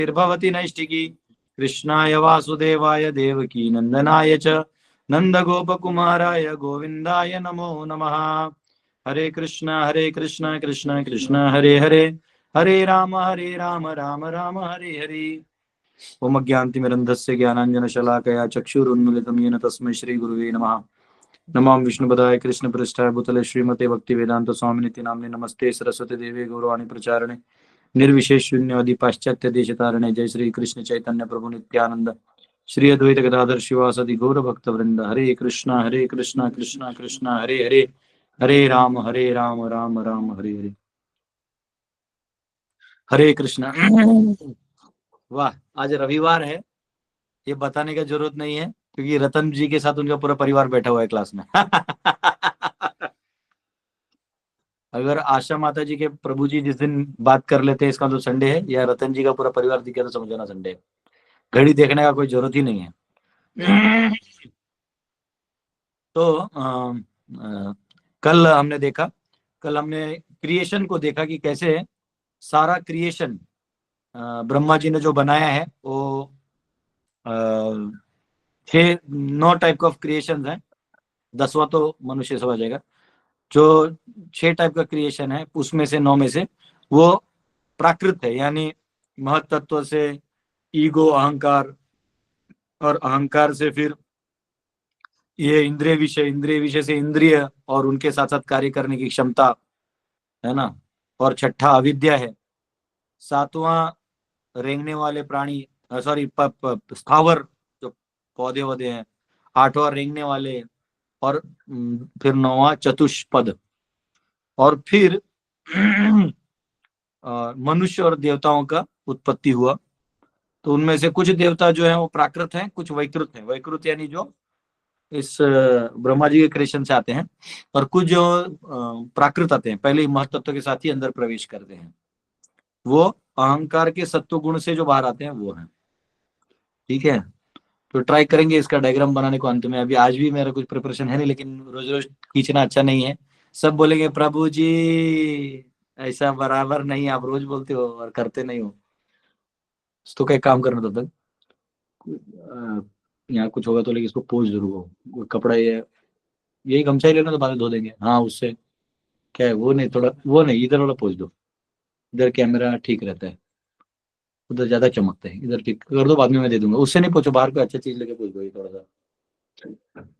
निर्भवति नैष्टिकी कृष्णाय वासुदेवाय देवकी नंदनाय च नंदगोपकुमाराय गोविंदाय नमो नमः। हरे कृष्ण कृष्ण कृष्ण हरे हरे हरे राम राम राम हरे हरे। ओम अज्ञानतिमिरन्धस्य ज्ञानाञ्जनशलाकया चक्षुरुन्मीलितं येन तस्मै श्रीगुरुवे नमः। नमो विष्णुपदाय कृष्णपृष्ठाय भूतले श्रीमते भक्तिवेदांत स्वामिनिति नाम्ने नमस्ते सरस्वती देवी गौरवाणी प्रचारणे निर्विशेष शून्यवादी पाश्चात्य देशतारणे। जय श्री कृष्ण चैतन्य प्रभु नित्यानंद श्री अद्वैत गदाधर शिवासदि गौर भक्त वृंद। हरे कृष्णा कृष्णा कृष्णा हरे हरे हरे राम राम राम हरे हरे। हरे कृष्णा। वाह, आज रविवार है, ये बताने का जरूरत नहीं है क्योंकि रतन जी के साथ उनका पूरा परिवार बैठा हुआ है क्लास में। अगर आशा माता जी के प्रभु जी जिस दिन बात कर लेते हैं इसका तो संडे है, या रतन जी का पूरा परिवार दिखे तो समझो ना संडे है। घड़ी देखने का कोई जरूरत ही नहीं है। तो कल हमने क्रिएशन को देखा कि कैसे सारा क्रिएशन ब्रह्मा जी ने जो बनाया है वो 9 टाइप ऑफ क्रिएशन है। 10वां तो मनुष्य समझ जाएगा। जो 6 टाइप का क्रिएशन है उसमें से 9 में से वो प्राकृत है, यानी महतत्व से ईगो अहंकार, और अहंकार से फिर ये इंद्रिय विषय से इंद्रिय और उनके साथ साथ कार्य करने की क्षमता है ना। और छठा अविद्या है। 7वां रेंगने वाले प्राणी, सॉरी स्थावर जो पौधे वौधे हैं। 8वां रेंगने वाले। और फिर 9वां चतुष्पद। और फिर मनुष्य और देवताओं का उत्पत्ति हुआ। तो उनमें से कुछ देवता जो है वो प्राकृत हैं, कुछ वैकृत हैं। वैकृत यानी जो इस ब्रह्मा जी के क्रिएशन से आते हैं, और कुछ जो प्राकृत आते हैं, पहले ही महतत्व के साथ ही अंदर प्रवेश करते हैं। वो अहंकार के सत्व गुण से जो बाहर आते हैं वो हैं। ठीक है, तो ट्राई करेंगे इसका डायग्राम बनाने को अंत में। अभी आज भी मेरा कुछ प्रिपरेशन है नहीं, लेकिन रोज रोज खींचना अच्छा नहीं है। सब बोलेंगे प्रभु जी ऐसा बराबर नहीं, आप रोज बोलते हो और करते नहीं हो। तो क्या काम करना तब तक, यहाँ कुछ होगा तो, लेकिन इसको पोज जरूर हो। वो कपड़ा ये यही गमछा ही लेना तो बाद में धो देंगे। हाँ उससे क्या है, वो नहीं, थोड़ा वो नहीं, इधर वाला पोज दो। इधर कैमरा ठीक रहता है, उधर ज्यादा चमकता है। इधर ठीक कर दो, बाद में मैं दे दूंगा। उससे नहीं पूछो, बाहर कोई अच्छा चीज लेके पूछ दो ये थोड़ा सा।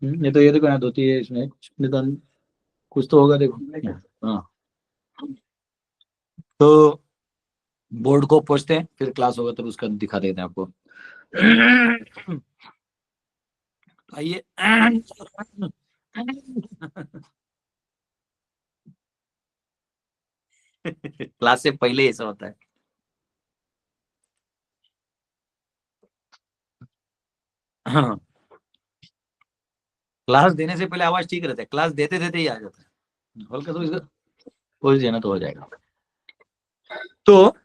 नहीं तो ये देखो यहाँ धोती है, इसमें निदान कुछ तो होगा देखो। हाँ, तो बोर्ड को पोछते हैं, फिर क्लास होगा तो उसका दिखा देते हैं आपको। आइए। क्लास से पहले ऐसा होता है। हाँ, क्लास देने से पहले आवाज ठीक रहता है, क्लास देते देते ही आ जाता है हल्का। तो इसका पोज देना तो हो जाएगा। तो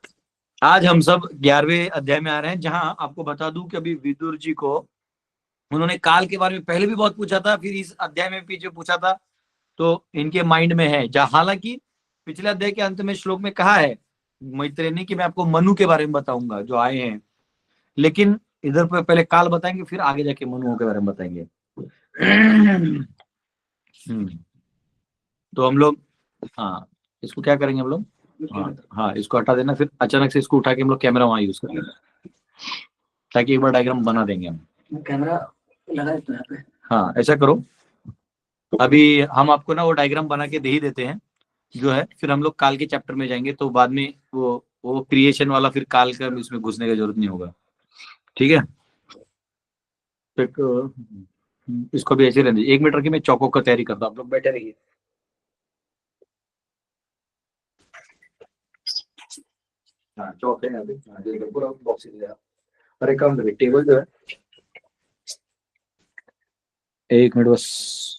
आज हम सब 11वें अध्याय में आ रहे हैं, जहां आपको बता दूं कि अभी विदुर जी को उन्होंने काल के बारे में पहले भी बहुत पूछा था, फिर इस अध्याय में पीछे पूछा था। तो इनके माइंड में है, जहां हालांकि पिछले अध्याय के अंत में श्लोक में कहा है मैत्रेयी कि मैं आपको मनु के बारे में बताऊंगा जो आए हैं, लेकिन इधर पे पहले काल बताएंगे, फिर आगे जाके मनुओं के बारे में बताएंगे। हम्म, तो हम लोग, हाँ, इसको क्या करेंगे हम लोग। हाँ हाँ, इसको हटा देना, फिर अचानक से इसको उठा के हम लोग कैमरा वहां यूज करेंगे, ताकि एक बार डायग्राम बना देंगे हम। कैमरा लगा है यहाँ पे। हाँ ऐसा करो, अभी हम आपको ना वो डायग्राम बना के दे ही देते हैं जो है, फिर हम लोग काल के चैप्टर में जाएंगे, तो बाद में वो क्रिएशन वाला फिर काल का इसमें घुसने की जरूरत नहीं होगा। ठीक है, तो इसको भी ऐसे रहने दीजिए। 1 मीटर की मैं चौकों का तैयारी करता हूँ, आप लोग बैठे रहिए। हाँ चौक है यहाँ पे। हाँ, ये पूरा बॉक्स ही दिया। और एक काम करिए, टेबल जो है, 1 मिनट बस।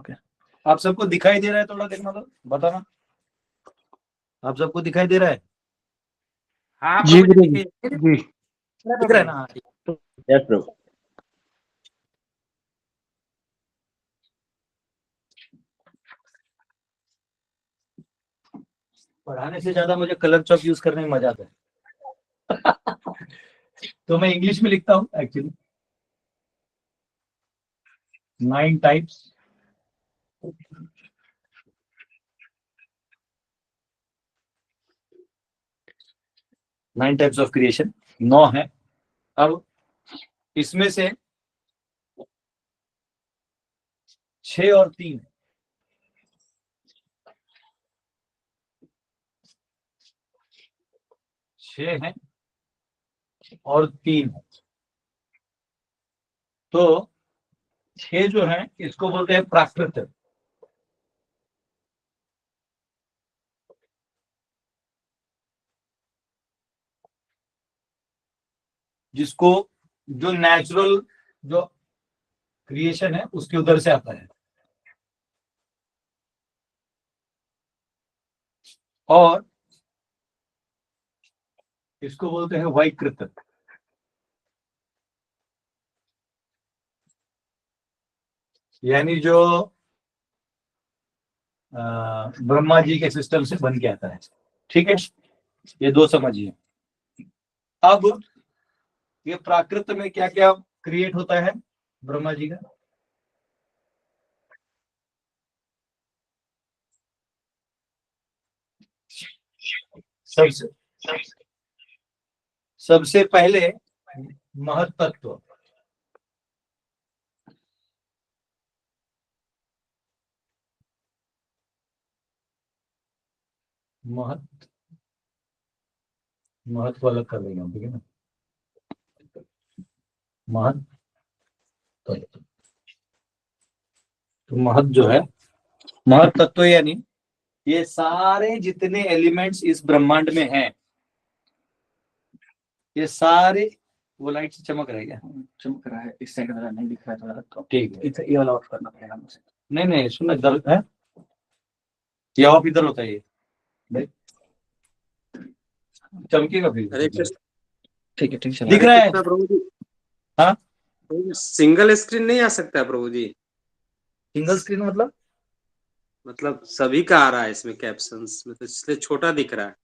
ओके, आप सबको दिखाई दे रहा है? थोड़ा देखना तो बताना, आप सबको दिखाई दे रहा है? हाँ जी प्रभु जी, गुरु जी। दिखाइए। जी दिख रहा है ना? यस प्रभु। पढ़ाने से ज्यादा मुझे कलर चॉक यूज करने में मजा आता है। तो मैं इंग्लिश में लिखता हूँ actually. 9 types, 9 types of creation, 9 है। अब इसमें से 6 और 3, 6 है और 3 है। तो 6 जो है इसको बोलते हैं प्राकृत। जिसको जो नेचुरल जो क्रिएशन है उसके उधर से आता है। और इसको बोलते हैं वैकृत। यानी जो ब्रह्मा जी के सिस्टम से बन के आता है। ठीक है, ये 2 समझिए। अब ये प्राकृत में क्या क्या क्रिएट होता है ब्रह्मा जी का? सबसे सबसे पहले महत्त्व। महत्व अलग कर देंगे हम, ठीक है ना? महत्व, तो महत्व जो है, महत्व तत्व यानी ये सारे जितने एलिमेंट्स इस ब्रह्मांड में हैं, ये सारे, वो लाइट से चमक रहा है क्या? चमक रहा है, इस साइड वाला नहीं दिख रहा है तो ठीक है, ये वाला ऑफ करना पड़ेगा मुझे। नहीं नहीं सुन, इधर है, या ऑफ इधर होता है ये, चमकेगा फिर। हरे कृष्ण। ठीक है, ठीक है, दिख रहा है? प्रभु जी। हाँ, सिंगल स्क्रीन नहीं आ सकता प्रभु जी? सिंगल स्क्रीन मतलब सभी का आ रहा है इसमें कैप्शंस में, तो इसलिए छोटा दिख रहा है।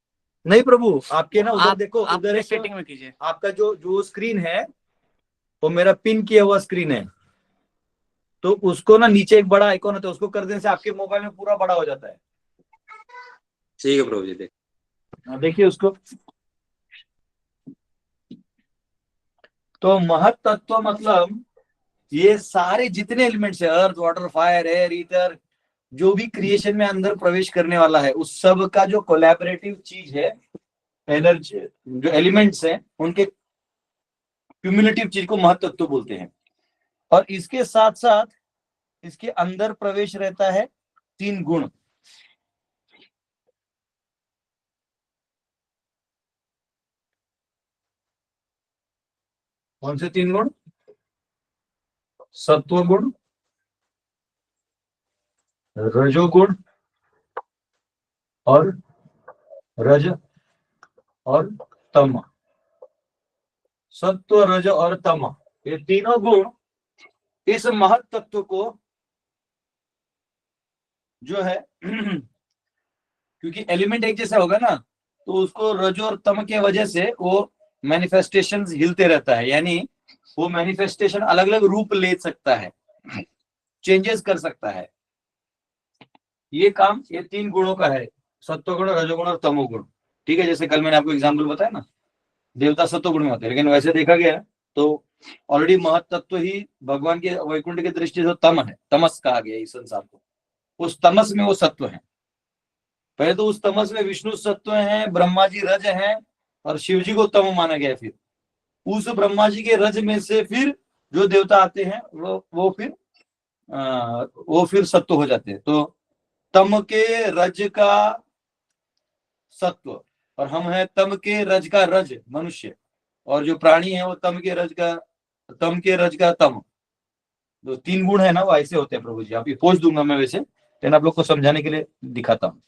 नहीं प्रभु, आपके ना उधर देखो, आप उधर एक सेटिंग में कीजिए। आपका जो स्क्रीन है वो मेरा पिन किया हुआ स्क्रीन है, तो उसको ना नीचे एक बड़ा आइकॉन होता है, उसको कर देने से आपके मोबाइल में पूरा बड़ा हो जाता है। ठीक है प्रभु जी, देख। देखिए उसको। तो महत तत्व मतलब ये सारे जितने एलिमेंट्स है, earth water fire air ether, जो भी क्रिएशन में अंदर प्रवेश करने वाला है, उस सब का जो कोलैबोरेटिव चीज है, एनर्जी, जो एलिमेंट्स हैं उनके क्यूमुलेटिव चीज को महत तत्व बोलते हैं। और इसके साथ साथ इसके अंदर प्रवेश रहता है 3 गुण। कौन से 3 गुण? सत्व गुण, रजोगुण और रज और तम। सत्व, रज और तम, ये तीनों गुण इस महत तत्व को जो है क्योंकि एलिमेंट एक जैसा होगा ना, तो उसको रज और तम के वजह से वो मैनिफेस्टेशन हिलते रहता है, यानी वो मैनिफेस्टेशन अलग अलग रूप ले सकता है, चेंजेस कर सकता है। ये काम ये 3 गुणों का है, सत्वगुण, रजोगुण और तमोगुण। ठीक है, जैसे कल मैंने आपको एग्जाम्पल बताया ना, देवता सत्वगुण में होते हैं, लेकिन वैसे देखा गया तो ऑलरेडी महत तत्व ही भगवान के वैकुंठ की दृष्टि से तम है, तमस कहा गया इस संसार को। उस तमस में वो सत्व है। पहले तो उस तमस में विष्णु सत्व है, ब्रह्मा जी रज है और शिव जी को तम माना गया। फिर उस ब्रह्मा जी के रज में से फिर जो देवता आते हैं वो फिर सत्व हो जाते हैं। तो तम के रज का सत्व, और हम हैं तम के रज का रज मनुष्य, और जो प्राणी है वो तम के रज का तम, जो 3 गुण है ना वो ऐसे होते हैं प्रभु जी। आप ये पोस्ट दूंगा मैं वैसे, लेकिन आप लोग को समझाने के लिए दिखाता हूँ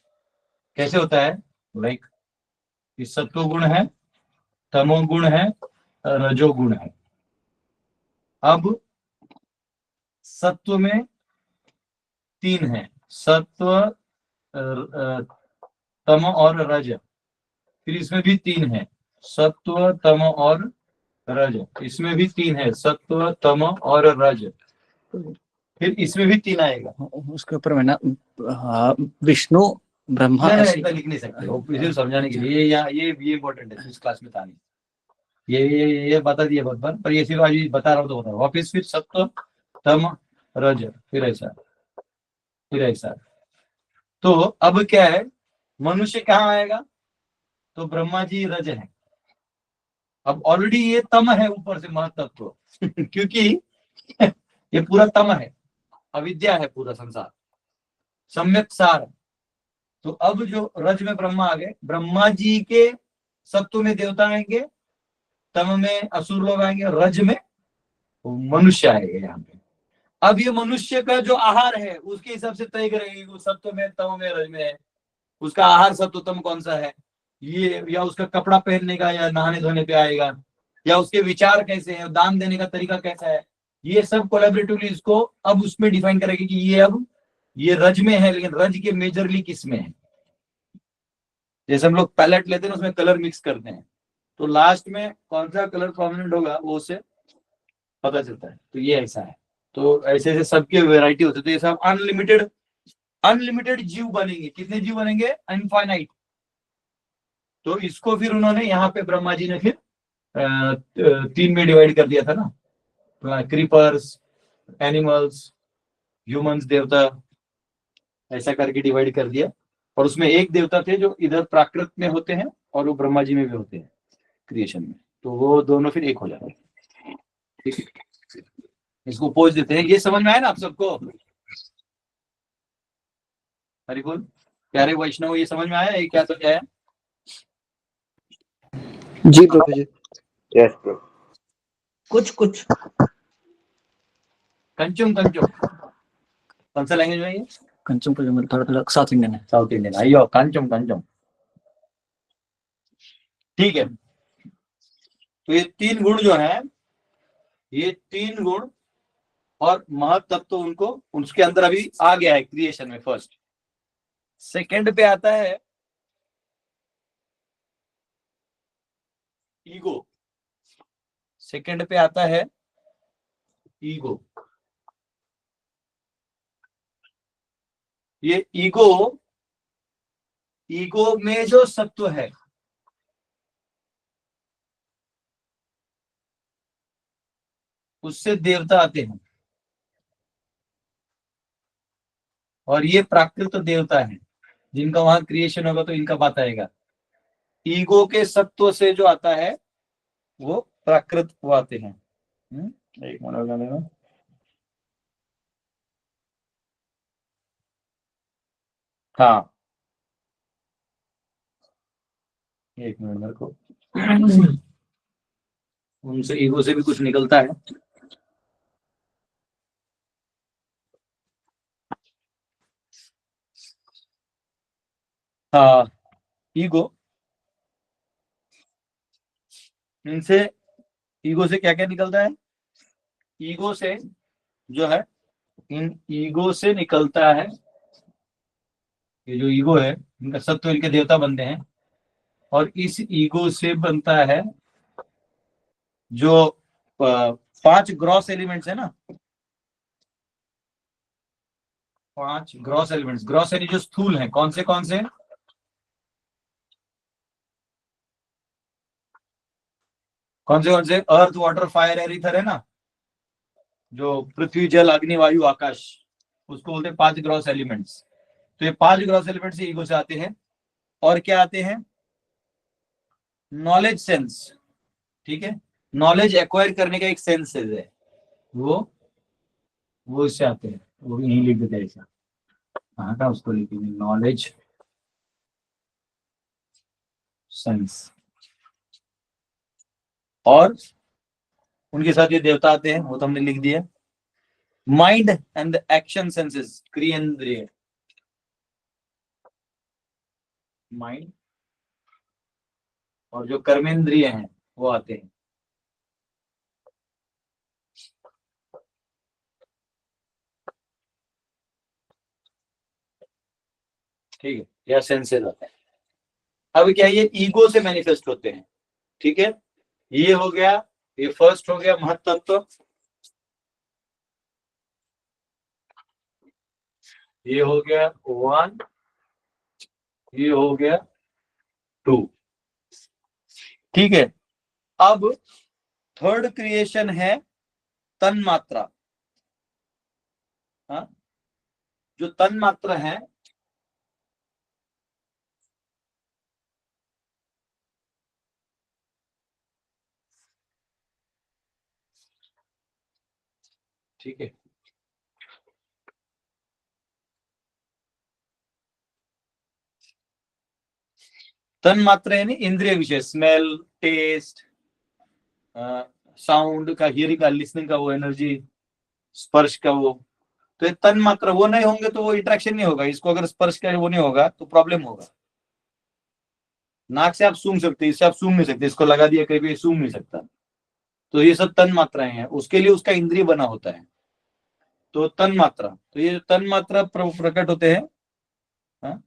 कैसे होता है। लाइक सत्व गुण है, तमो गुण है, रजो गुण है। अब सत्व में 3 है, सत्व, तम और रज। फिर इसमें भी 3 है, सत्व, तम और रज। इसमें भी 3 है, सत्व, तम और रज। फिर इसमें भी 3 आएगा। उसके ऊपर में ना विष्णु ब्रह्मा नहीं ऐसे इतना लिख नहीं सकते, वो सिर्फ समझाने के लिए। ये इंपॉर्टेंट है इस क्लास में था नहीं। ये बता दिया बहुत बार, पर ये सिर्फ आज बता रहा हूँ तो बता रहा हूँ वापिस। फिर सत्व, तम, रज, फिर ऐसा, फिर ऐसा। तो अब क्या है, मनुष्य कहाँ आएगा? तो ब्रह्मा जी रज है। अब ऑलरेडी ये तम है ऊपर से महतत्व क्योंकि ये पूरा तम है, अविद्या है पूरा संसार, सम्यक सार। तो अब जो रज में ब्रह्मा आ गए, ब्रह्मा जी के सत्व में देवता आएंगे, तम में असुर लोग आएंगे, रज में मनुष्य आएंगे यहाँ पे। अब ये मनुष्य का जो आहार है उसके हिसाब से तय करेंगे वो सत्व में, तम में, रज में है। उसका आहार सत्वोत्तम कौन सा है, ये, या उसका कपड़ा पहनने का या नहाने धोने पे आएगा, या उसके विचार कैसे हैं, दान देने का तरीका कैसा है, ये सब कोलैबोरेटिवली इसको अब उसमें डिफाइन करेगी कि ये अब ये रज में है, लेकिन रज के मेजरली किस में है। जैसे हम लोग पैलेट लेते हैं उसमें कलर मिक्स करते हैं, तो लास्ट में कौन सा कलर प्रोमिनेंट होगा वो उससे पता चलता है। तो ये ऐसा है। तो ऐसे ऐसे सबके वेराइटी होते हैं। तो ये सब अनलिमिटेड जीव बनेंगे। कितने जीव बनेंगे? इनफाइनाइट। तो इसको फिर उन्होंने यहाँ पे ब्रह्मा जी ने फिर 3 में डिवाइड कर दिया था ना, क्रीपर्स, एनिमल्स, ह्यूमंस, देवता, ऐसा करके डिवाइड कर दिया। और उसमें एक देवता थे जो इधर प्राकृत में होते हैं और वो ब्रह्मा जी में भी होते हैं क्रिएशन में, तो वो दोनों फिर एक हो जाते हैं। ठीक है, इसको पोज देते हैं। ये समझ में आया ना आप सबको? हरि बोल प्यारे वैष्णव, ये समझ में आया ये क्या तो क्या है? जी प्रभु जी। यस प्रभु। कुछ कंचुम कौन सा लैंग्वेज में? ये कंचुम को थोड़ा साउथ इंडियन है। South Indian. आइयो कंचुम। ठीक है, तो ये 3 गुण जो है, ये 3 गुण और महत्व तो उनको उसके अंदर अभी आ गया है क्रिएशन में। फर्स्ट, सेकंड पे आता है ईगो। सेकंड पे आता है ईगो। ये ईगो में जो सत्व है उससे देवता आते हैं, और ये प्राकृत देवता है जिनका वहां क्रिएशन होगा तो इनका बात आएगा। ईगो के सत्व से जो आता है वो प्राकृत वो आते हैं। एक मिनट लगा लेना। हाँ, एक मिनट मेरे को उनसे ईगो से भी कुछ निकलता है। हाँ, ईगो, इनसे ईगो से क्या क्या निकलता है? ईगो से जो है, इन ईगो से निकलता है, ये जो ईगो है इनका सत्व, इनके देवता बनते हैं। और इस ईगो से बनता है जो 5 ग्रॉस एलिमेंट्स है ना, 5 ग्रॉस एलिमेंट्स। ग्रॉस यानी जो स्थूल है, कौन से कौन से? कौन से? अर्थ, वाटर, फायर, एयर, ईथर है ना, जो पृथ्वी, जल, अग्नि, वायु, आकाश, उसको बोलते हैं 5 ग्रॉस एलिमेंट्स। तो ये 5 ग्रॉस एलिमेंट्स ईगो से आते हैं। और क्या आते हैं? Knowledge sense. ठीक है, नॉलेज एक्वायर करने का एक सेंस है, वो इससे आते हैं। वो यही लिख देते हैं ऐसा। कहाँ था उसको लिखेंगे? Knowledge sense. और उनके साथ ये देवता आते हैं, वो तो हमने लिख दिया। Mind and the action senses, kriyendriya, mind और जो कर्मेंद्रिय हैं वो आते हैं। ठीक है, या सेंसेस आते हैं। अब क्या ये ईगो से मैनिफेस्ट होते हैं। ठीक है, ये हो गया, ये फर्स्ट हो गया महत्तत्व, ये हो गया 1, ये हो गया 2। ठीक है, अब थर्ड क्रिएशन है तन्मात्रा। हाँ, जो तन्मात्रा है ठीक है, तन्मात्रा यानी इंद्रिय विषय, स्मेल, टेस्ट, साउंड का, हियरिंग का, लिसनिंग का वो एनर्जी, स्पर्श का वो, तो ये तन्मात्रा वो नहीं होंगे तो वो इंटरेक्शन नहीं होगा। इसको अगर स्पर्श का वो नहीं होगा तो प्रॉब्लम होगा। नाक से आप सूंघ सकते, इससे आप सूंघ नहीं सकते, इसको लगा दिया कहीं भी सूंघ नहीं सकता। तो ये सब तन मात्राएं हैं, उसके लिए उसका इंद्रिय बना होता है। तो तन मात्रा, तो ये तन मात्रा प्रकट होते हैं। हाँ?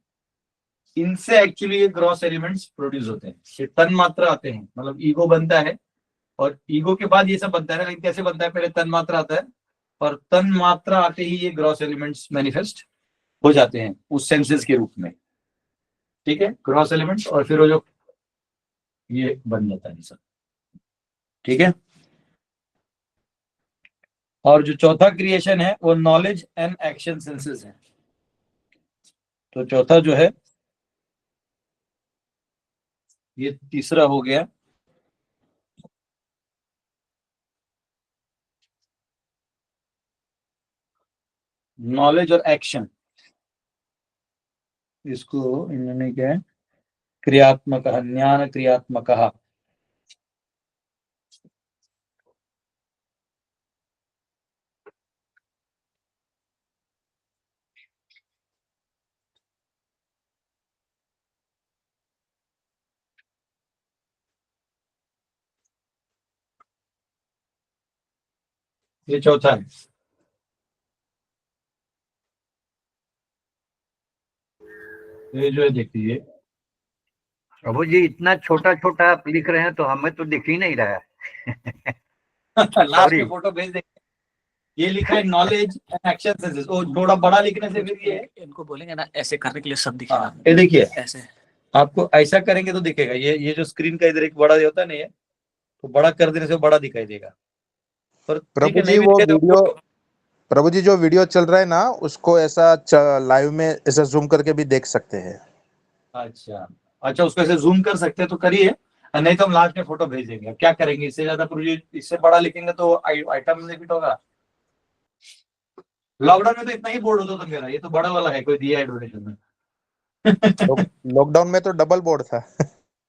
इनसे एक्चुअली ये ग्रॉस एलिमेंट्स प्रोड्यूस होते हैं। ये तन मात्रा आते हैं, मतलब ईगो बनता है और ईगो के बाद ये सब बनता है। लेकिन कैसे बनता है, पहले तन मात्रा आता है और तन मात्रा आते ही ये ग्रॉस एलिमेंट्स मैनिफेस्ट हो जाते हैं उस सेंसेस के रूप में। ठीक है, ग्रॉस एलिमेंट्स, और फिर वो जो ये बन जाता है सब। ठीक है, और जो चौथा क्रिएशन है वो नॉलेज एंड एक्शन सेंसेस है। तो चौथा जो है ये तीसरा हो गया नॉलेज और एक्शन। इसको इन्होंने क्या है, क्रियात्मक, ज्ञान क्रियात्मक। ये चौथा है। ये जो है देखिए, प्रभु जी इतना छोटा छोटा आप लिख रहे हैं तो हमें तो दिख ही नहीं रहा है। लास्ट में फोटो भेज देंगे। ये लिखा है नॉलेज एंड एक्शन सेंसेस। वो थोड़ा बड़ा लिखने से फिर ये इनको बोलेंगे ना ऐसे करने के लिए सब दिखेगा। ये देखिए, ऐसे आपको ऐसा करेंगे तो दिखेगा। ये जो स्क्रीन का इधर एक बड़ा होता है ना, ये तो बड़ा कर देने से बड़ा दिखाई देगा। पर प्रभु जी वो वीडियो, प्रभु जी जो वीडियो चल रहा है ना उसको ऐसा लाइव में ऐसा जूम करके भी देख सकते हैं। अच्छा अच्छा, उसको ऐसे जूम कर सकते हैं तो करिए, नहीं तो हम लास्ट में फोटो भेज देंगे। अब क्या करेंगे, इससे ज्यादा इससे बड़ा लिखेंगे तो आइटम में फिट होगा। लॉकडाउन में तो इतना ही बोर्ड होता था मेरा, ये तो बड़ा वाला है, कोई दिया है डोनेशन में। लॉकडाउन में तो डबल बोर्ड था।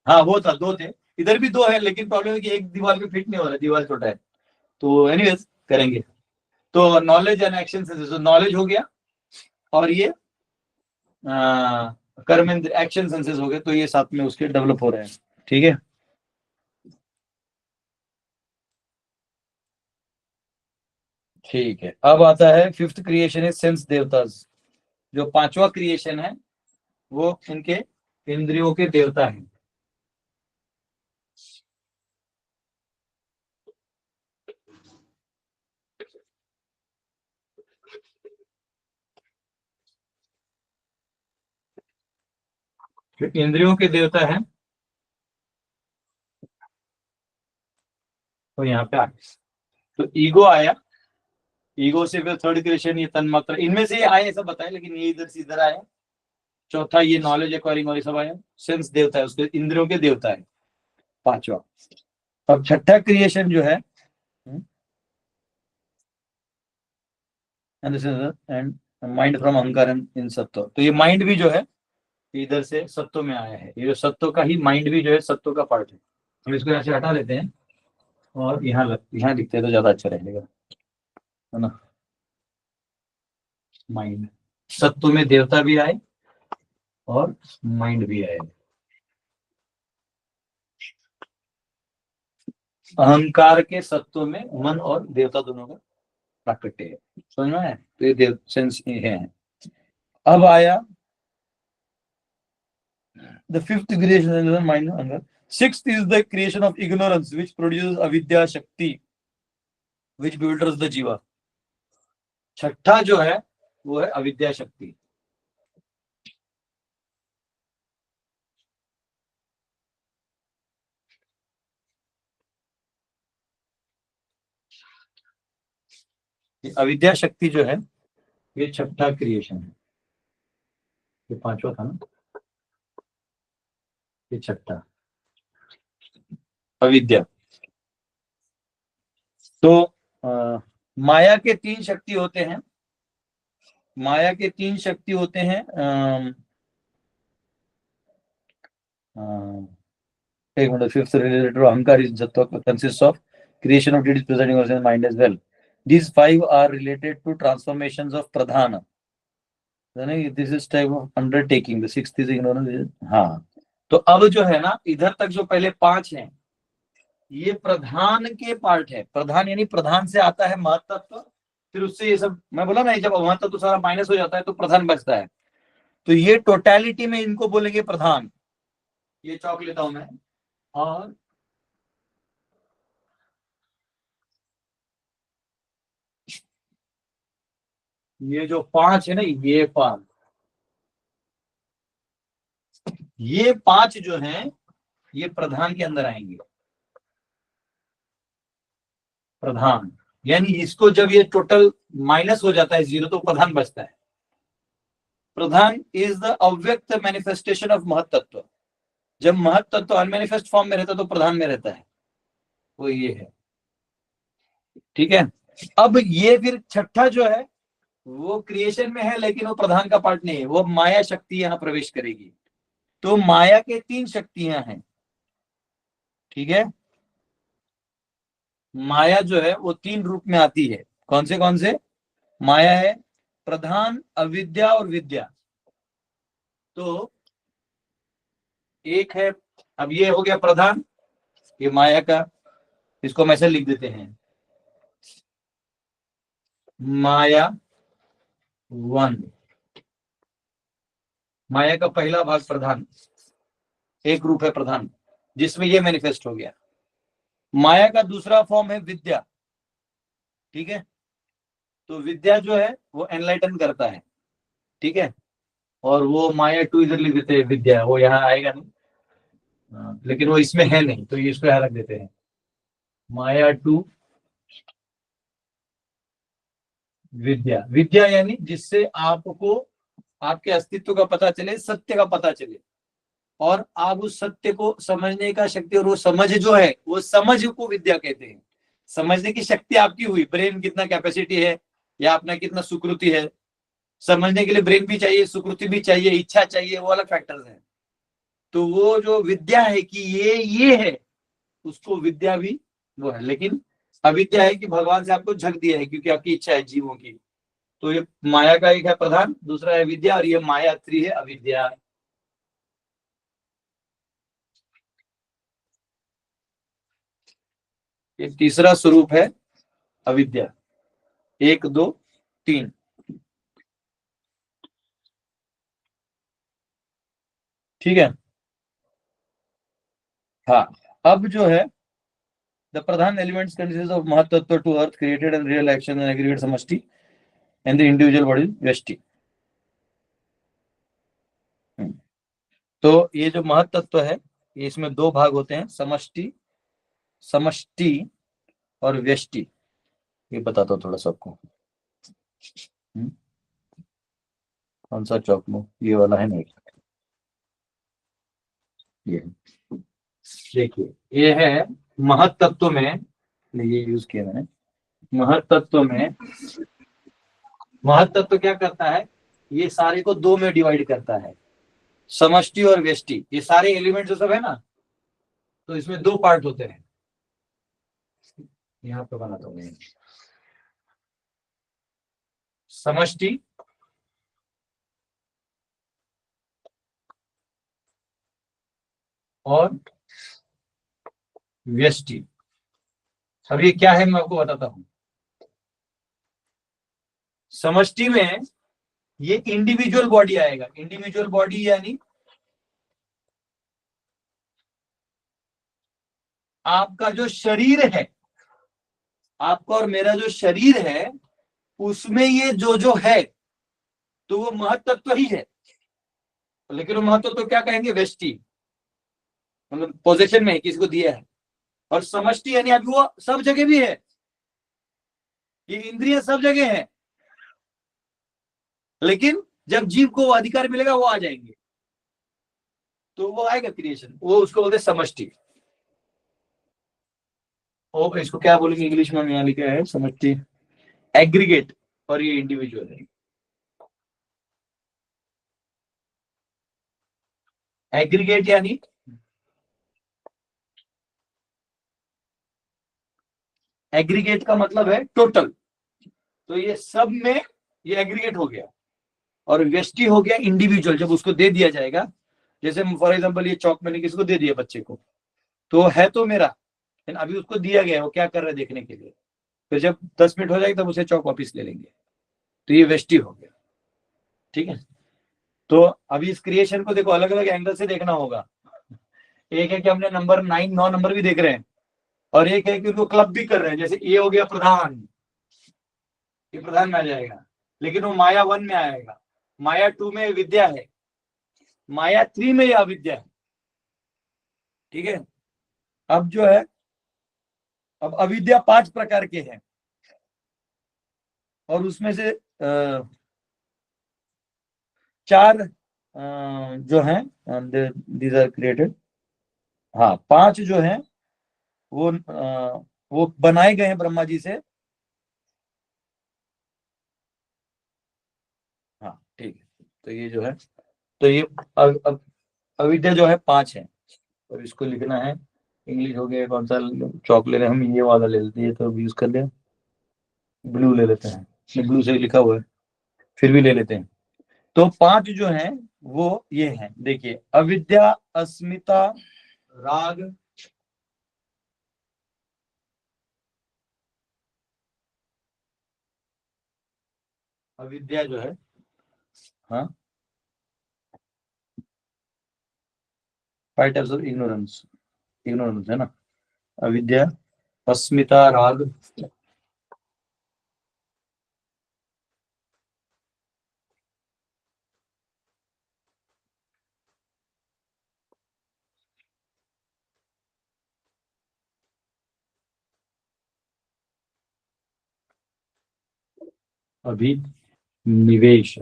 हाँ वो था, 2 थे, इधर भी 2 है, लेकिन प्रॉब्लम है कि एक दीवार पे फिट नहीं हो रहा है, दीवार छोटा है। तो एनीवेज करेंगे। तो knowledge and action senses, knowledge हो गया और ये कर्मेंद्र एक्शन सेंसेस हो गए, तो ये साथ में उसके डेवलप हो रहे हैं। ठीक है, ठीक है। अब आता है फिफ्थ क्रिएशन इज सेंस देवतास। जो पांचवा क्रिएशन है वो इनके इंद्रियों के देवता हैं। जो इंद्रियों के देवता हैं तो यहाँ पे आ गए। तो ईगो आया, ईगो से फिर थर्ड क्रिएशन ये तन्मात्रा, इनमें से ये आए ऐसा बताया, लेकिन ये इधर से इधर आया। चौथा ये नॉलेज एक्वायरिंग और ये सब आया। सेंस देवता है, उसके इंद्रियों के देवता है पांचवा। अब छठा क्रिएशन जो है एंड माइंड फ्रॉम अहंकार इन सत्व। तो ये माइंड भी जो है इधर से सत्व में आया है। ये जो सत्व का ही माइंड भी जो है सत्व का पार्ट है। हम इसको यहाँ से हटा देते हैं और यहाँ लिखते हैं तो ज्यादा अच्छा रहेगा, है ना। माइंड। सत्व में देवता भी आए और माइंड भी आए। अहंकार के सत्व में मन और देवता दोनों का प्राकट्य है। समझ में आया? तो ये देव सेंस है। अब आया the fifth creation is the mind and anger. Sixth is the creation of ignorance, which produces avidya shakti, which bewilders the jiva. छठा जो है वो है अविद्या शक्ति। अविद्या शक्ति जो है ये छठा क्रिएशन है। ये पांचवा था ना, ये छठा अविद्या। तो माया के तीन शक्ति होते हैं। माया के तीन शक्ति होते हैं। एक मिनट। फिफ्थ रिलेटेड टू अहंकार इज सत्व consist of creation of deities presiding over the mind as well. These five are related to transformations of pradhana. This is type of undertaking. The sixth is ignorance. हाँ, तो अब जो है ना, इधर तक जो पहले पांच हैं ये प्रधान के पार्ट है। प्रधान यानी प्रधान से आता है महत्त्व, फिर उससे ये सब मैं बोला ना, जब महत्त्व तो सारा माइनस हो जाता है तो प्रधान बचता है। तो ये टोटलिटी में इनको बोलेंगे प्रधान। ये चौक लेता हूं मैं। और ये जो पांच है ना, ये पांच जो हैं ये प्रधान के अंदर आएंगे। प्रधान यानी इसको जब ये टोटल माइनस हो जाता है जीरो तो प्रधान बचता है। प्रधान इज द अव्यक्त मैनिफेस्टेशन ऑफ महत्त्व। जब महत्त्व अनमैनिफेस्ट फॉर्म में रहता है तो प्रधान में रहता है, वो ये है। ठीक है। अब ये फिर छठा जो है वो क्रिएशन में है लेकिन वो प्रधान का पार्ट नहीं है, वो माया शक्ति यहां प्रवेश करेगी। तो माया के तीन शक्तियां हैं। ठीक है। माया जो है वो तीन रूप में आती है। कौन से माया है? प्रधान, अविद्या और विद्या। तो एक है, अब ये हो गया प्रधान, ये माया का, इसको हम ऐसे लिख देते हैं, माया वन। माया का पहला भाग प्रधान, एक रूप है प्रधान जिसमें ये मैनिफेस्ट हो गया। माया का दूसरा फॉर्म है विद्या। ठीक है। तो विद्या जो है वो एनलाइटन करता है। ठीक है। और वो माया टू इधर लिख देते हैं, विद्या वो यहाँ आएगा नहीं। लेकिन वो इसमें है नहीं तो ये इसको यहाँ रख देते हैं, माया टू विद्या। विद्या यानी जिससे आपको आपके अस्तित्व का पता चले, सत्य का पता चले, और आप उस सत्य को समझने का शक्ति, और वो समझ जो है वो समझ को विद्या कहते हैं। समझने की शक्ति आपकी हुई, ब्रेन कितना कैपेसिटी है या अपना कितना सुकृति है। समझने के लिए ब्रेन भी चाहिए, सुकृति भी चाहिए, इच्छा चाहिए, वो अलग फैक्टर्स हैं। तो वो जो विद्या है कि ये है, उसको विद्या भी वो है। लेकिन अविद्या है कि भगवान से आपको झक दिया है क्योंकि आपकी इच्छा है जीवों की। तो ये माया का एक है प्रधान, दूसरा है विद्या, और ये माया थ्री है अविद्या। ये तीसरा स्वरूप है अविद्या। एक दो तीन। ठीक है। हाँ, अब जो है the pradhan elements consist of mahattva to earth created and real action and aggregate samashti and the individual body vyashti. तो ये जो महत्त्व है ये इसमें दो भाग होते हैं, समष्टि और व्यष्टि। ये बताता हूँ थोड़ा सा आपको। कौन सा चौक में ये वाला है ना, ये देखिए ये है महत्त्व में, ये यूज किया मैंने। महत्त्व में महत्त्व क्या करता है, ये सारे को दो में डिवाइड करता है, समष्टि और व्यष्टि। ये सारे एलिमेंट जो सब है ना, तो इसमें दो पार्ट होते हैं। यहाँ पे बनाता हूँ, समष्टि और व्यष्टि। अब ये क्या है मैं आपको बताता हूं। समष्टि में ये इंडिविजुअल बॉडी आएगा। इंडिविजुअल बॉडी यानी आपका जो शरीर है, आपका और मेरा जो शरीर है, उसमें ये जो जो है तो वो महत्त्व ही है, लेकिन वो महत्व तो क्या कहेंगे, व्यष्टि, मतलब पोजीशन में है, किसी को दिया है। और समष्टि यानी अभी वो सब जगह भी है, ये इंद्रिय सब जगह है, लेकिन जब जीव को वो अधिकार मिलेगा वो आ जाएंगे, तो वो आएगा क्रिएशन, वो उसको बोलते हैं समष्टि। और इसको क्या बोलेंगे इंग्लिश में, यहाँ लिखा है समष्टि, एग्रीगेट, और ये इंडिविजुअल है। एग्रीगेट यानी एग्रीगेट का मतलब है टोटल, तो ये सब में ये एग्रीगेट हो गया। और व्यष्टि हो गया इंडिविजुअल, जब उसको दे दिया जाएगा, जैसे फॉर एग्जांपल ये चौक मैंने किसी को दे दिया बच्चे को, तो है तो मेरा, लेकिन अभी उसको दिया गया है, वो क्या कर रहा है देखने के लिए, फिर जब 10 मिनट हो जाएगी तब उसे चौक वापिस ले लेंगे, तो ये व्यष्टि हो गया। ठीक है, तो अभी इस क्रिएशन को देखो, अलग अलग एंगल से देखना होगा। एक है कि हमने नंबर 9 नंबर भी देख रहे हैं, और एक है कि उनको क्लब भी कर रहे हैं, जैसे ये हो गया प्रधान, ये प्रधान में आ जाएगा, लेकिन वो माया 1 में आएगा, माया 2 में विद्या है, माया 3 में यह अविद्या है। ठीक है, अब जो है, अब अविद्या 5 प्रकार के हैं, और उसमें से 4 जो हैं दीज आर क्रिएटेड, हाँ 5 जो हैं वो बनाए गए हैं ब्रह्मा जी से। हाँ ठीक है, तो ये जो है, तो ये अविद्या जो है 5 है, और इसको लिखना है, इंग्लिश हो गया, कौन सा चौक ले रहे हैं हम, ये वाला ले लेते हैं, तो यूज कर ले, ब्लू ले लेते हैं, ब्लू से लिखा हुआ है, फिर भी ले लेते हैं। तो 5 जो हैं वो ये हैं, देखिए, अविद्या, अस्मिता, राग, अविद्या जो है, हाँ 5 टाइप्स ऑफ इग्नोरेंस, इग्नोरेंस है ना, अविद्या, अस्मिता, राग, अभिनिवेश।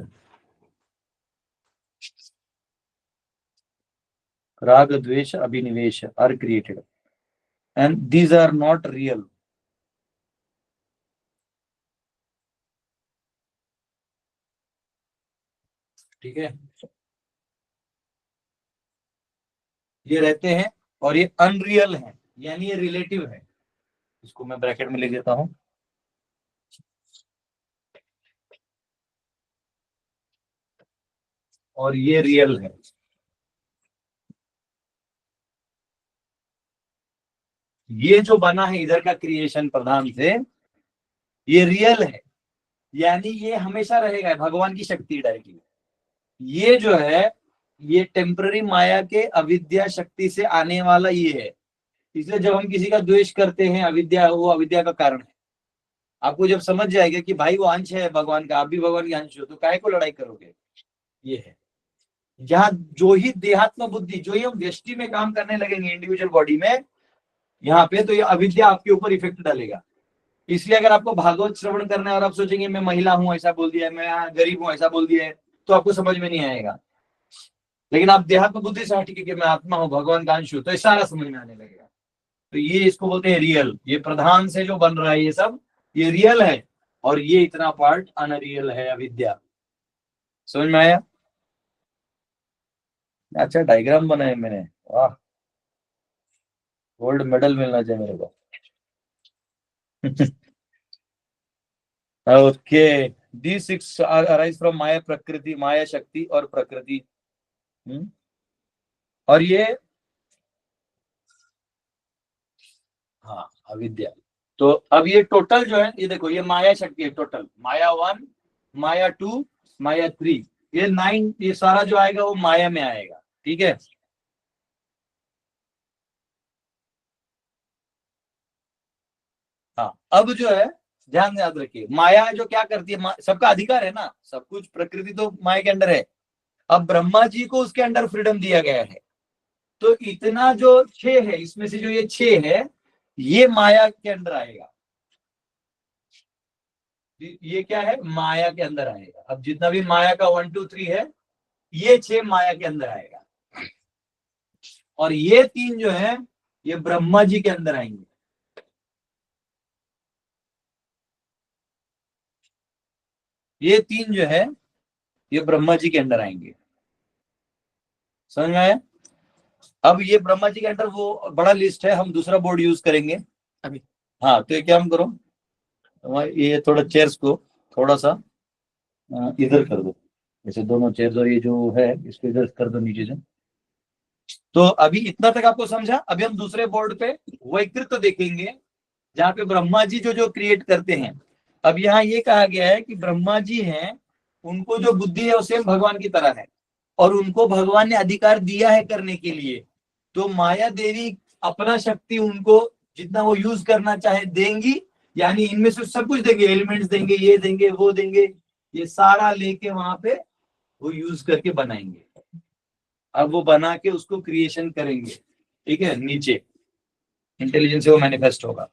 Raga, dvesha, abhinivesha are created, and these are not real. ठीक है, ये रहते हैं, और ये अनरियल है, यानी ये रिलेटिव है, इसको मैं ब्रैकेट में लिख देता हूं, और ये रियल है। ये जो बना है इधर का क्रिएशन प्रधान से, ये रियल है, यानी ये हमेशा रहेगा, भगवान की शक्ति डायरेक्टली। ये जो है, ये टेम्पररी माया के अविद्या शक्ति से आने वाला ये है, इसलिए जब हम किसी का द्वेष करते हैं, अविद्या, वो अविद्या का कारण है। आपको जब समझ जाएगा कि भाई वो अंश है भगवान का, आप भी भगवान के अंश हो, तो काहे को लड़ाई करोगे। ये है, जहां जो ही देहात्म बुद्धि, जो ही हम व्यष्टि में काम करने लगेंगे इंडिविजुअल बॉडी में, यहाँ पे तो ये अविद्या आपके ऊपर इफेक्ट डालेगा। इसलिए अगर आपको भागवत श्रवण करना है और आप सोचेंगे मैं महिला हूं ऐसा बोल दिया है, मैं गरीब हूं ऐसा बोल दिया है, तो आपको समझ में नहीं आएगा। लेकिन आप देहात्म बुद्धि से हट के मैं आत्मा हूं, भगवान का अंश हूं, तो ये सारा समझ में आने लगेगा। तो ये इसको बोलते हैं रियल। ये प्रधान से जो बन रहा है ये सब, ये रियल है, और ये इतना पार्ट अनरियल है, अविद्या। समझ में आया? अच्छा डायग्राम बनाए मैंने, वाह, गोल्ड मेडल मिलना चाहिए मेरे को। ओके, these 6 arise from माया, प्रकृति, माया शक्ति और प्रकृति। और ये हाँ अविद्या। तो अब ये टोटल जो है, ये देखो, ये माया शक्ति है टोटल, माया 1, माया 2, माया 3, ये 9, ये सारा जो आएगा वो माया में आएगा। ठीक है, हाँ अब जो है ध्यान याद रखिए, माया जो क्या करती है, सबका अधिकार है ना, सब कुछ प्रकृति तो माया के अंदर है। अब ब्रह्मा जी को उसके अंडर फ्रीडम दिया गया है, तो इतना जो 6 है, इसमें से जो ये 6 है ये माया के अंदर आएगा। ये क्या है, माया के अंदर आएगा। अब जितना भी माया का 1 2 3 है, ये 6 माया के अंदर आएगा, और ये 3 जो है ये ब्रह्मा जी के अंदर आएंगे। ये 3 जो है ये ब्रह्मा जी के अंदर आएंगे। समझ में आया? अब ये ब्रह्मा जी के अंदर वो बड़ा लिस्ट है, हम दूसरा बोर्ड यूज करेंगे अभी। हाँ, तो ये क्या हम करो, ये थोड़ा चेयर्स को थोड़ा सा इधर कर दो, जैसे दोनों चेयर्स, और ये जो है इसको इधर कर दो नीचे से। तो अभी इतना तक आपको समझा। अभी हम दूसरे बोर्ड पे वैकृत देखेंगे, जहाँ पे ब्रह्मा जी जो जो क्रिएट करते हैं। अब यहाँ ये कहा गया है कि ब्रह्मा जी हैं, उनको जो बुद्धि है वो सेम भगवान की तरह है, और उनको भगवान ने अधिकार दिया है करने के लिए। तो माया देवी अपना शक्ति उनको जितना वो यूज करना चाहे देंगी, यानी इनमें से सब कुछ देंगे, एलिमेंट्स देंगे, ये देंगे, वो देंगे, ये सारा लेके वहां पे वो यूज करके बनाएंगे। अब वो बना के उसको क्रिएशन करेंगे। ठीक है, नीचे इंटेलिजेंस से वो मैनिफेस्ट होगा।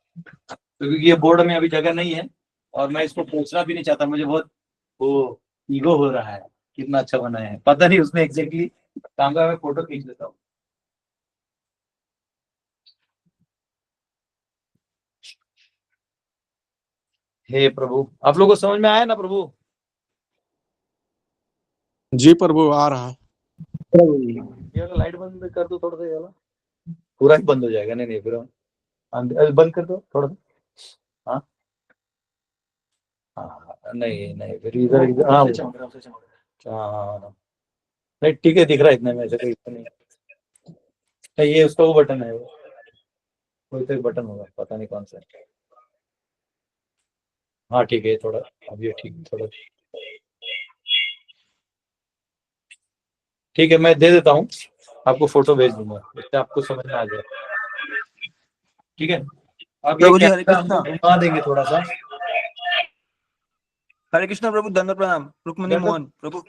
तो क्योंकि ये बोर्ड में अभी जगह नहीं है, और मैं इसको पूछना भी नहीं चाहता, मुझे बहुत वो ईगो हो रहा है, कितना अच्छा बनाया है, पता नहीं उसमें एग्जैक्टली काम का। मैं फोटो खींच लेता हूँ। हे प्रभु, आप लोगों को समझ में आया ना प्रभु? जी प्रभु, आ रहा है। ये वाला लाइट बंद कर दो थोड़ा सा, ये वाला पूरा ही बंद हो जाएगा। नहीं नहीं, फिर बंद कर दो थोड़ा सा। हाँ हाँ, नहीं नहीं, फिर इधर इधर, हाँ हाँ, नहीं ठीक है, दिख रहा है इतने में, ऐसे कोई इतना नहीं। नहीं, ये उसका वो बटन है, वो कोई तो बटन होगा, पता नहीं कौन सा है। हाँ ठीक है, थोड़ा अब ये ठीक, थोड़ा ठीक है, मैं दे देता हूँ आपको, फोटो भेज दूंगा, इससे आपको समझ में आ जाए। ठीक है, अब ये प्रभु जी हरे कैमरा कृष्णा। घुमा देंगे थोड़ा सा। हरे कृष्णा प्रभु, दंड प्रणाम। रुक्मणी दंड- मोहन प्रभु।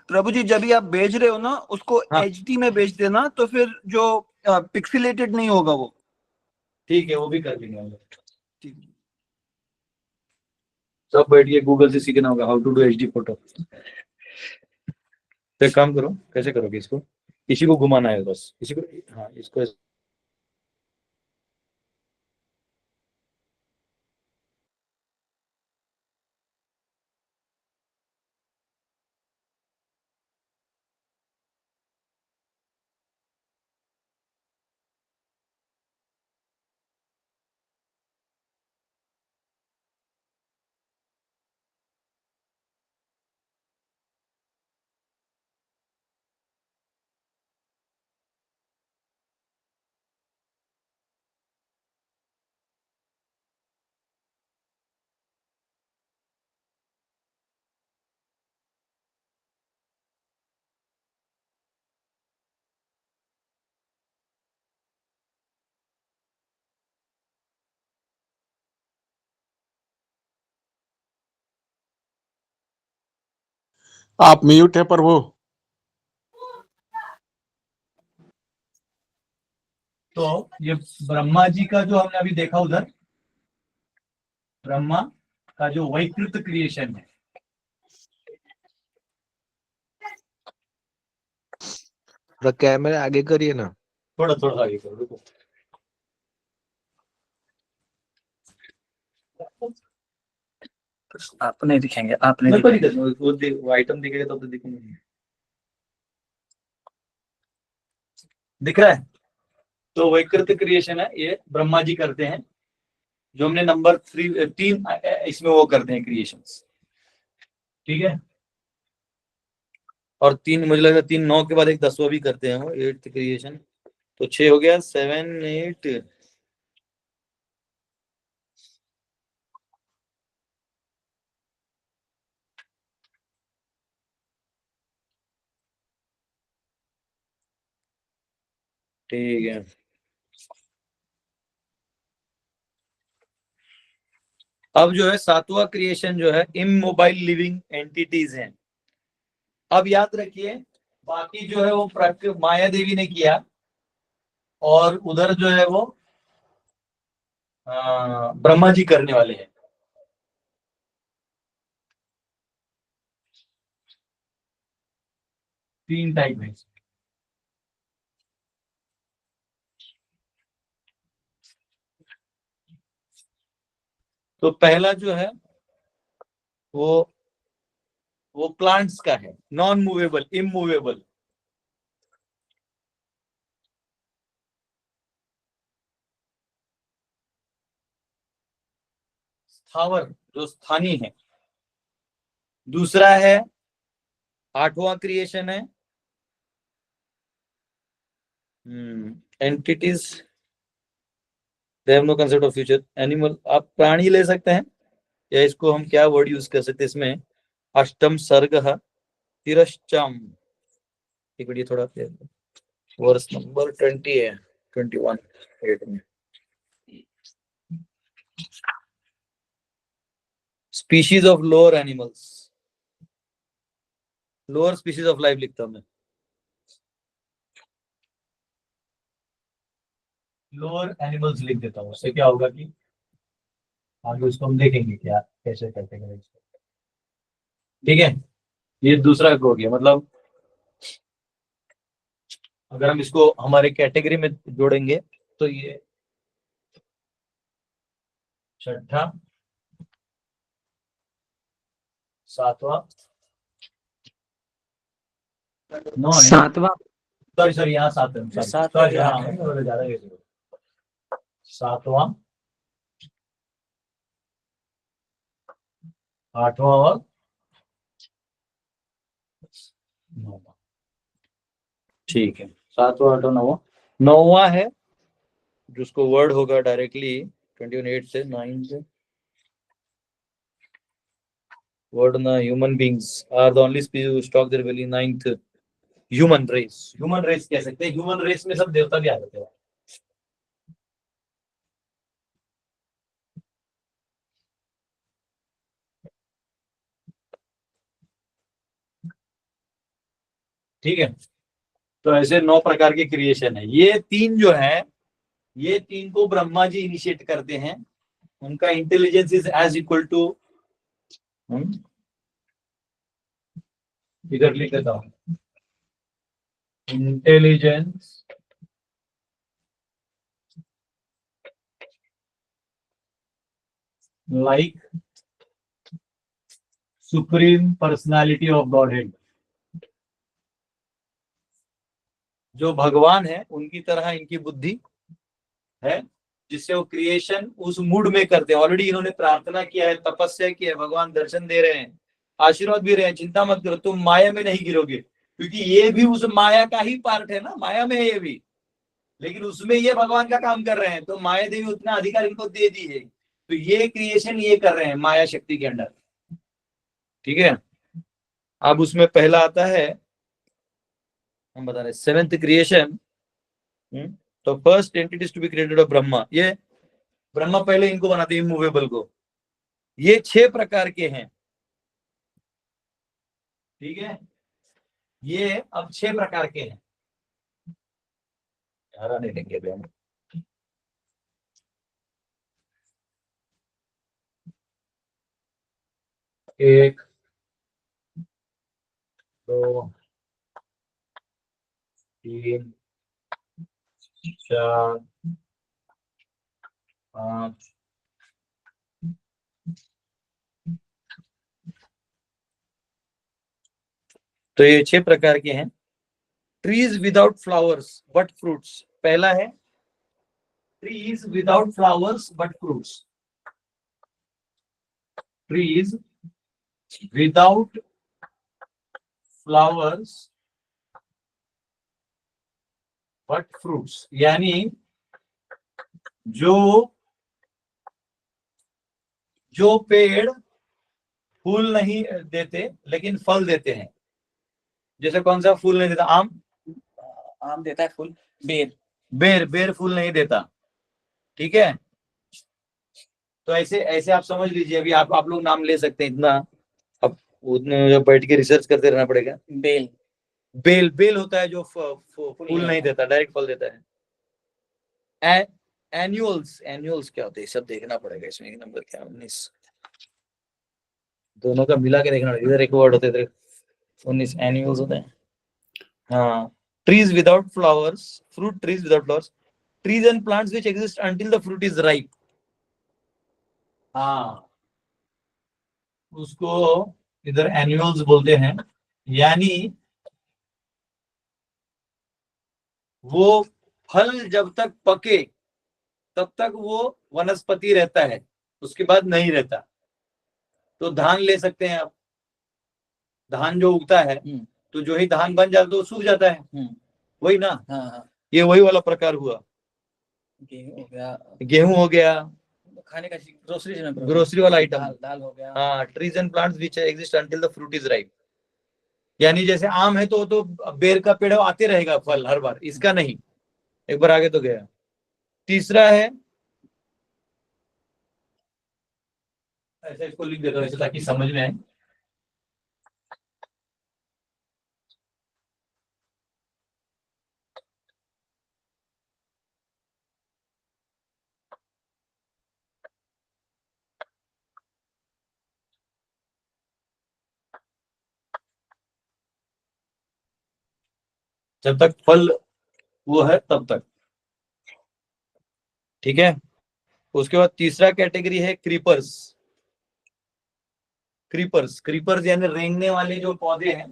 प्रभु जी जब भी आप भेज रहे हो ना, उसको हाँ एचडी में भेज देना, तो फिर जो पिक्सेलेटेड नहीं होगा वो। ठीक है, वो भी कर देंगे हम लोग। ठीक। सब बैठ के गूगल से सीखना होगा how to do HD photo. तो एक काम करो, कैसे करोगे इसको, इसी को घुमाना है बस, इसी को, हाँ इसको आप म्यूट है प्रभु। तो ये ब्रह्मा जी का जो हमने अभी देखा उधर, ब्रह्मा का जो वैकृत क्रिएशन है, थोड़ा कैमरा आगे करिए ना। थोड़ा थोड़ा आगे करो, रुको। आप नहीं दिखेंगे, आप नहीं मैं कोई दिखेंगे। दिक्कत नहीं, वो आइटम दिखेगा तो दिखेंगे। दिख रहा है? तो वैकृत क्रिएशन है, ये ब्रह्मा जी करते हैं, जो हमने नंबर 3 इसमें वो करते हैं क्रिएशंस। ठीक है, और 3 मुझे लगा 3 9 के बाद एक 10वां भी करते हैं वो, 8th क्रिएशन। तो 6 हो गया, 7 8 ठीक है। अब जो है सातवां क्रिएशन जो है इमोबाइल लिविंग एंटिटीज हैं। अब याद रखिए बाकी जो है वो माया देवी ने किया और उधर जो है वो ब्रह्मा जी करने वाले हैं। तीन टाइप है। तो पहला जो है वो प्लांट्स का है, नॉन मूवेबल, इमूवेबल। स्थावर जो स्थानीय है। दूसरा है आठवां क्रिएशन है entities they have no concept of future. Animal आप प्राणी ले सकते हैं या इसको हम क्या वर्ड यूज कर सकते हैं इसमें, अष्टम सर्ग तिरश्चम। एक मिनट थोड़ा वर्स नंबर 20 है, 21 8 में। Species of lower animals, lower species of life लिखता हूं मैं, लोअर एनिमल्स लिख देता हूं। उससे क्या होगा कि आगे उसको हम देखेंगे क्या कैसे करते हैं इसको। ठीक है, ये दूसरा हो गया। मतलब अगर हम इसको हमारे कैटेगरी में जोड़ेंगे तो ये छठा, सातवां, सातवां सॉरी यहाँ सातवां, सातवां, आठवां और नौवां। ठीक है, सातवां, आठवां, नौवां। नौवां है जिसको वर्ड होगा डायरेक्टली 28 से 9 से वर्ड ना, human beings are the only species who stock their value 9th human race. Human race कह सकते हैं, ह्यूमन रेस में सब देवता भी आ जाते हैं। ठीक है, तो ऐसे 9 प्रकार के क्रिएशन है। ये तीन जो है, ये तीन को ब्रह्मा जी इनिशिएट करते हैं। उनका intelligence is as equal to, इधर लिख देता हूं, intelligence like supreme personality of Godhead. जो भगवान है उनकी तरह इनकी बुद्धि है, जिससे वो क्रिएशन उस मूड में करते हैं। ऑलरेडी इन्होंने प्रार्थना किया है, तपस्या की है, भगवान दर्शन दे रहे हैं, आशीर्वाद भी रहे हैं, चिंता मत करो तुम माया में नहीं गिरोगे, क्योंकि ये भी उस माया का ही पार्ट है ना, माया में है ये भी, लेकिन उसमें ये भगवान का काम कर रहे हैं, तो माया देवी उतना अधिकार इनको दे दी है, तो ये क्रिएशन ये कर रहे हैं माया शक्ति के अंडर। ठीक है, अब उसमें पहला आता है, हम बता रहे 7th क्रिएशन। तो first entities to be created of Brahma, ये ब्रह्मा पहले इनको बनाते हैं इमूवेबल को। ये 6 प्रकार के हैं। ठीक है, ये अब 6 प्रकार के हैं। यार नहीं लेंगे अभी हम। एक, दो, तीन, चार, पांच, तो ये 6 प्रकार के हैं। Trees without flowers but fruits, पहला है trees without flowers but fruits. Trees without flowers but fruits, यानी जो पेड़ फूल नहीं देते लेकिन फल देते हैं। जैसे कौन सा फूल नहीं देता? आम, आम देता है फूल, बेर बेर बेर फूल नहीं देता, ठीक है। तो ऐसे ऐसे आप समझ लीजिए, अभी आप लोग नाम ले सकते हैं, इतना अब उतने जब बैठ के रिसर्च करते रहना पड़ेगा। बेल। बेल बेल होता है जो फूल नहीं देता, डायरेक्ट फल देता है। एनुअल्स, एनुअल्स क्या होते हैं सब देखना पड़ेगा इसमें, एक नंबर क्या 19, दोनों का मिला के देखना पड़ेगा, इधर एक वर्ड होता है इधर 19 एनुअल्स होते हैं। हाँ, trees without flowers, fruit trees without flowers, trees and plants which exist until the fruit is ripe. हाँ, उसको इधर एनुअल्स बोलते हैं, यानी वो फल जब तक पके तब तक वो वनस्पति रहता है, उसके बाद नहीं रहता। तो धान ले सकते हैं आप, धान जो उगता है तो जो ही धान बन जाता है तो सूख जाता है, वही ना। हाँ हाँ। ये वही वाला प्रकार हुआ। गेहूं हो गया, गेहूं हो गया, खाने का ग्रोसरी में, ग्रोसरी वाला आइटम। दाल हो गया। हाँ, trees and plants which exist until the fruit is ripe, यानी जैसे आम है तो बेर का पेड़ आते रहेगा फल हर बार, इसका नहीं, एक बार आगे तो गया। तीसरा है, ऐसे इसको लिख देता हूं ऐसे ताकि समझ में आए। जब तक फल वो है तब तक, ठीक है। उसके बाद तीसरा कैटेगरी है क्रीपर्स। क्रीपर्स, क्रीपर्स यानी रेंगने वाले जो पौधे हैं,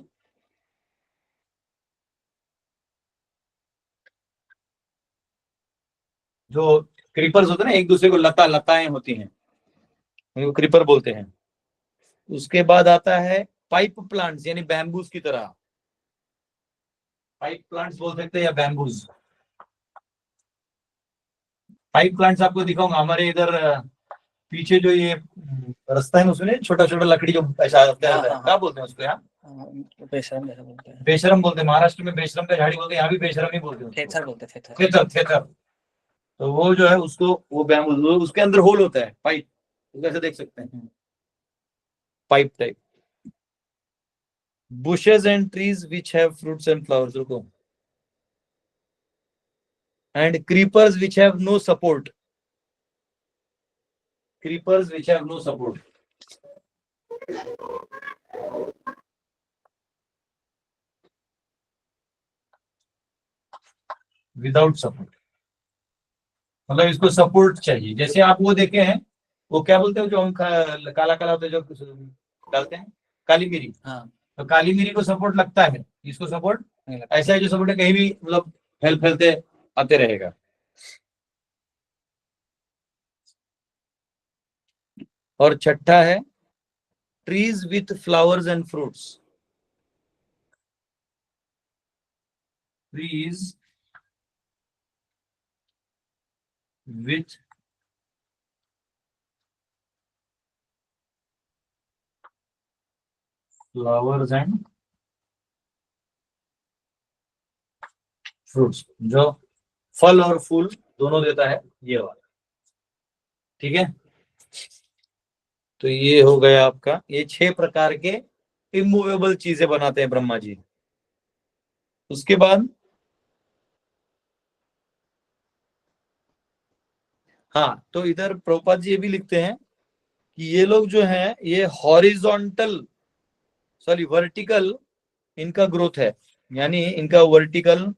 जो क्रीपर्स होते हैं ना, एक दूसरे को लताएं होती हैं, उनको क्रीपर बोलते हैं। उसके बाद आता है पाइप प्लांट्स, यानी बैम्बूज की तरह, पाइप प्लांट्स बोल सकते हैं या बैम्बूज। पाइप प्लांट्स आपको दिखाऊंगा हमारे इधर पीछे जो ये रास्ता है ना, उसमें छोटा छोटा लकड़ी जो ऐसा रहता है, क्या बोलते हैं उसको यहाँ? बेशरम जैसा बोलते हैं। बेशरम बोलते हैं, महाराष्ट्र में बेशरम का झाड़ी बोलते हैं, यहाँ भी बेशरम ही बोलते हैं। थेथर बोलते हैं, थेथर। थेथर, थेथर। तो वो जो है उसको, वो बैम्बू, उसके अंदर होल होता है, पाइप, कैसे देख सकते हैं, pipe type. bushes and trees which have fruits and flowers, रुको, and creepers which have no support, creepers which have no support, without support, मतलब इसको सपोर्ट चाहिए। जैसे आप वो देखे हैं, वो क्या बोलते हैं जो हम काला काला होता है जो डालते हैं, काली मिरी। हाँ, तो काली मिरी को सपोर्ट लगता है, इसको सपोर्ट ऐसा है जो सपोर्ट है, कहीं भी मतलब फैलते आते रहेगा। और छठा है trees with flowers and fruits, trees with flowers and fruits, जो फल और फूल दोनों देता है, ये वाला, ठीक है। तो ये हो गया आपका, ये 6 प्रकार के इमूवेबल चीजें बनाते हैं ब्रह्मा जी। उसके बाद हाँ, तो इधर प्रभुपाद जी ये भी लिखते हैं कि ये लोग जो हैं ये हॉरिजॉन्टल, सॉरी वर्टिकल इनका ग्रोथ है, यानी इनका वर्टिकल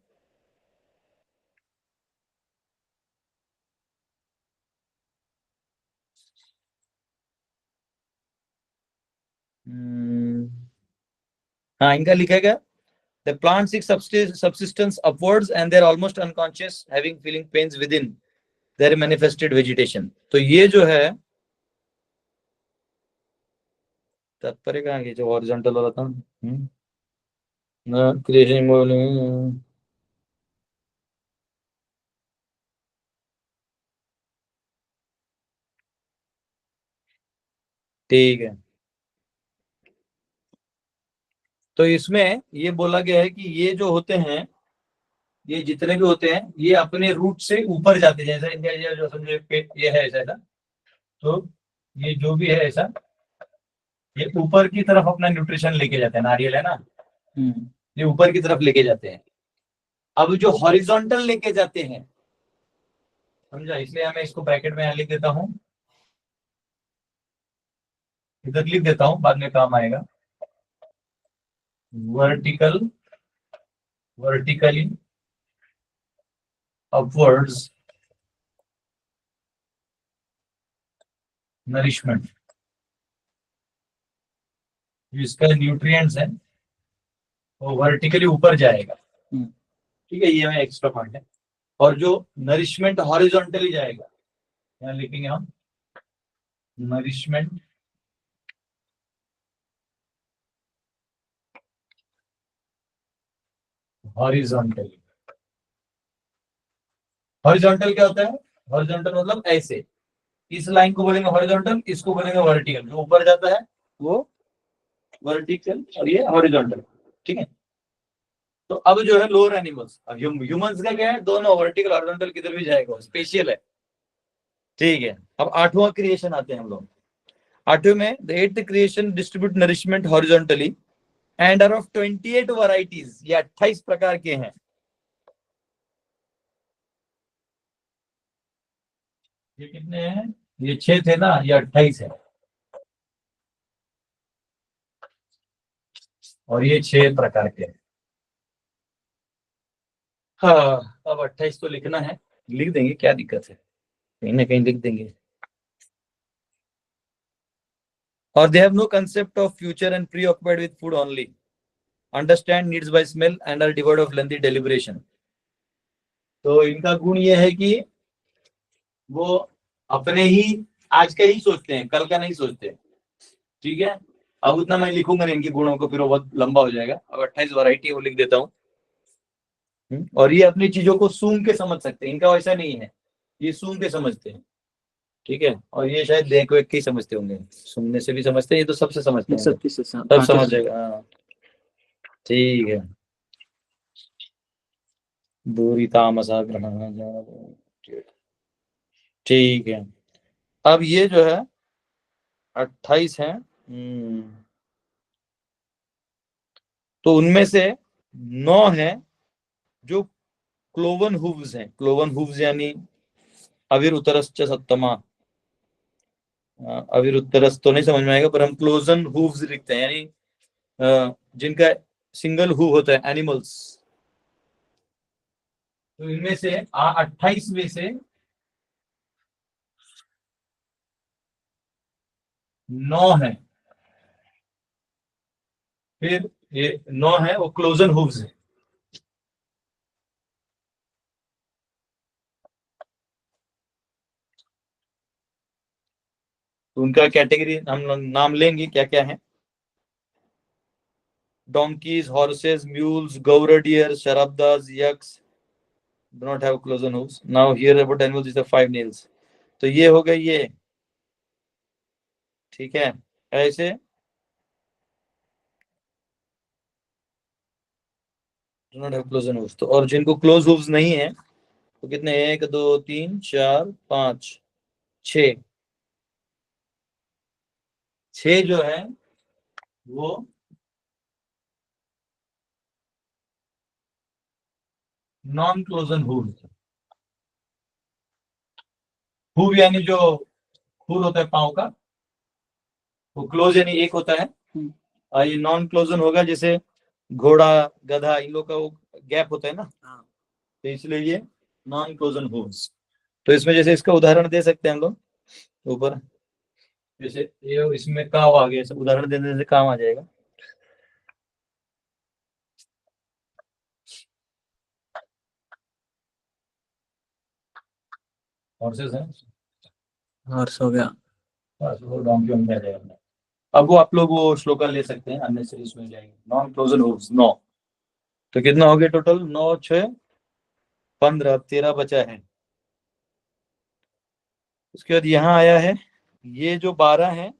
हाँ, इनका लिखा गया the plant seeks subsistence upwards and they're almost unconscious having feeling pains within their manifested vegetation। तो ये जो है तात्पर्य कहाँ गया जो हॉरिजॉन्टल वाला था, क्रिएशन, ठीक है। तो इसमें ये बोला गया है कि ये जो होते हैं ये जितने भी होते हैं ये अपने रूट से ऊपर जाते हैं, जैसा इंडिया जो समझे ये है ऐसा, तो ये जो भी है ऐसा, ये ऊपर की तरफ अपना न्यूट्रिशन लेके जाते हैं, नारियल है ना, ये ऊपर की तरफ लेके जाते हैं। अब जो हॉरिजॉन्टल लेके जाते हैं, समझा, इसलिए मैं इसको ब्रैकेट में यहाँ लिख देता हूं, इधर लिख देता हूं, बाद में काम आएगा। वर्टिकली अपवर्ड्स नरिशमेंट, इसका न्यूट्रिएंट्स है वो वर्टिकली ऊपर जाएगा, ठीक है, ये मैं एक्स्ट्रा पॉइंट है। और जो नरिशमेंट हॉरिजॉन्टली जाएगा, यहाँ लिखेंगे हम नरिशमेंट हॉरिजॉन्टली। हॉरिजॉन्टल क्या होता है? हॉरिजॉन्टल मतलब ऐसे, इस लाइन को बोलेंगे हॉरिजॉन्टल, इसको बोलेंगे वर्टिकल। जो ऊपर जाता है वो वर्टिकल और ये हॉरिजॉन्टल, ठीक है। तो अब जो है लोअर एनिमल्स, अब ह्यूमंस का क्या है, दोनों वर्टिकल हॉरिजॉन्टल किधर भी जाएगा, स्पेशल है, ठीक है। अब आठवां क्रिएशन आते हैं हम लोग। आठवें में the eighth creation distribute nourishment horizontally and are of 28 varieties, ये 28 प्रकार के हैं। ये कितने हैं? ये 6 थे ना, ये 28 है, और ये 6 प्रकार के हैं। हाँ, अब 28 तो लिखना है, लिख देंगे, क्या दिक्कत है, कहीं ना कहीं लिख देंगे। और they have no concept of future and preoccupied with food only, understand needs by smell and are devoid of lengthy deliberation। तो इनका गुण ये है कि वो अपने ही आज का ही सोचते हैं, कल का नहीं सोचते, ठीक है। अब उतना मैं लिखूंगा नहीं इनके गुणों को, फिर वो बहुत लंबा हो जाएगा। अब 28 वैरायटी है वो लिख देता हूँ। और ये अपनी चीजों को सूंघ के समझ सकते हैं, इनका वैसा नहीं है, ये सूंघ के समझते हैं, ठीक है। और ये शायद देख वेख के ही समझते होंगे, सुनने से भी समझते हैं, ये तो सबसे समझते हैं, सब समझ जाएगा, हाँ ठीक है। दूरी तामसा ग्रहण, ठीक है। अब ये जो है 28 है, तो उनमें से 9 है जो क्लोवन हुव्स हैं। क्लोवन हुव्स यानी अविरुत्तरश्च सप्तमा, अविरुत्तरस तो नहीं समझ में आएगा, पर हम क्लोजन हुव्स लिखते हैं, यानी जिनका सिंगल हुव होता है, एनिमल्स। तो इनमें से 28 में से 9 है, फिर ये 9 है वो क्लोजन हुव्स है। तो उनका कैटेगरी हम नाम लेंगे क्या क्या है। donkeys, horses, mules, gaur deer, sharabdas, yaks do not have cloven hooves. Now here about animals is the 5 nails. तो ये हो गए ये, ठीक है, ऐसे do not have cloven hooves। तो और जिनको क्लोज हूव्स नहीं है तो कितने, 1 2 3 4 5 6, 6 जो है वो नॉन क्लोजन हूव्स। हूव यानी जो खूर होता है पांव का, वो क्लोज यानी एक होता है, और ये नॉन क्लोजन होगा, जैसे घोड़ा गधा इन लोग का वो गैप होता है ना, तो इसलिए ये नॉन क्लोजन हूव्स। तो इसमें जैसे इसका उदाहरण दे सकते हैं हम लोग ऊपर, जैसे ये इसमें काव आ गया, उदाहरण देने से काम आ जाएगा। हॉर्सेस हैं, हॉर्स हो गया। डोंकी में आ जाएगा। अब वो आप लोग वो श्लोका ले सकते हैं, अननेसेसरी इसमें जाएंगे। नॉन क्लोजन हूव्स 9, तो कितना हो गया टोटल, 9 6 15, 13 बचा है। उसके बाद यहाँ आया है ये जो 12 है,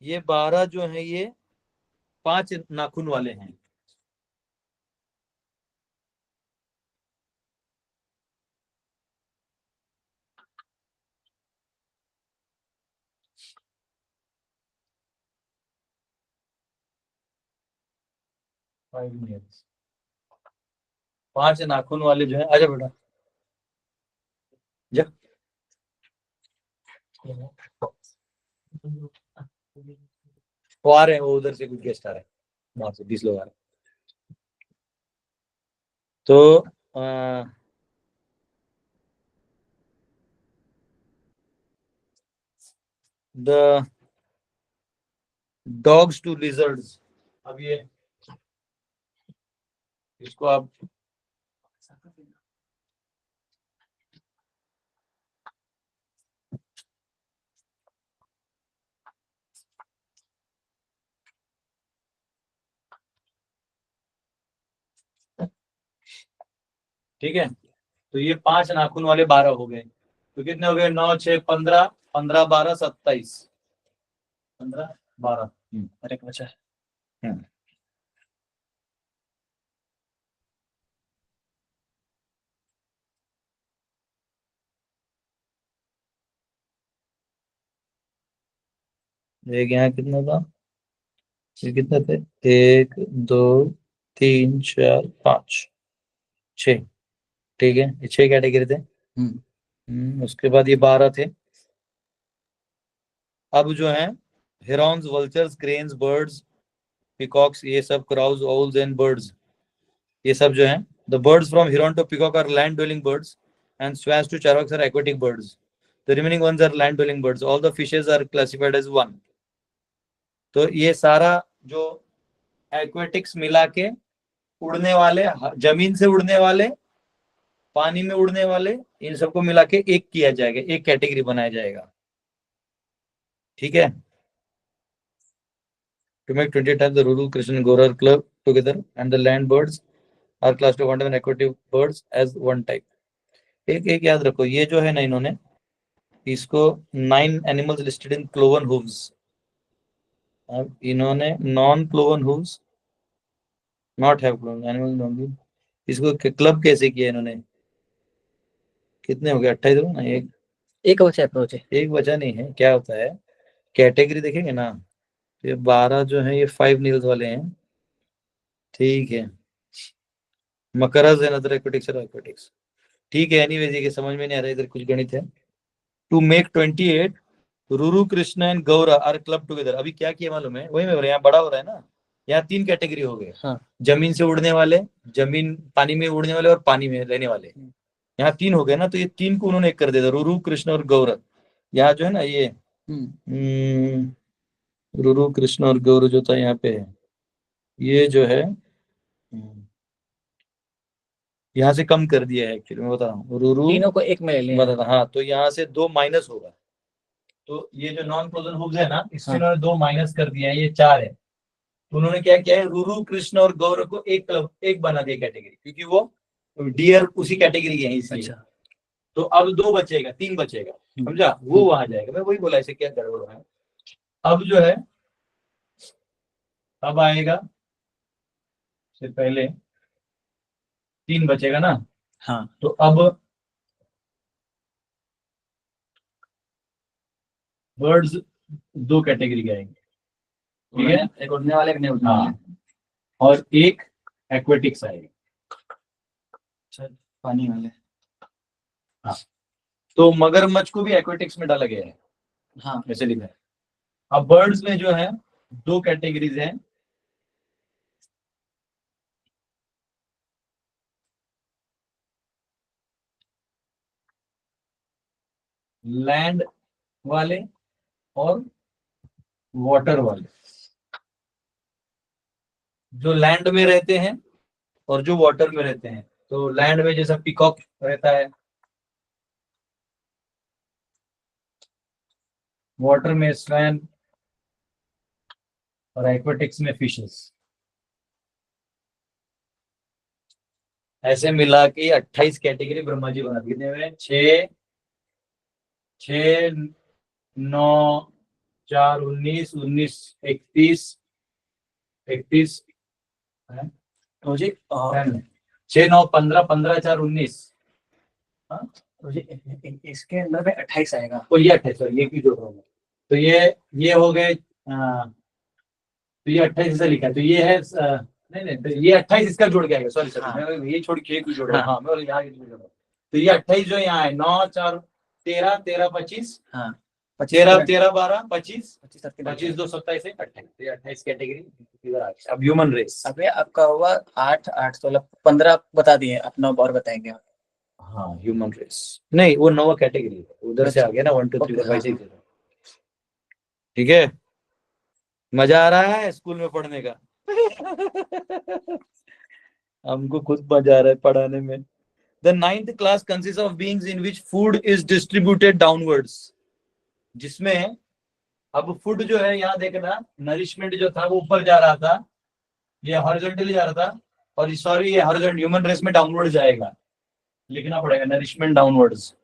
ये 12 जो है ये 5 नाखून वाले हैं। 5 nails. 5 नाखून वाले जो है, आजा बेटा जा। वो आ रहे हैं, वो उधर से कुछ गेस्ट आ रहे हैं, वहां से 20 लोग आ रहे हैं। तो द डॉग्स टू लिजर्ड्स, अब ये इसको आप ठीक है। तो ये 5 नाखून वाले 12 हो गए, तो कितने हो गए? 9 6 15, 15 12 27, 15 12 और एक बचा है। एक यहाँ कितना था, ये कितने थे? 1 2 3 4 5 6, ठीक है, ये 6 कैटेगरी थे। उसके बाद ये 12 थे। अब जो है Heron's, vultures, cranes, birds, peacocks, ये सब क्राउज, ओल्स एंड बर्ड्स, ये सब जो है, the birds from heron to peacock are land dwelling birds and स्वैस टू चारवाक्स are aquatic birds, the remaining ones are land dwelling birds, all the fishes are classified as 1। तो ये सारा जो एक्वेटिक्स मिला के, उड़ने वाले, जमीन से उड़ने वाले, पानी में उड़ने वाले, इन सबको मिला के एक किया जाएगा, एक कैटेगरी बनाया जाएगा, ठीक है। To make 20 times the Ruru, Krishna and Gaura club together, and the land birds are classed to quantum and aquatic birds as one type. एक एक याद रखो, ये जो है ना, इन्होंने इसको 9 animals listed in cloven hooves, अब इन्होंने non cloven hooves, not have cloven animals only, इसको क्लब कैसे किया इन्होंने? कितने हो गए? 28 हो ना, एक बचा अप्रोच है, एक बचा नहीं है। क्या होता है, कैटेगरी देखेंगे ना, ये 12 जो है ये 5 नील्स वाले हैं, ठीक है। मकरज एंड अदर एक्वेटिक्स, ठीक है। एनीवेज ये समझ में नहीं आ रहा, इधर कुछ गणित है। टू मेक 28 रुरु, Krishna and Gaura are club together. अभी क्या किया मालूम है, वही में यहाँ बड़ा हो रहा है ना, यहाँ 3 कैटेगरी हो गए। हाँ। जमीन से उड़ने वाले, जमीन पानी में उड़ने वाले और पानी में रहने वाले, यहाँ 3 हो गए ना। तो ये 3 को उन्होंने एक कर दिया, रुरु, कृष्ण और गौरा। यहाँ जो है ना ये रुरु, कृष्ण और गौर जो था यहाँ पे है, ये जो है यहाँ से कम कर दिया है एक्चुअली, मैं बता रहा हूँ। रुरु तीनों को एक में ले लिया। बता, हाँ, तो यहाँ से 2 माइनस होगा। तो ये जो नॉन क्लोजन हुक्स है ना, इसमें हाँ। उन्होंने 2 माइनस कर दिया है, ये 4 है। तो उन्होंने क्या किया है, रुरु, कृष्ण और गौर को एक बना दिया कैटेगरी, क्योंकि वो डियर उसी कैटेगरी के हैं इसलिए। अच्छा। तो अब 2 बचेगा, 3 बचेगा, समझा? वो वहां जाएगा। मैं वही बोला, इसे क्या गड़बड़ है। अब जो है, अब आएगा से पहले 3 बचेगा ना। हाँ। तो अब बर्ड्स 2 कैटेगरी के आएंगे, ठीक है। एक उड़ने वाले, एक नहीं उड़ने वाले। हाँ, और एक एक्वेटिक्स आएगा, पानी वाले। हाँ। तो मगरमच्छ को भी एक्वेटिक्स में डाला गया है, हाँ। ऐसे लिखा है। अब बर्ड्स में जो है 2 कैटेगरीज हैं, लैंड वाले और वाटर वाले। जो लैंड में रहते हैं और जो वाटर में रहते हैं। तो लैंड में जैसा पीकॉक रहता है, वाटर में स्वैन, और एक्वेटिक्स में फिशेस। ऐसे मिला के 28 कैटेगरी ब्रह्मा जी बना दिए हुए। 6 6 9 4 19 19 31 31 तो जी 6 9 15 15 4 19। तो जी इसके अंदर में 28 आएगा। तो ये 28, ये भी जोड़ रहा हूँ। तो ये हो गए, तो ये 28 से लिखा है। तो ये है नहीं नहीं, तो ये 28 इसका जोड़ के आएगा, सॉरी सॉरी, हाँ। मैं ये छोड़ के एक भी जोड़ रहा हूँ। हाँ। हाँ, मैं यहाँ जोड़ रहा हूँ। तो ये 28 जो यहाँ है, 9 4 13 13 25, हाँ 13 13 12 25, 25 25 2 27 है, 28, ये 28 कैटेगरी इधर आ गया। अब ह्यूमन रेस। अभी आपका हुआ 8 8 16 15 बता दिए, आप 9 और बताएंगे आप। हाँ, ह्यूमन रेस नहीं, वो 9 कैटेगरी है, उधर से आ गया ना 1 2 3 4 5 6। ठीक है, मजा आ रहा है स्कूल में पढ़ने का? हमको खुद मजा आ रहा है पढ़ाने में। The ninth class consists of beings in which food is distributed downwards. जिसमें अब फूड जो है, यहाँ देखना, नरिशमेंट जो था वो ऊपर जा रहा था, ये हॉरिजॉन्टली जा रहा था, और सॉरी ये हॉरिजॉन्टल ह्यूमन रेस में डाउनवर्ड जाएगा, लिखना पड़ेगा नरिशमेंट डाउनवर्ड्स।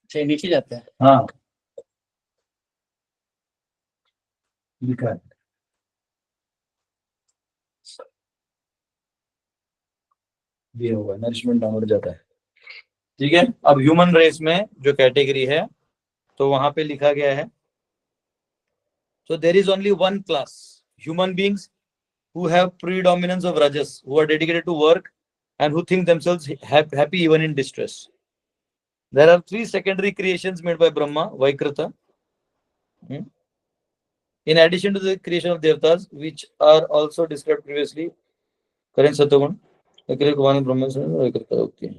अच्छा, नीचे जाते हैं। हाँ, लिखा है। ये होगा नरिशमेंट डाउनवर्ड जाता है। ठीक है, अब ह्यूमन रेस में जो कैटेगरी है, तो वहां पे लिखा गया है, so there is only one class, human beings who have predominance of rajas, who are dedicated to work and who think themselves happy even in distress. There are 3 secondary creations made by Brahma, Vaikrata, in addition to the creation of devatas, which are also described previously. Current Satagun, Akira Kumani Brahma, Vaikrata, okay.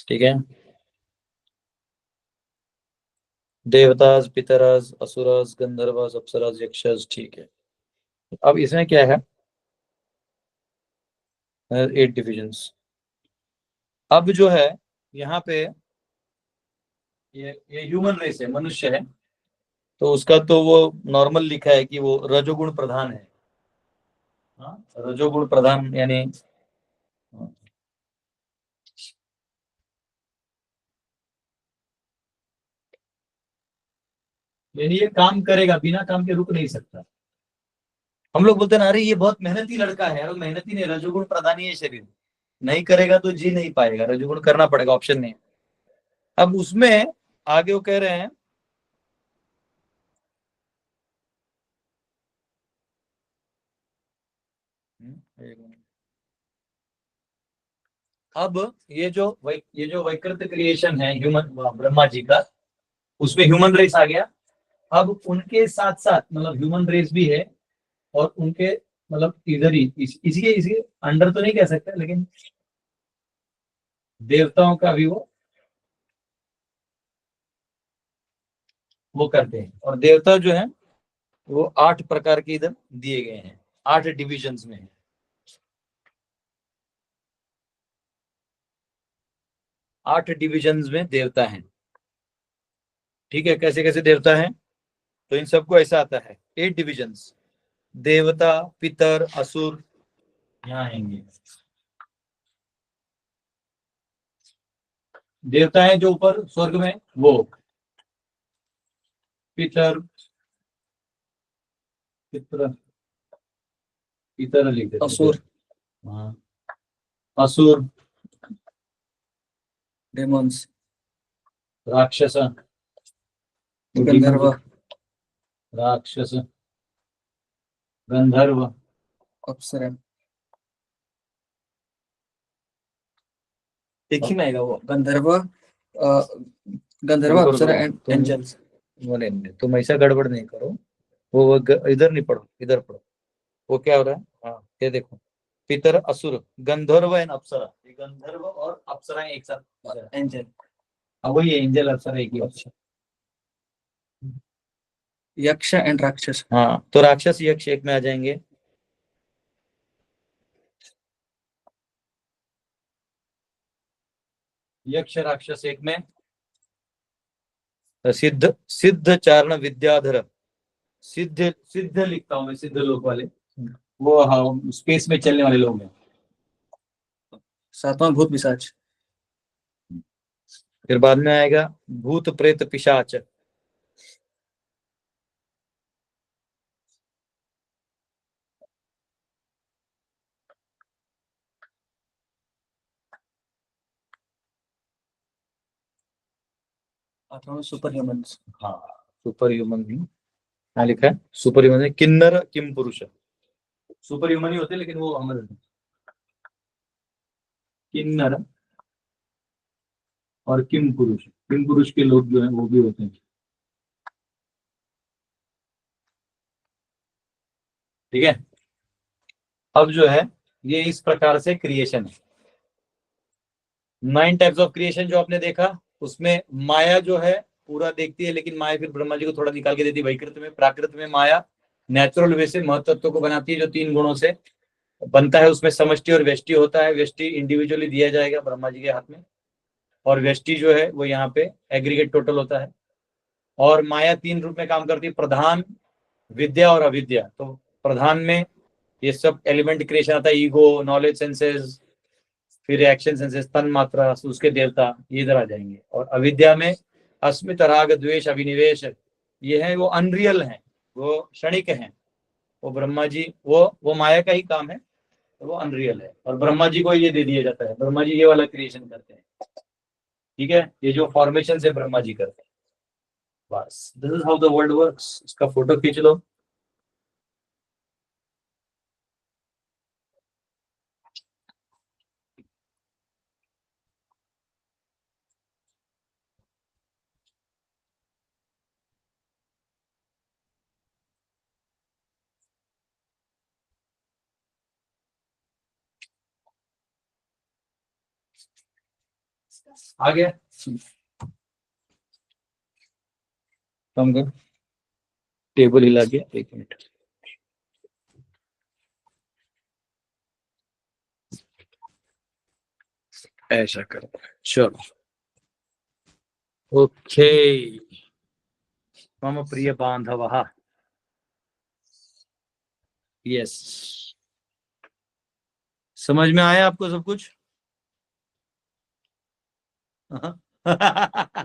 ठीक है, देवतास, पितरास, असुरास, गंधर्वास, अप्सरास, यक्षास। ठीक है, अब इसमें क्या है, 8 divisions. अब जो है यहाँ पे ये ह्यूमन रेस है, मनुष्य है, तो उसका तो वो नॉर्मल लिखा है कि वो रजोगुण प्रधान है। हाँ, रजोगुण प्रधान यानी ये काम करेगा, बिना काम के रुक नहीं सकता। हम लोग बोलते हैं ना, अरे ये बहुत मेहनती लड़का है, और मेहनती नहीं, रजोगुण प्रधान ही है शरीर, नहीं करेगा तो जी नहीं पाएगा, रजोगुण करना पड़ेगा, ऑप्शन नहीं है। अब उसमें आगे वो कह रहे हैं, अब ये जो वैकृत क्रिएशन है ह्यूमन ब्रह्मा जी का, उसमें ह्यूमन रेस आ गया। अब उनके साथ साथ मतलब ह्यूमन रेस भी है, और उनके मतलब इधर ही इसके अंडर तो नहीं कह सकते, लेकिन देवताओं का भी वो करते हैं। और देवता जो है वो 8 प्रकार के इधर दिए गए हैं, 8 डिविजन्स में है। 8 डिविजन्स में देवता हैं। ठीक है, कैसे कैसे देवता हैं, तो इन सबको ऐसा आता है 8 डिविजन्स। देवता, पितर, असुर यहाँ आएंगे। देवता है जो ऊपर स्वर्ग में, वो पितर, पितर पितर लिख देते हैं। असुर, हाँ, असुर, डेमोन्स, राक्षस, गंधर्व, राक्षस, गंधर्व, अप्सरा। एक ही में आएगा वो, गंधर्व, गंधर्व, अप्सरा एंड एंजल्स। बोले तुम ऐसा गड़बड़ नहीं करो, वो इधर नहीं पढ़ो, इधर पढ़ो। वो क्या हो रहा है, हाँ ये देखो, पितर, असुर, गंधर्व एंड अप्सरा। ये गंधर्व और अप्सरा एक साथ, एंजल। हाँ वही है, एंजल अप्सरा एक ही है। यक्ष एंड राक्षस। हाँ, तो राक्षस यक्ष एक में आ जाएंगे। यक्ष राक्षस एक में। सिद्ध, सिद्ध चारण विद्याधर, सिद्ध सिद्ध लिखता हूं मैं, सिद्ध लोग वाले, वो हाँ स्पेस में चलने वाले लोग हैं। 7वां भूत पिशाच। फिर बाद में आएगा भूत प्रेत पिशाच। Super human. हाँ सुपर ह्यूमन भी यहाँ लिखा है, सुपर ह्यूमन किन्नर किम पुरुष, सुपर ह्यूमन ही होते हैं लेकिन वो अमर है। किन्नर और किम पुरुष के लोग जो हैं वो भी होते हैं। ठीक है, अब जो है ये इस प्रकार से क्रिएशन है। 9 टाइप्स ऑफ क्रिएशन जो आपने देखा, उसमें माया जो है पूरा देखती है, लेकिन माया फिर ब्रह्मा जी को थोड़ा निकाल के देती है वैकृत में। प्राकृत में माया नेचुरल वे से महत्त्व को बनाती है जो 3 गुणों से बनता है। उसमें समष्टि और व्यष्टि होता है। व्यष्टि इंडिविजुअली दिया जाएगा ब्रह्मा जी के हाथ में, और व्यष्टि जो है वो यहाँ पे एग्रीगेट टोटल होता है। और माया 3 रूप में काम करती है, प्रधान, विद्या और अविद्या। तो प्रधान में ये सब एलिमेंट क्रिएशन आता है, ईगो, नॉलेज, सेंसेस, फिर एक्शन सेंसेस, तन मात्रा, उसके देवता, ये इधर आ जाएंगे। और अविद्या में अस्मित, राग, द्वेष, अभिनिवेश, ये है वो अनरियल है, वो क्षणिक है। वो ब्रह्मा जी वो माया का ही काम है, तो वो अनरियल है। और ब्रह्मा जी को ये दे दिया जाता है, ब्रह्मा जी ये वाला क्रिएशन करते हैं। ठीक है, ये जो फॉर्मेशन से ब्रह्मा जी करते हैं। बस this is how the world works. इसका फोटो खींच लो। आ गया, कम कर, टेबल हिला गया, 1 मिनट। ऐसा करो, चलो ओके। मम प्रिय बांधवः, यस, समझ में आया आपको सब कुछ? ये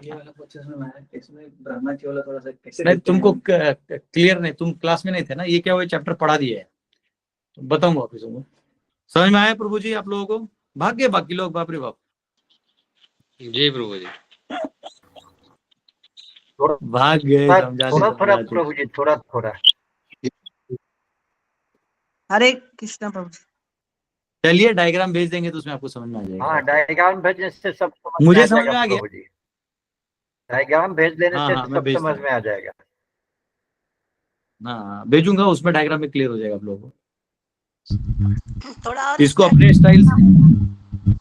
वाला क्वेश्चन में मैं इसमें ब्रह्मा जी वाला थोड़ा सा कैसे नहीं, देखते हैं? तुमको क्लियर नहीं, तुम क्लास में नहीं थे ना। ये क्या हुआ, चैप्टर पढ़ा दिया है, बताऊंगा वापिस तुमको। समझ में आया प्रभु जी आप लोगों को? भाग्य बाकी लोग, बाप रे बाप, जी प्रभु जी। भाग गए समझाने थोड़ा थोड़ा समझाते। प्रभु जी, थोड़ा थोड़ा। हरे कृष्णा प्रभु जी। चलिए डायग्राम भेज देंगे तो उसमें आपको समझ में आ जाएगा। हाँ, डायग्राम भेजने से सब समझ मुझे में आ समझ जाएगा में आ गया। प्रभु जी। डायग्राम भेज देने हाँ से हाँ, मैं सब भेजता समझ हूँ। में आ जाएगा। हाँ भेजूंगा, उसमें डायग्राम में क्लियर हो जाएगा आप लोगों को। थोड़ा और इसको study अपने स्टाइल से,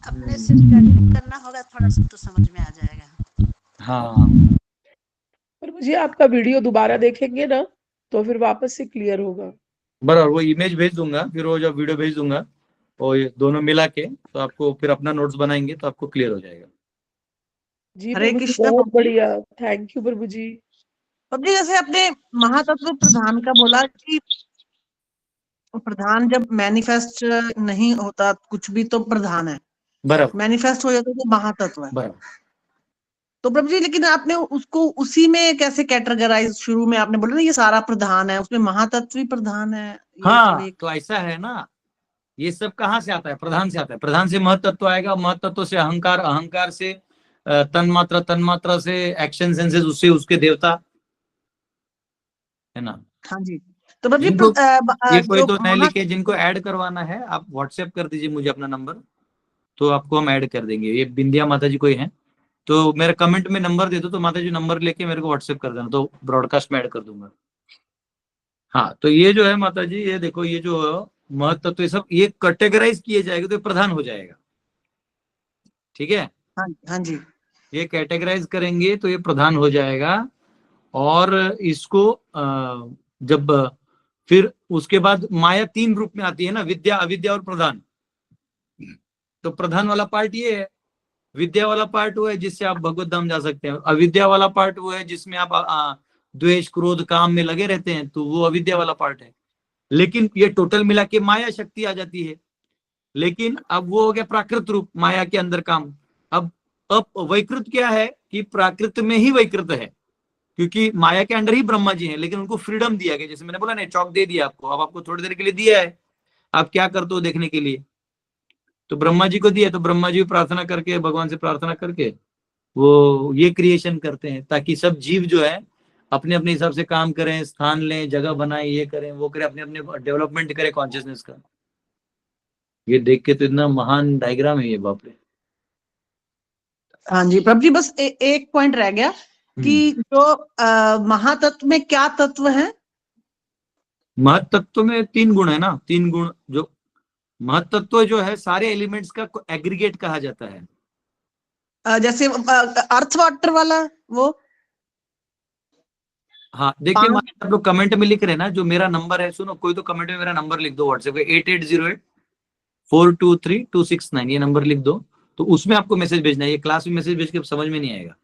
अपने से स्टडी करना होगा थोड़ा सा तो समझ में आ जाएगा। हाँ प्रभु जी आपका वीडियो दोबारा देखेंगे ना तो फिर वापस से क्लियर होगा। बराबर। वो इमेज भेज दूंगा, फिर वो जब वीडियो भेज दूंगा और ये दोनों मिला के, तो आपको फिर अपना नोट्स बनाएंगे तो आपको क्लियर हो जाएगा। जी हरे प्रभु जी, कृष्णा बहुत प्रभु जी। बढ़िया, थैंक यू प्रभु जी। प्रभु जी जैसे अपने महातत्व प्रधान का बोला कि प्रधान जब मैनिफेस्ट नहीं होता कुछ भी तो प्रधान है, बराबर मैनिफेस्ट हो जाता तो महातत्व है। बराबर। तो प्रभु जी लेकिन आपने उसको उसी में कैसे कैटेगराइज, शुरू में आपने बोला ना ये सारा प्रधान है, उसमें महातत्व भी प्रधान है, ये हाँ थोड़ी। तो ऐसा है ना, ये सब कहाँ से आता है? प्रधान से आता है। प्रधान से महतत्व आएगा, महतत्व से अहंकार, अहंकार से तन्मात्रा, तन्मात्रा से एक्शन सेंसेस, उससे उसके देवता, है ना। हाँ जी। तो प्रभु जी जिनको ये कोई जो तो नए लिखे, जिनको ऐड करवाना है आप व्हाट्सएप कर दीजिए मुझे अपना नंबर, तो आपको हम ऐड कर देंगे। ये बिंदिया माता जी कोई है तो मेरे कमेंट में नंबर दे दो, तो माता जी नंबर लेके मेरे को व्हाट्सएप कर देना, तो ब्रॉडकास्ट में ऐड कर दूंगा। हाँ तो ये जो है माता जी, ये देखो, ये जो महत्व तो ये सब ये कैटेगराइज किए जाएगा तो ये प्रधान हो जाएगा। ठीक है, हाँ जी। ये कैटेगराइज करेंगे तो ये प्रधान हो जाएगा। और इसको जब फिर उसके बाद माया 3 रूप में आती है ना, विद्या, अविद्या और प्रधान। तो प्रधान वाला पार्ट ये है, विद्या वाला पार्ट वो है जिससे आप भगवत धाम जा सकते हैं, अविद्या वाला पार्ट वो है जिसमें आप द्वेष, क्रोध, काम में लगे रहते हैं, तो वो अविद्या वाला पार्ट है। लेकिन ये टोटल मिला के माया शक्ति आ जाती है। लेकिन अब वो हो गया प्राकृत रूप, माया के अंदर काम। अब वैकृत क्या है कि प्राकृत में ही वैकृत है, क्योंकि माया के अंडर ही ब्रह्मा जी हैं, लेकिन उनको फ्रीडम दिया गया। जैसे मैंने बोला ना, चौक दे दिया आपको, अब आपको थोड़ी देर के लिए दिया है, आप क्या करते हो देखने के लिए। तो ब्रह्मा जी को दिया, तो ब्रह्मा जी प्रार्थना करके, भगवान से प्रार्थना करके वो ये क्रिएशन करते हैं ताकि सब जीव जो है अपने अपने हिसाब से काम करें, स्थान लें, जगह बनाए, ये करें वो करें, अपने अपने डेवलपमेंट करें कॉन्शियसनेस का। ये देख के तो इतना महान डायग्राम है ये, बाप रे। हाँ जी प्रभु जी, बस एक पॉइंट रह गया कि जो महातत्व में क्या तत्व है? महतत्व में 3 गुण है ना, 3 गुण। जो महतत्व जो है सारे एलिमेंट्स का एग्रीगेट कहा जाता है। जैसे अर्थ वाटर वाला वो। हाँ देखिए, आप लोग कमेंट में लिख रहे हैं ना, जो मेरा नंबर है, सुनो कोई तो कमेंट में मेरा नंबर लिख दो व्हाट्सएप पे, 8808423269, ये नंबर लिख दो। तो उसमें आपको मैसेज भेजना है, ये क्लास में मैसेज भेज के समझ में नहीं आएगा।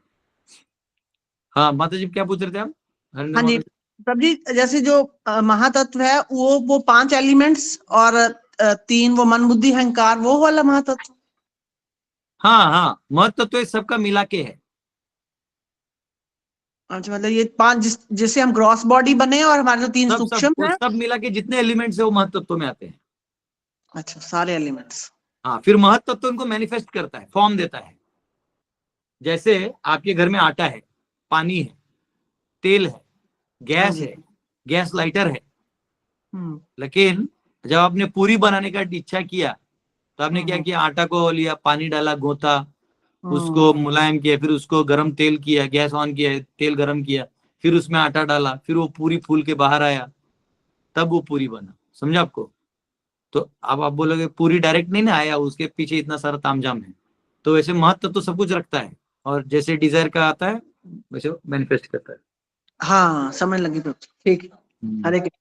हाँ माता जी क्या पूछ रहे थे आप? हाँ जी प्रभु जी, जैसे जो महातत्व है वो 5 एलिमेंट्स और 3 वो मन बुद्धि अहंकार, वो वाला महातत्व। हाँ हाँ, महतत्व इस सबका मिला के है। अच्छा, मतलब ये 5 जिससे हम ग्रॉस बॉडी बने और हमारे जो 3 सूक्ष्म है, सब मिला के जितने एलिमेंट्स है वो महतत्व में आते हैं। अच्छा, सारे एलिमेंट्स। हाँ, फिर महतत्व इनको मैनिफेस्ट करता है, फॉर्म देता है। जैसे आपके घर में आटा है, पानी है, तेल है, गैस है, गैस लाइटर है, लेकिन जब आपने पूरी बनाने का इच्छा किया तो आपने क्या किया? आटा को लिया, पानी डाला, गोता, उसको मुलायम किया, फिर उसको गरम तेल किया, गैस ऑन किया, तेल गरम किया, फिर उसमें आटा डाला, फिर वो पूरी फूल के बाहर आया, तब वो पूरी बना। समझा आपको? तो अब आप बोलोगे पूरी डायरेक्ट नहीं ना आया, उसके पीछे इतना सारा तामझाम है। तो वैसे महत्व तो सब कुछ रखता है, और जैसे डिजायर का आता है वैसे मैनिफेस्ट करता है। हाँ समझ लगी प्रभु, ठीक। हरे कृष्ण।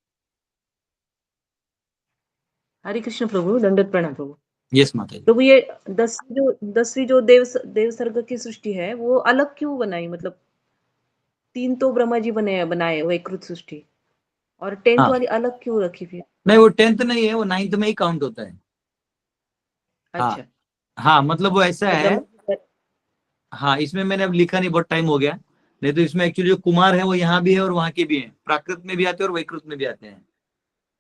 हरे कृष्ण प्रभु, दंडवत प्रणाम प्रभु। यस माता जी। प्रभु ये 10वीं जो देव सर्ग की सृष्टि है वो अलग क्यों बनाई? मतलब 3 तो ब्रह्मा जी बनाए वो एकृत सृष्टि, और 10th वाली अलग क्यों रखी फिर? नहीं, वो 10th नहीं है, वो 9th में ही काउंट होता है। अच्छा। हाँ मतलब वो ऐसा है। हाँ, इसमें मैंने अब लिखा नहीं, बहुत टाइम हो गया। नहीं तो इसमें एक्चुअली जो कुमार है वो यहाँ भी है और वहां के भी हैं, प्राकृत में भी आते हैं और वैकृत में भी आते हैं।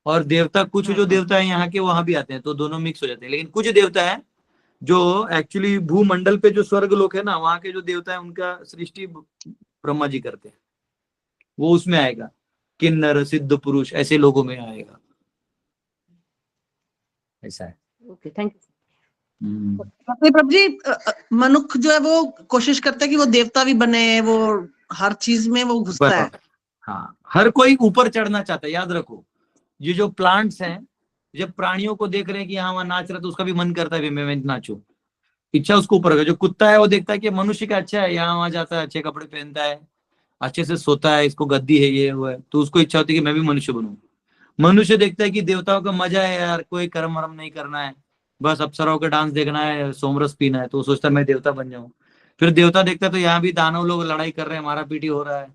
और देवता, कुछ जो देवता है यहाँ के वहां भी आते हैं, तो दोनों मिक्स हो जाते हैं। लेकिन कुछ देवता है जो एक्चुअली भूमंडल पे जो स्वर्ग लोक है ना, वहां के जो देवता है उनका सृष्टि ब्रह्मा जी करते हैं, वो उसमें आएगा। किन्नर, सिद्ध पुरुष, ऐसे लोगों में आएगा, ऐसा है। Okay, thank you. प्रभु जी, मनुष्य जो है वो कोशिश करता है कि वो देवता भी बने, वो हर चीज में वो घुसता है। हाँ, हर कोई ऊपर चढ़ना चाहता है। याद रखो, ये जो प्लांट्स हैं, जब प्राणियों को देख रहे हैं कि यहाँ वहां नाच रहा, तो उसका भी मन करता है मैं नाचूं, इच्छा उसको ऊपर है। जो कुत्ता है वो देखता है कि मनुष्य का अच्छा है, यहाँ वहां जाता है, अच्छे कपड़े पहनता है, अच्छे से सोता है, इसको गद्दी है, ये वो है, तो उसको इच्छा होती है कि मैं भी मनुष्य बनूं। मनुष्य देखता है कि देवताओं का मजा है यार, कोई कर्म वर्म नहीं करना है, बस अप्सराओं का डांस देखना है, सोमरस पीना है, तो वो सोचता है मैं देवता बन जाऊं। फिर देवता देखता है तो यहाँ भी दानव लोग लड़ाई कर रहे हैं, मारा पीटी हो रहा है,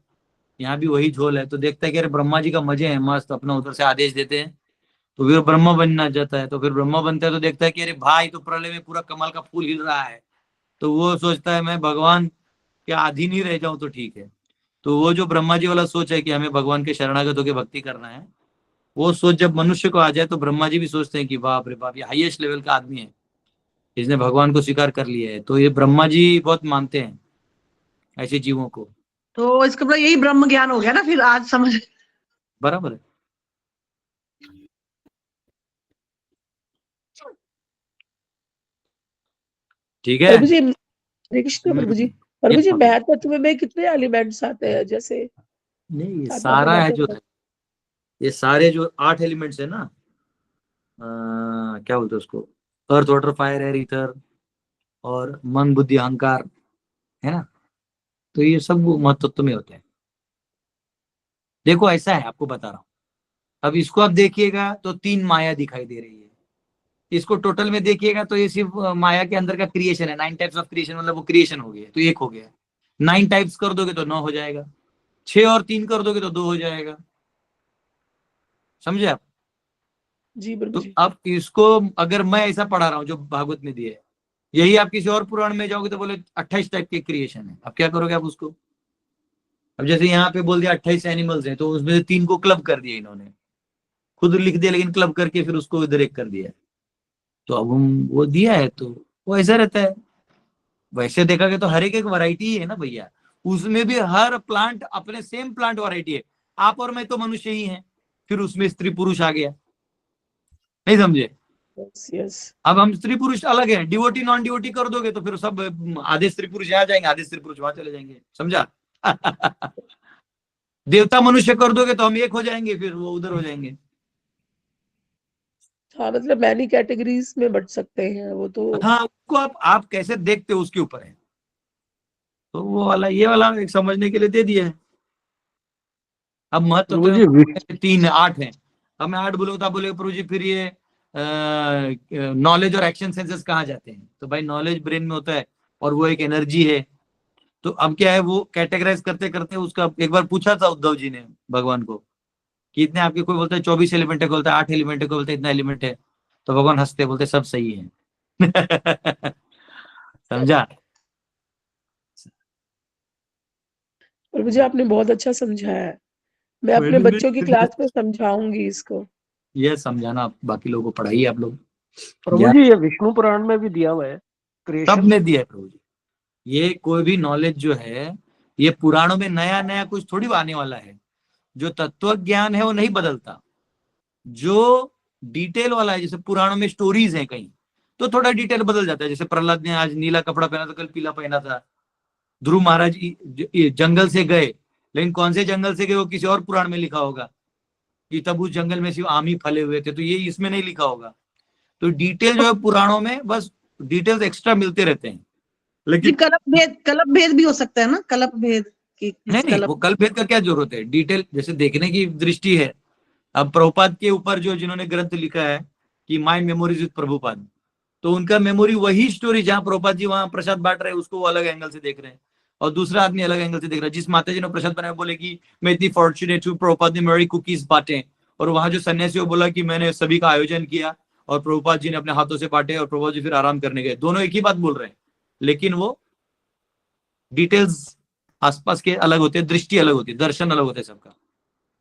यहाँ भी वही झोल है, तो देखता है कि अरे ब्रह्मा जी का मजे है मस्त, अपना उधर से आदेश देते हैं, तो फिर ब्रह्मा बनना चाहता है। तो फिर ब्रह्मा बनता है तो देखता है कि अरे भाई, तो प्रलय में पूरा कमल का फूल हिल रहा है, तो वो सोचता है मैं भगवान के अधीन ही रह जाऊं तो ठीक है। तो वो जो ब्रह्मा जी वाला सोच है कि हमें भगवान के शरणागत होकर भक्ति करना है, वो सोच जब मनुष्य को आ जाए तो ब्रह्मा जी भी सोचते हैं कि बाप रे बाप, ये हाईएस्ट लेवल का आदमी है, इसने भगवान को स्वीकार कर लिया है। तो ये ब्रह्मा जी बहुत मानते हैं ऐसे जीवों को। तो इसका मतलब यही ब्रह्म ज्ञान हो गया ना फिर, आज समझ। बराबर है। ठीक है प्रभु जी, हरे कृष्ण प्रभु जी। प्रभु जी, महतत्व में कितने एलिमेंट्स आते हैं? जैसे नहीं, ये सारा है जो है, ये सारे जो 8 एलिमेंट्स है ना, क्या बोलते हैं उसको, earth water fire air ether और मन बुद्धि अहंकार, है ना, तो ये सब महत्व में होते हैं। देखो ऐसा है, आपको बता रहा हूं, अब इसको आप देखिएगा तो 3 माया दिखाई दे रही है, इसको टोटल में देखिएगा तो ये सिर्फ माया के अंदर का क्रिएशन है। 9 टाइप्स ऑफ क्रिएशन, मतलब वो क्रिएशन हो गया तो 1 हो गया। 9 टाइप्स कर दोगे तो 9 हो जाएगा, 6 और 3 कर दोगे तो 2 हो जाएगा। समझे आप? जी तो अब इसको अगर मैं ऐसा पढ़ा रहा हूँ जो भागवत में दिया है, यही आप किसी और पुराण में जाओगे तो बोले 28 टाइप के क्रिएशन है। अब क्या करोगे आप उसको? अब जैसे यहाँ पे बोल दिया 28 एनिमल्स हैं, तो उसमें से 3 को क्लब कर दिया इन्होंने, खुद लिख दिया लेकिन क्लब करके फिर उसको इधर एक कर दिया। तो अब हम वो दिया है तो वो ऐसा रहता है। वैसे देखा गया तो हर एक वैरायटी है ना भैया, उसमें भी हर प्लांट अपने सेम प्लांट वैरायटी है। आप और मैं तो मनुष्य ही हैं, फिर उसमें स्त्री पुरुष आ गया, नहीं समझे? Yes yes. अब हम स्त्री पुरुष अलग है, डिवोटी नॉन डिवोटी कर दोगे तो फिर सब आधे स्त्री पुरुष यहाँ जाएंगे, आधे स्त्री पुरुष वहां चले जाएंगे, समझा? देवता मनुष्य कर दोगे तो हम एक हो जाएंगे, फिर वो उधर हो जाएंगे। हाँ मतलब मैनी कैटेगरीज में बट सकते हैं वो तो। हाँ, उसको आप कैसे देखते हो उसके ऊपर है। तो वो वाला ये वाला एक समझने के लिए दे दिया है। अब महत्व प्रभु जी 3 है, 8 है। अब मैं 8 बोलूंगा तो आप बोलेगे प्रभु जी फिर ये नॉलेज और एक्शन सेंसेस कहाँ जाते हैं? तो भाई नॉलेज ब्रेन में होता है और वो एक एनर्जी है। तो अब क्या है, वो कैटेगराइज करते करते उसका एक बार पूछा था उद्धव जी ने भगवान को कि इतने आपके, कोई बोलता है 24 एलिमेंट है, कोई बोलता है 8 एलिमेंट है, कोई बोलता है इतना एलिमेंट है। तो भगवान हंसते बोलते सब सही है। समझा? प्रभु जी आपने बहुत अच्छा समझाया है, मैं अपने बच्चों की क्लास में समझाऊंगी इसको। ये समझाना, आप बाकी लोगों को पढ़ाइए आप लोग। प्रभु जी ये विष्णु पुराण में भी दिया हुआ है सब क्रिएशन। में दिया है प्रभु जी। ये कोई भी नॉलेज जो है ये पुराणों में नया नया कुछ थोड़ी आने वाला है। जो तत्व ज्ञान है वो नहीं बदलता, जो डिटेल वाला है, जैसे पुराणों में स्टोरीज हैं कहीं तो थोड़ा डिटेल बदल जाता है। जैसे प्रहलाद ने आज नीला कपड़ा पहना था, कल पीला पहना था। ध्रुव महाराज जंगल से गए, लेकिन कौन से जंगल से गए वो किसी और पुराण में लिखा होगा कि तब उस जंगल में सिर्फ आम ही फले हुए थे, तो ये इसमें नहीं लिखा होगा। तो डिटेल जो है पुराणों में बस डिटेल्स एक्स्ट्रा मिलते रहते हैं। जी लेकिन कलप भेद भी हो सकता है ना, कलप भेद की नहीं, वो कल्प भेद का क्या जरूरत है? डिटेल जैसे देखने की दृष्टि है। अब प्रभुपाद के ऊपर जो जिन्होंने ग्रंथ लिखा है कि माई मेमोरीज विद प्रभुपाद, तो उनका मेमोरी वही स्टोरी जहां प्रभुपाद जी वहां प्रसाद बांट रहे हैं उसको वो अलग एंगल से देख रहे हैं, और दूसरा आदमी अलग एंगल से देख रहा है। जिस माता जी ने प्रसाद बनाया बोले कि मैं इतनी फॉर्चुनेट हूँ, प्रभुपाद ने मेरी कुकीज बांटे, और वहां जो सन्यासी बोला कि मैंने सभी का आयोजन किया और प्रभुपाद जी ने अपने हाथों से बांटे और प्रभुपाद जी फिर आराम करने गए। दोनों एक ही बात बोल रहे हैं, लेकिन वो डिटेल्स आसपास के अलग होते हैं, दृष्टि अलग होती है, दर्शन अलग होता है सबका।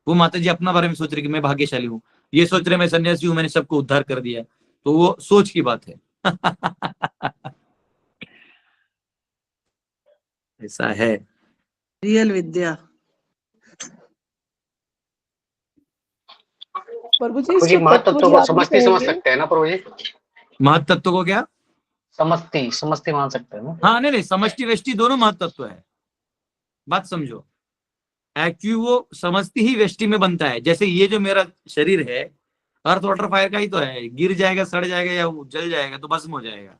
वो माता जी अपना बारे में सोच रही कि मैं भाग्यशाली हूँ, ये सोच रहे मैं सन्यासी हूँ, मैंने सबको उद्धार कर दिया। तो वो सोच की बात है। ऐसा है रियल विद्या। प्रभु जी प्रभु जी इसको महत्व तत्व को ज्ञान भी समझते समझ कहेंगे? सकते हैं ना प्रभु जी? महत्त्व को क्या समझते मान सकते हैं ना? हाँ, नहीं समष्टि व्यष्टि दोनों महत्त्व है। बात समझो, एक्चुअली वो समझती ही व्यष्टि में बनता है। जैसे ये जो मेरा शरीर है अर्थ वाटर फायर का ही तो है, गिर जाएगा, सड़ जाएगा या जल जाएगा तो भस्म हो जाएगा।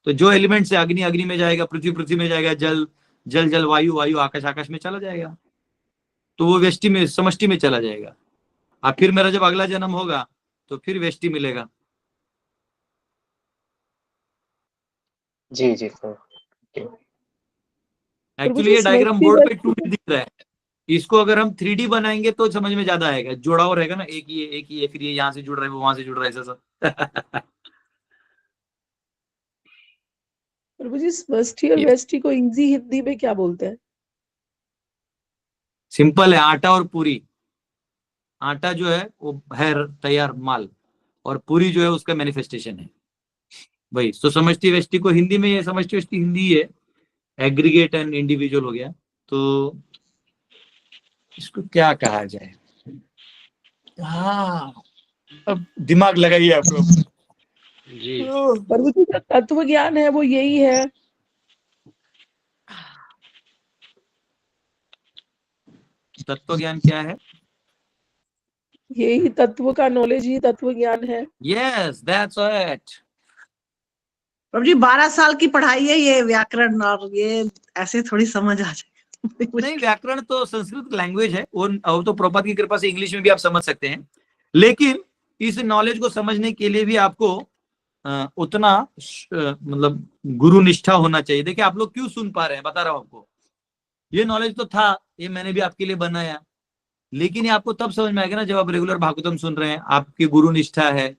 तो जो एलिमेंट्स है, अग्नि अग्नि में जाएगा, पृथ्वी पृथ्वी में जाएगा, जल जल जल, वायु वायु, आकाश आकाश में चला जाएगा। तो वो व्यष्टि में, समष्टि में चला जाएगा। अब फिर मेरा जब अगला जन्म होगा तो फिर व्यष्टि मिलेगा। जी जी एक्चुअली ये डायग्राम बोर्ड पे 2D दिख रहा है, इसको अगर हम 3D बनाएंगे तो समझ में ज्यादा आएगा, जोड़ा हुआ रहेगा ना, एक ही है, फिर ये यहाँ से जुड़ रहा है, वो वहां से जुड़ रहा है, ऐसा सब। प्रभु जी समष्टि और व्यष्टि को इजी हिंदी में क्या बोलते हैं? सिंपल है, आटा और पूरी। आटा जो है वो है तैयार माल, और पूरी जो है उसका मैनिफेस्टेशन है भाई। तो समष्टि व्यष्टि को हिंदी में, ये समष्टि व्यष्टि हिंदी है, एग्रीगेट एंड इंडिविजुअल हो गया। तो इसको क्या कहा जाए? हाँ, अब दिमाग लगाइए आप लोग। जी प्रभु जी जो तत्व ज्ञान है वो यही है? तत्व ज्ञान क्या है? यही तत्व का नॉलेज ही तत्व ज्ञान है। Yes, that's it. प्रभु जी 12 साल की पढ़ाई है ये व्याकरण, और ये ऐसे थोड़ी समझ आ जाए। नहीं, व्याकरण तो संस्कृत लैंग्वेज है, वो तो प्रभुपाद की कृपा से इंग्लिश में भी आप समझ सकते हैं। लेकिन इस नॉलेज को समझने के लिए भी आपको उतना मतलब गुरु निष्ठा होना चाहिए। देखिए आप लोग क्यों सुन पा रहे हैं, बता रहा हूं आपको। ये नॉलेज तो था, ये मैंने भी आपके लिए बनाया, लेकिन ये आपको तब समझ में आएगा ना जब आप रेगुलर भागवतम सुन रहे हैं, आपकी गुरु निष्ठा है,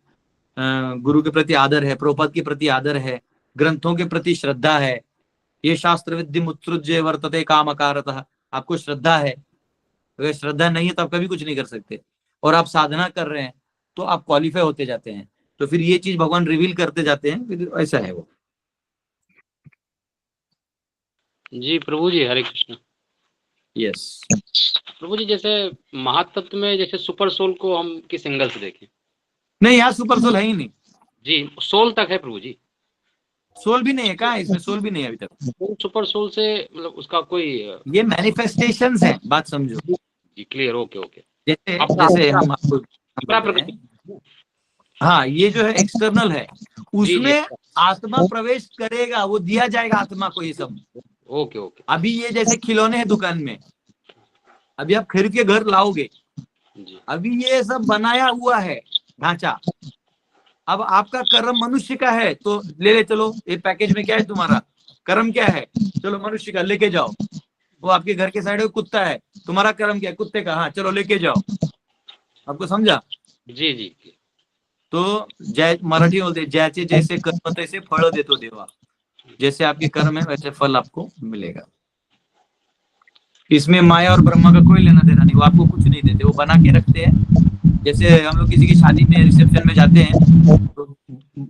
गुरु के प्रति आदर है, प्रभुपाद के प्रति आदर है, ग्रंथों के प्रति श्रद्धा है। ये शास्त्र विद्यम उत्सृज्य वर्तते कामकारतः, आपको श्रद्धा है। अगर श्रद्धा नहीं है तो आप कभी कुछ नहीं कर सकते, और आप साधना कर रहे हैं तो आप क्वालिफाई होते जाते हैं। तो फिर ये चीज भगवान रिवील करते जाते हैं, फिर ऐसा है वो। जी प्रभु जी, हरे कृष्ण। यस। प्रभु जी, जैसे महातत्व में जैसे सुपर सोल को हम किस एंगल से देखें? नहीं, यहाँ सुपर सोल है ही नहीं। जी, सोल तक है प्रभु जी। सोल भी नहीं है, कहाँ है इसमें सोल भी नहीं है अभी तक। सुपर सोल से मतलब उसका कोई ये मैनिफेस्टेशंस हैं, बात समझो। जी, क्लियर, ओके ओके। जैसे अपना- जैसे हम आपको अपना बताते हैं। प्रकृति। हाँ, ये जो है एक्सटर्नल है, जी, जी। उसमें आत्मा प्रवेश करेगा, वो दिया जाएगा आत्मा को ये सब। ओके ओके अभी ये जैसे खिलौने हैं दुकान में, अभी आप खरीद के घर लाओगे, जी। अभी ये सब बनाया हुआ है ढांचा। अब आपका कर्म मनुष्य का है तो ले चलो, ये पैकेज में क्या है तुम्हारा कर्म क्या है, चलो मनुष्य का लेके जाओ। वो आपके घर के साइड में कुत्ता है, तुम्हारा कर्म क्या है, कुत्ते का, हाँ चलो लेके जाओ। आपको समझा? जी जी। तो जय मराठी में बोलते हैं, ज्याचे जैसे कर्म तैसे फळ देतो देवा। जैसे आपके कर्म है वैसे फल आपको मिलेगा। इसमें माया और ब्रह्मा का कोई लेना देना नहीं, वो आपको कुछ नहीं देते, वो बना के रखते हैं। जैसे हम लोग किसी की शादी में रिसेप्शन में जाते हैं तो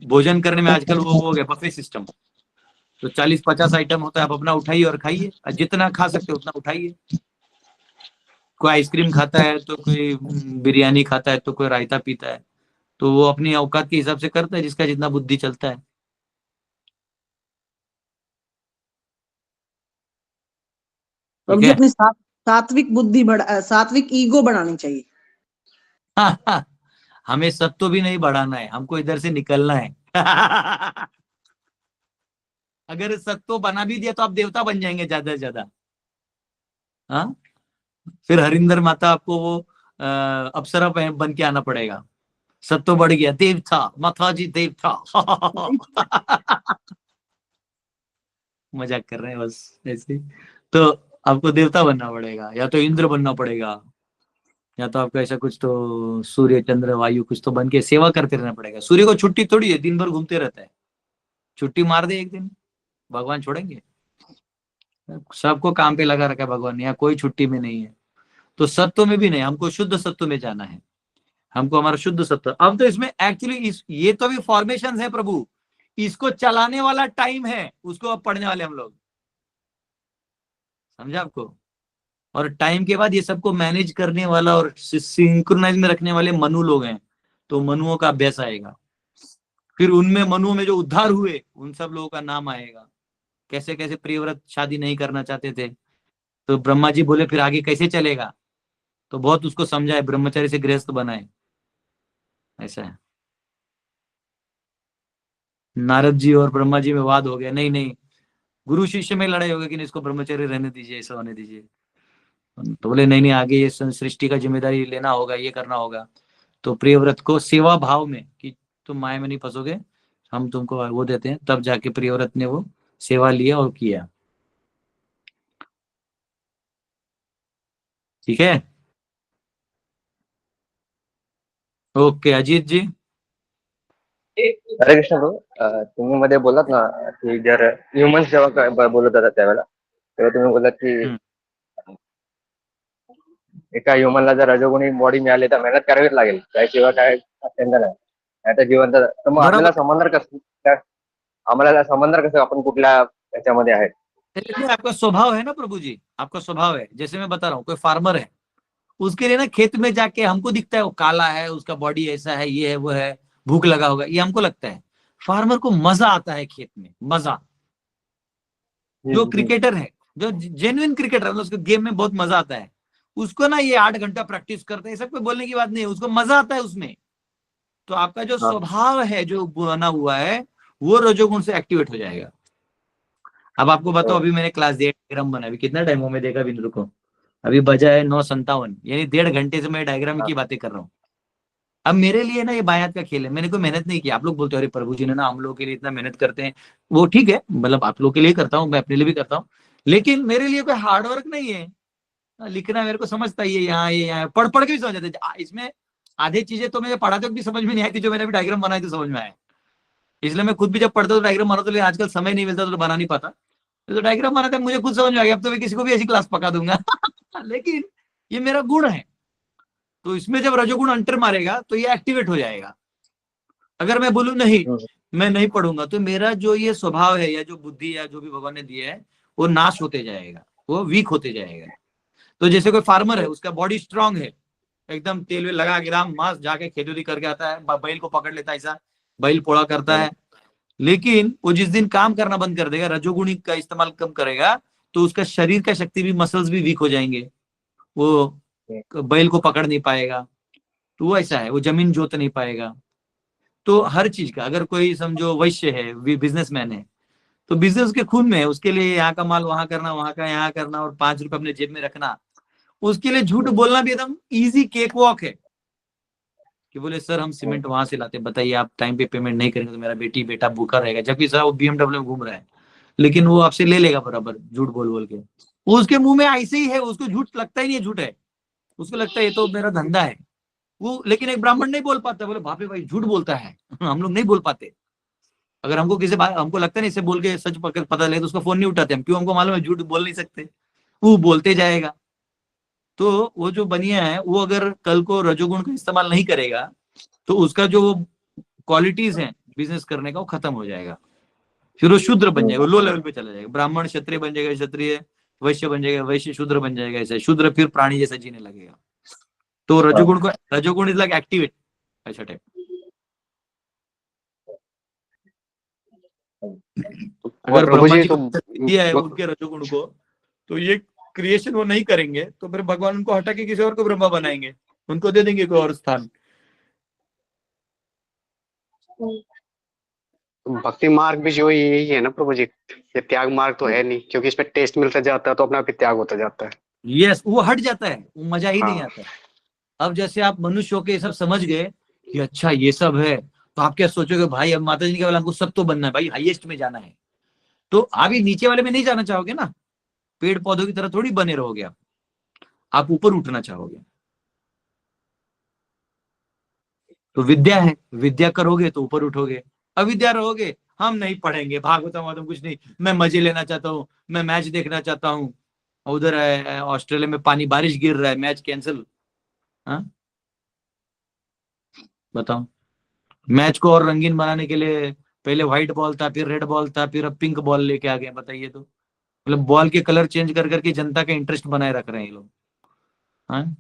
भोजन करने में आजकल वो हो गया बफे सिस्टम, तो 40-50 आइटम होता है, आप अपना उठाइए और खाइए, जितना खा सकते हो उतना उठाइए। कोई आइसक्रीम खाता है तो कोई बिरयानी खाता है तो कोई रायता पीता है, तो वो अपनी औकात के हिसाब से करता है, जिसका जितना बुद्धि चलता है। प्रभु जी अपनी सात्विक बुद्धि सात्विक ईगो बढ़ानी चाहिए। हमें सत्व भी नहीं बढ़ाना है, हमको इधर से निकलना है। अगर सत्व बना भी दिया तो आप देवता बन जाएंगे ज्यादा से ज्यादा। हाँ, फिर हरिंदर माता आपको वो अप्सरा बन के आना पड़ेगा। सत्व बढ़ गया, देवता माता जी देवता। मजाक कर रहे हैं बस ऐसे। तो आपको देवता बनना पड़ेगा, या तो इंद्र बनना पड़ेगा, या तो आपको ऐसा कुछ तो सूर्य चंद्र वायु कुछ तो बन के सेवा करते रहना पड़ेगा। सूर्य को छुट्टी थोड़ी है, दिन भर घूमते रहता है। छुट्टी मार दे एक दिन, भगवान छोड़ेंगे? सबको काम पे लगा रखा है भगवान ने, यहाँ कोई छुट्टी में नहीं है। तो सत्व में भी नहीं, हमको शुद्ध सत्व में जाना है, हमको हमारा शुद्ध सत्व। अब तो इसमें एक्चुअली ये तो भी फॉर्मेशन है प्रभु, इसको चलाने वाला टाइम है, उसको अब पढ़ने वाले हम लोग, समझा आपको? और टाइम के बाद ये सबको मैनेज करने वाला और सिंक्रोनाइज में रखने वाले मनु लोग हैं, तो मनुओं का अभ्यास आएगा। फिर उनमें मनुओं में जो उद्धार हुए उन सब लोगों का नाम आएगा। कैसे कैसे प्रियव्रत शादी नहीं करना चाहते थे, तो ब्रह्मा जी बोले फिर आगे कैसे चलेगा, तो बहुत उसको समझाए, ब्रह्मचारी से गृहस्थ बनाए। ऐसा है। नारद जी और ब्रह्मा जी में वाद हो गया, नहीं नहीं, गुरु शिष्य में लड़ाई हो गई कि इसको ब्रह्मचर्य रहने दीजिए, ऐसा होने दीजिए। तो बोले नहीं नहीं, आगे ये सृष्टि का जिम्मेदारी लेना होगा, ये करना होगा। तो प्रियव्रत को सेवा भाव में कि तुम माया में नहीं फंसोगे, हम तुमको वो देते हैं, तब जाके प्रियव्रत ने वो सेवा लिया और किया। ठीक है, ओके। अजीत जी, हरे कृष्ण भाऊ, तुम्ही मध्ये बोललात ना की जर ह्युमन्स जेव्हा बोलत होता त्यावेळेला, तेव्हा तुम्ही बोललात की एका ह्युमनला जर रजोगुणी बॉडी मिळाली तर मेहनत करावीच लागेल, त्याशिवाय काय अत्यंत नाही, नाहीतर जिवंत। तर मग आपल्याला समंदर कसं आपण कुठल्या याच्यामध्ये आहे? आपका स्वभाव है ना प्रभु जी, आपका स्वभाव है। जैसे मैं बता रहा हूँ, कोई फार्मर है, उसके लिए ना खेत में जाके हमको दिखता है वो काला है, उसका बॉडी ऐसा है, ये है वो है, भूख लगा होगा, ये हमको लगता है। फार्मर को मजा आता है खेत में, मजा। जो क्रिकेटर है, जो जेन्युइन क्रिकेटर है, उसको गेम में बहुत मजा आता है, उसको ना ये 8 घंटा प्रैक्टिस करते हैं, सब कोई बोलने की बात नहीं है, उसको मजा आता है उसमें। तो आपका जो स्वभाव है जो बना हुआ है वो रजोगुण से एक्टिवेट हो जाएगा। अब आपको बताओ, अभी मैंने क्लास डायग्राम बना, अभी कितना टाइम हो, मैं देखा बिंदु को, अभी बजा है 9:57, यानी 1.5 घंटे से मैं डायग्राम की बातें कर रहा हूँ। अब मेरे लिए ना ये बायात का खेल है, मैंने कोई मेहनत नहीं की। आप लोग बोलते हो अरे प्रभु जी ने ना हम लोगों के लिए इतना मेहनत करते हैं, वो ठीक है, मतलब आप लोग के लिए करता हूँ, मैं अपने लिए भी करता हूँ, लेकिन मेरे लिए कोई हार्डवर्क नहीं है। लिखना मेरे को समझता ही है, यहाँ ये यहाँ पढ़ के भी समझ जाते। इसमें आधी चीजें तो मुझे पढ़ाते वक्त भी समझ में नहीं आई थी, जो मैंने अभी डायग्राम बनाई तो समझ में आया। इसलिए मैं खुद भी जब पढ़ता हूँ डायग्राम बनाता, लेकिन आजकल समय नहीं मिलता तो बना नहीं पाता। तो डायग्राम बनाता मुझे खुद समझ में आ गया, अब तो मैं किसी को भी ऐसी क्लास पका दूंगा। लेकिन ये मेरा गुण है, तो इसमें जब रजोगुण अंटर मारेगा तो ये एक्टिवेट हो जाएगा। अगर मैं बोलूं नहीं मैं नहीं पढ़ूंगा, तो मेरा जो ये स्वभाव है या जो बुद्धि या जो भी भगवान ने दिया है वो नाश होते जाएगा, वो वीक होते जाएगा। तो जैसे कोई फार्मर है, उसका बॉडी स्ट्रांग है, एकदम तेल वेल लगा के एकदम मस्त जाके खेती करके आता है, बैल को पकड़ लेता है, ऐसा बैल पोड़ा करता है। लेकिन वो जिस दिन काम करना बंद कर देगा, रजोगुणी का इस्तेमाल कम करेगा, तो उसका शरीर का शक्ति भी, मसल्स भी वीक हो जाएंगे, वो बैल को पकड़ नहीं पाएगा। तो वो ऐसा है, वो जमीन जोत नहीं पाएगा। तो हर चीज का, अगर कोई समझो वैश्य है, बिजनेसमैन है, तो बिजनेस के खून में है, उसके लिए यहाँ का माल वहां करना, वहां का यहाँ करना, और 5 रुपए अपने जेब में रखना, उसके लिए झूठ बोलना भी एकदम इजी केक वॉक है। कि बोले सर हम सीमेंट वहां से लाते, बताइए आप टाइम पे पेमेंट नहीं करेंगे तो मेरा बेटा भूखा रहेगा, जबकि सर वो BMW में घूम रहा है, लेकिन वो आपसे ले लेगा बराबर, झूठ बोल बोल के। वो उसके मुंह में ऐसे ही है, उसको झूठ लगता ही नहीं है झूठ है, उसको लगता है ये तो मेरा धंधा है वो। लेकिन एक ब्राह्मण नहीं बोल पाता, बोले बाप रे भाई झूठ बोलता है। हम लोग नहीं बोल पाते। अगर हमको किसी बात, हमको लगता नहीं, इसे बोल के सच पता लगे तो उसका फोन नहीं उठाते हम, क्यों? हमको मालूम है झूठ बोल नहीं सकते, वो बोलते जाएगा। तो वो जो बनिया है, वो अगर कल को रजोगुण का इस्तेमाल नहीं करेगा, तो उसका जो क्वालिटीज हैं बिजनेस करने का, वो खत्म हो जाएगा। फिर वो शूद्र बन जाएगा, लो लेवल पे चला जाएगा, ब्राह्मण क्षत्रिय बन जाएगा, क्षत्रिय वैश्य बन जाएगा, वैश्य शूद्र बन जाएगा, ऐसा शूद्र फिर प्राणी जैसा जीने लगेगा। तो रजोगुण इज लाइक एक्टिवेट, ऐसा टाइप। अगर ब्रह्मा जी दिया है उनके रजोगुण को, तो ये क्रिएशन वो नहीं करेंगे, तो फिर भगवान उनको हटा के किसी और को ब्रह्मा बनाएंगे, उनको दे देंगे कोई और स्थान। भक्ति मार्ग भी जो यही है ना प्रभु जी, ये त्याग मार्ग तो है नहीं, क्योंकि इसमें टेस्ट मिलता जाता है तो अपना भी त्याग होता जाता है। यस, वो हट जाता है, वो मजा ही नहीं आता। अब जैसे आप मनुष्य होके सब समझ गए कि अच्छा ये सब है, तो आप क्या सोचोगे भाई अब माता जी ने केवल हमको सब तो बनना है भाई, हाईएस्ट में जाना है, तो अभी नीचे वाले में नहीं जाना चाहोगे ना, पेड़ पौधों की तरह थोड़ी बने रहोगे आप ऊपर उठना चाहोगे। तो विद्या है, विद्या करोगे तो ऊपर उठोगे, अविद्या रहोगे, हम नहीं पढ़ेंगे, भागवतम कुछ नहीं, मैं मजे लेना चाहता हूँ, मैं मैच देखना चाहता हूँ, उधर ऑस्ट्रेलिया में पानी बारिश गिर रहा है, मैच कैंसिल। हाँ बताओ, मैच को और रंगीन बनाने के लिए पहले व्हाइट बॉल था, फिर रेड बॉल था, फिर अब पिंक बॉल लेके आ गए, बताइए। तो मतलब बॉल के कलर चेंज कर करके जनता का इंटरेस्ट बनाए रख रहे हैं ये लोग। हाँ,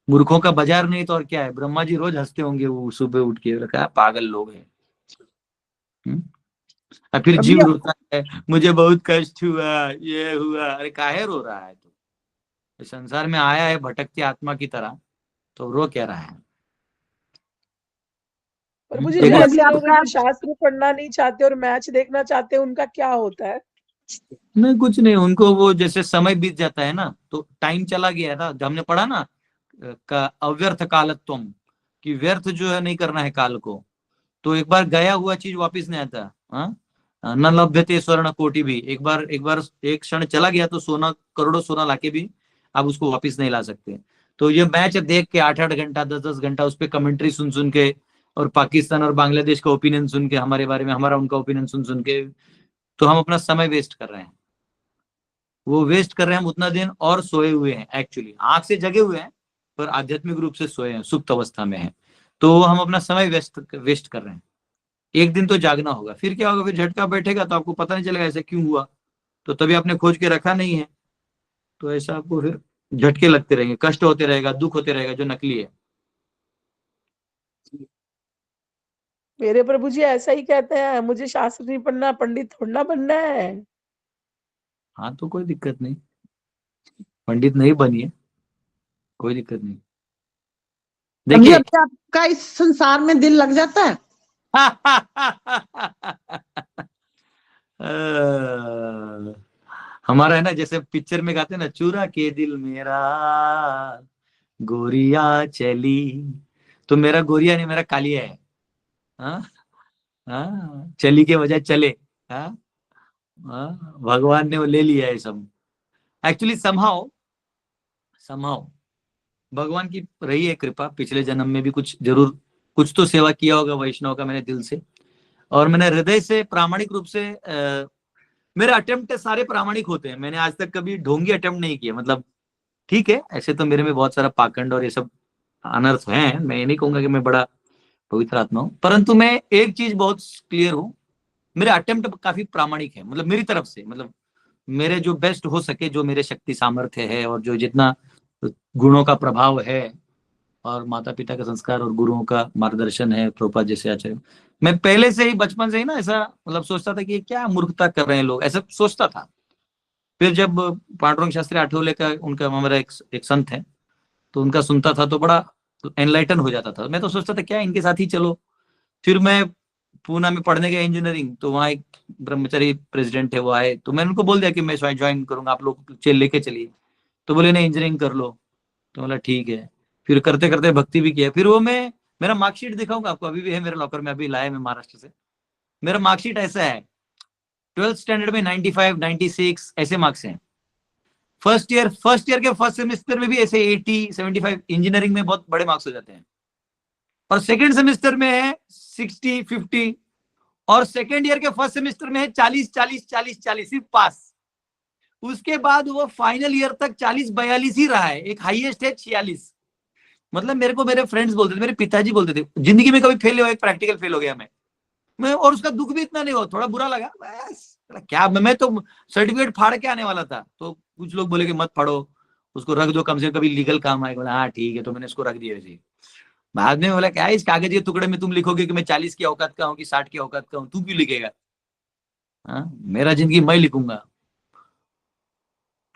मूर्खों का बाजार नहीं तो और क्या है। ब्रह्मा जी रोज हंसते होंगे वो सुबह उठ के, कहा पागल लोग हैं। और फिर जीव रोता है, मुझे बहुत कष्ट हुआ, ये हुआ। अरे काहे रो रहा है? तो संसार में आया है भटकती आत्मा की तरह, तो रो क्या रहा है? पर मुझे ऐसे लोग जो शास्त्र पढ़ना नहीं चाहते और मैच देखना चाहते हैं, उनका क्या होता है? नहीं कुछ नहीं, उनको वो जैसे समय बीत जाता है ना, तो टाइम चला गया था, हमने पढ़ा ना का अव्यर्थ कालत्वम, कि व्यर्थ जो है नहीं करना है काल को। तो एक बार गया हुआ चीज वापिस नहीं आता। न लभ्यते स्वर्ण कोटि भी, एक बार एक क्षण चला गया तो सोना, करोड़ों सोना लाके भी आप उसको वापिस नहीं ला सकते। तो ये मैच देख के 8-8 घंटा 10-10 घंटा उस पर कमेंट्री सुन सुन के, और पाकिस्तान और बांग्लादेश का ओपिनियन सुन के, हमारे बारे में हमारा उनका ओपिनियन सुन सुन के, तो हम अपना समय वेस्ट कर रहे हैं। वो वेस्ट कर रहे हैं हम उतना दिन, और सोए हुए हैं, एक्चुअली आंख से जगे हुए हैं पर आध्यात्मिक रूप से सोए हैं, सुप्त अवस्था में है। तो हम अपना समय वेस्ट कर रहे हैं। एक दिन तो जागना होगा, फिर क्या होगा? फिर झटका बैठेगा तो आपको पता नहीं चलेगा ऐसा क्यों हुआ, तो तभी आपने खोज के रखा नहीं है। तो ऐसा आपको फिर झटके लगते रहेंगे, कष्ट होते रहेगा, दुख होते रहेगा, जो नकली है। मेरे प्रभु जी ऐसा ही कहते हैं, मुझे शास्त्र नहीं पढ़ना, पंडित थोड़ा बनना है। हाँ तो कोई दिक्कत नहीं, पंडित नहीं बनिए, कोई दिक्कत नहीं। देखिए आपका इस संसार में दिल लग जाता है। हमारा है ना, जैसे पिक्चर में गाते हैं ना, चुरा के दिल मेरा गोरिया चली, तो मेरा गोरिया नहीं, मेरा कालिया है। हाँ हाँ, चली के वजह चले। हाँ भगवान ने वो ले लिया है सब। एक्चुअली समहाउ भगवान की रही है कृपा, पिछले जन्म में भी कुछ जरूर कुछ तो सेवा किया होगा वैष्णव का मैंने दिल से, और मैंने हृदय से प्रामाणिक रूप से मेरे अटेम्प्ट सारे प्रामाणिक होते हैं। मैंने आज तक कभी ढोंगी अटेम्प्ट नहीं किया। मतलब ठीक है, ऐसे तो मेरे में बहुत सारा पाखंड और ये सब अनर्थ हैं, मैं ये नहीं कहूंगा कि मैं बड़ा पवित्र आत्मा हूं, परंतु मैं एक चीज बहुत क्लियर हूं, मेरे अटेम्प्ट काफी प्रामाणिक है, मतलब मेरी तरफ से। मतलब मेरे जो बेस्ट हो सके, जो मेरे शक्ति सामर्थ्य है और जो जितना गुणों का प्रभाव है और माता पिता का संस्कार और गुरुओं का मार्गदर्शन है, प्रभुपाद जैसे आचार्य, मैं पहले से ही बचपन से ही ना ऐसा मतलब सोचता था कि ये क्या मूर्खता कर रहे हैं लोग, ऐसा सोचता था। फिर जब पांडुरंग शास्त्री आठवले का उनका हमारा एक संत है, तो उनका सुनता था तो बड़ा एनलाइटन हो जाता था। मैं तो सोचता था क्या इनके साथ ही चलो। फिर मैं पूना में पढ़ने गया इंजीनियरिंग, तो वहाँ एक ब्रह्मचारी प्रेसिडेंट है, वो आए, तो मैंने उनको बोल दिया कि मैं ज्वाइन करूंगा, आप लोग लेके चलिए। तो बोले नहीं इंजीनियरिंग कर लो। तो बोला ठीक है। फिर करते करते भक्ति भी किया। फिर वो मैं मेरा मार्कशीट दिखाऊंगा आपको, अभी भी है मेरे लॉकर में, अभी लाया मैं महाराष्ट्र से। मेरा मार्कशीट ऐसा है, 12th स्टैंडर्ड में 95, 96 ऐसे मार्क्स हैं। फर्स्ट ईयर के फर्स्ट सेमेस्टर में भी ऐसे 80, 75, इंजीनियरिंग में बहुत बड़े मार्क्स हो जाते हैं। और सेकेंड सेमेस्टर में है 60, 50, और सेकेंड ईयर के फर्स्ट सेमेस्टर में है 40, 40, 40, 40 सिर्फ पास। उसके बाद वो फाइनल ईयर तक 40, 42 ही रहा है, एक हाईएस्ट है 46। मतलब मेरे को मेरे फ्रेंड्स बोलते थे, मेरे पिताजी बोलते थे जिंदगी में कभी फेल हुआ, एक प्रैक्टिकल फेल हो गया मैं, और उसका दुख भी इतना नहीं हुआ, थोड़ा बुरा लगा बस। क्या मैं तो सर्टिफिकेट फाड़ के आने वाला था। तो कुछ लोग बोले कि मत फाड़ो, उसको रख दो, कम से कम कभी लीगल काम आएगा। बोला हाँ ठीक है, तो मैंने इसको रख दिया वैसे। बाद में बोला क्या इस कागज के टुकड़े में तुम लिखोगे कि मैं 40 की औकात का हूँ कि 60 की औकात का हूँ, तू क्यों लिखेगा? हाँ, मेरा जिंदगी मैं लिखूंगा।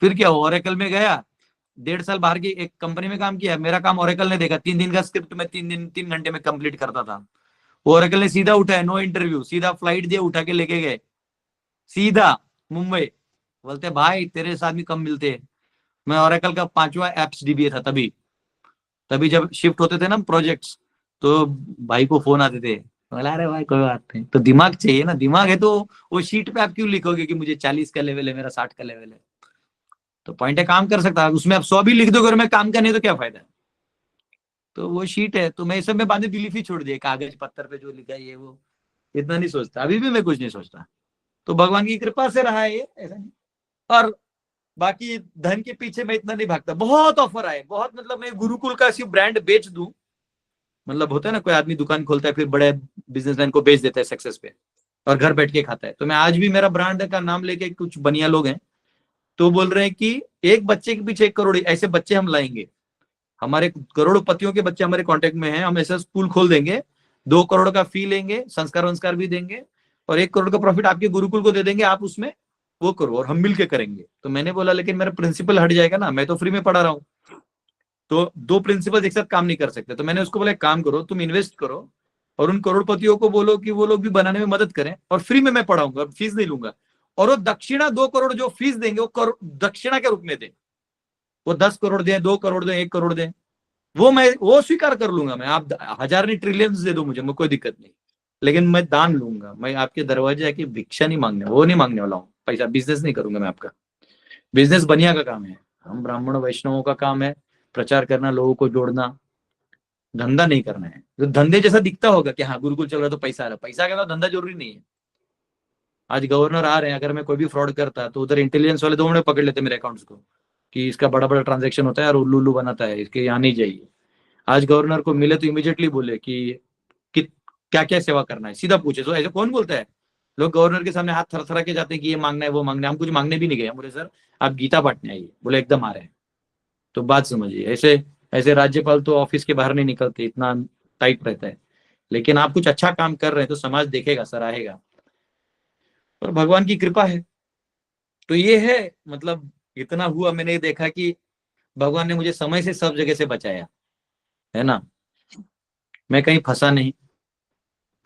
फिर क्या हुआ, ओरेकल में गया, 1.5 साल बाहर की एक कंपनी में काम किया। मेरा काम ओरेकल ने देखा, 3 दिन का स्क्रिप्ट में 3 घंटे में कंप्लीट करता था। ओरेकल ने सीधा उठाया, नो इंटरव्यू, सीधा फ्लाइट दिया, उठा के लेके गए सीधा मुंबई। बोलते भाई तेरे साथ भी कम मिलते हैं। मैं ओरेकल का 5वां एप्स डीबीए था तभी जब शिफ्ट होते थे ना प्रोजेक्ट्स, तो भाई को फोन आते थे, बोला अरे भाई कोई बात नहीं। तो दिमाग चाहिए ना, दिमाग है तो वो शीट पे आप क्यों लिखोगे कि मुझे 40 का लेवल है, मेरा 60 का लेवल है। तो पॉइंट है काम कर सकता है, उसमें आप 100 भी लिख दोगे और मैं काम करने तो क्या फायदा है। तो वो शीट है, तो मैं इस सब में बाद में बिलीफ ही छोड़ दिया, कागज पत्थर पे जो लिखा है ये वो इतना नहीं सोचता, अभी भी मैं कुछ नहीं सोचता। तो भगवान की कृपा से रहा है ये, ऐसा नहीं। और बाकी धन के पीछे मैं इतना नहीं भागता। बहुत ऑफर आए, बहुत, मतलब मैं गुरुकुल का सिर्फ ब्रांड बेच दूं, मतलब होता है ना कोई आदमी दुकान खोलता है फिर बड़े बिजनेसमैन को बेच देता है सक्सेस पे और घर बैठ के खाता है। तो मैं आज भी मेरा ब्रांड का नाम लेके, कुछ बनिया लोग हैं तो बोल रहे हैं कि एक बच्चे के पीछे 1 करोड़, ऐसे बच्चे हम लाएंगे। हमारे करोड़पतियों के बच्चे हमारे कांटेक्ट में हैं, हम ऐसा स्कूल खोल देंगे, 2 करोड़ का फी लेंगे, संस्कार भी देंगे और 1 करोड़ का प्रॉफिट आपके गुरुकुल को दे देंगे, आप उसमें वो करो और हम मिलके करेंगे। तो मैंने बोला लेकिन मेरा प्रिंसिपल हट जाएगा ना, मैं तो फ्री में पढ़ा रहा हूँ, तो 2 प्रिंसिपल एक साथ काम नहीं कर सकते। तो मैंने उसको बोला काम करो, तुम इन्वेस्ट करो और उन करोड़पतियों को बोलो कि वो लोग भी बनाने में मदद करें और फ्री में मैं पढ़ाऊंगा, फीस नहीं लूंगा। और वो दक्षिणा 2 करोड़ जो फीस देंगे वो दक्षिणा के रूप में दें, वो 10 करोड़ दें, 2 करोड़ दें, 1 करोड़ दें, वो स्वीकार कर लूंगा मैं। आप 1000 नहीं ट्रिलियंस दे दो मुझे कोई दिक्कत नहीं, लेकिन मैं दान लूंगा। मैं आपके दरवाजे आके भिक्षा नहीं मांगने, वो नहीं मांगने वाला हूँ पैसा, बिजनेस नहीं करूंगा मैं आपका। बिजनेस बनिया का काम है, हम ब्राह्मण वैष्णवों का काम है प्रचार करना, लोगों को जोड़ना, धंधा नहीं करना है। तो धंधे जैसा दिखता होगा कि हाँ गुरुकुल चल रहा है तो पैसा आ रहा है, पैसा का धंधा जरूरी नहीं है। आज गवर्नर आ रहे हैं, अगर मैं कोई भी फ्रॉड करता तो उधर इंटेलिजेंस वाले 2 मिनट पकड़ लेते मेरे अकाउंट्स को कि इसका बड़ा बड़ा ट्रांजेक्शन होता है और उल्लू बनाता है, इसके यहाँ नहीं जाइए। आज गवर्नर को मिले तो इमीडिएटली बोले कि क्या क्या सेवा करना है, सीधा पूछे। तो ऐसे कौन बोलता है? लोग गवर्नर के सामने हाथ थरथरा के जाते हैं कि ये मांगना है वो मांगना है। हम कुछ मांगने भी नहीं गए, बोले सर आप गीता बांटने आइए, बोले एकदम आ रहे हैं। तो बात समझिए, ऐसे राज्यपाल तो ऑफिस के बाहर नहीं निकलते, इतना टाइट रहता है। लेकिन आप कुछ अच्छा काम कर रहे हैं तो समाज देखेगा, सराहेगा, और भगवान की कृपा है। तो ये है, मतलब इतना हुआ, मैंने देखा कि भगवान ने मुझे समय से सब जगह से बचाया है ना, मैं कहीं फंसा नहीं।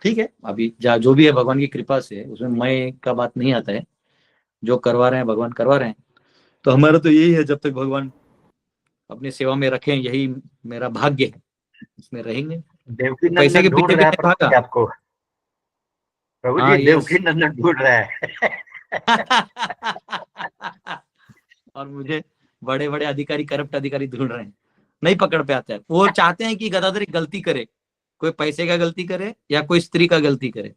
ठीक है, अभी जो भी है भगवान की कृपा से, उसमें मैं का बात नहीं आता है, जो करवा रहे हैं भगवान करवा रहे हैं। तो हमारा तो यही है, जब तक भगवान अपनी सेवा में रखें यही मेरा भाग्य है, इसमें रहेंगे। देवकी पैसे के नंदन ढूंढ पीछे भी रहा है नहीं भागा। आपको प्रभु हाँ, जी, देवकी नंदन ढूंढ रहा है। और मुझे बड़े बड़े अधिकारी, करप्ट अधिकारी ढूंढ रहे हैं, नहीं पकड़ पे आता है। वो चाहते हैं कि गदाधर एक गलती करे, कोई पैसे का गलती करे या कोई स्त्री का गलती करे।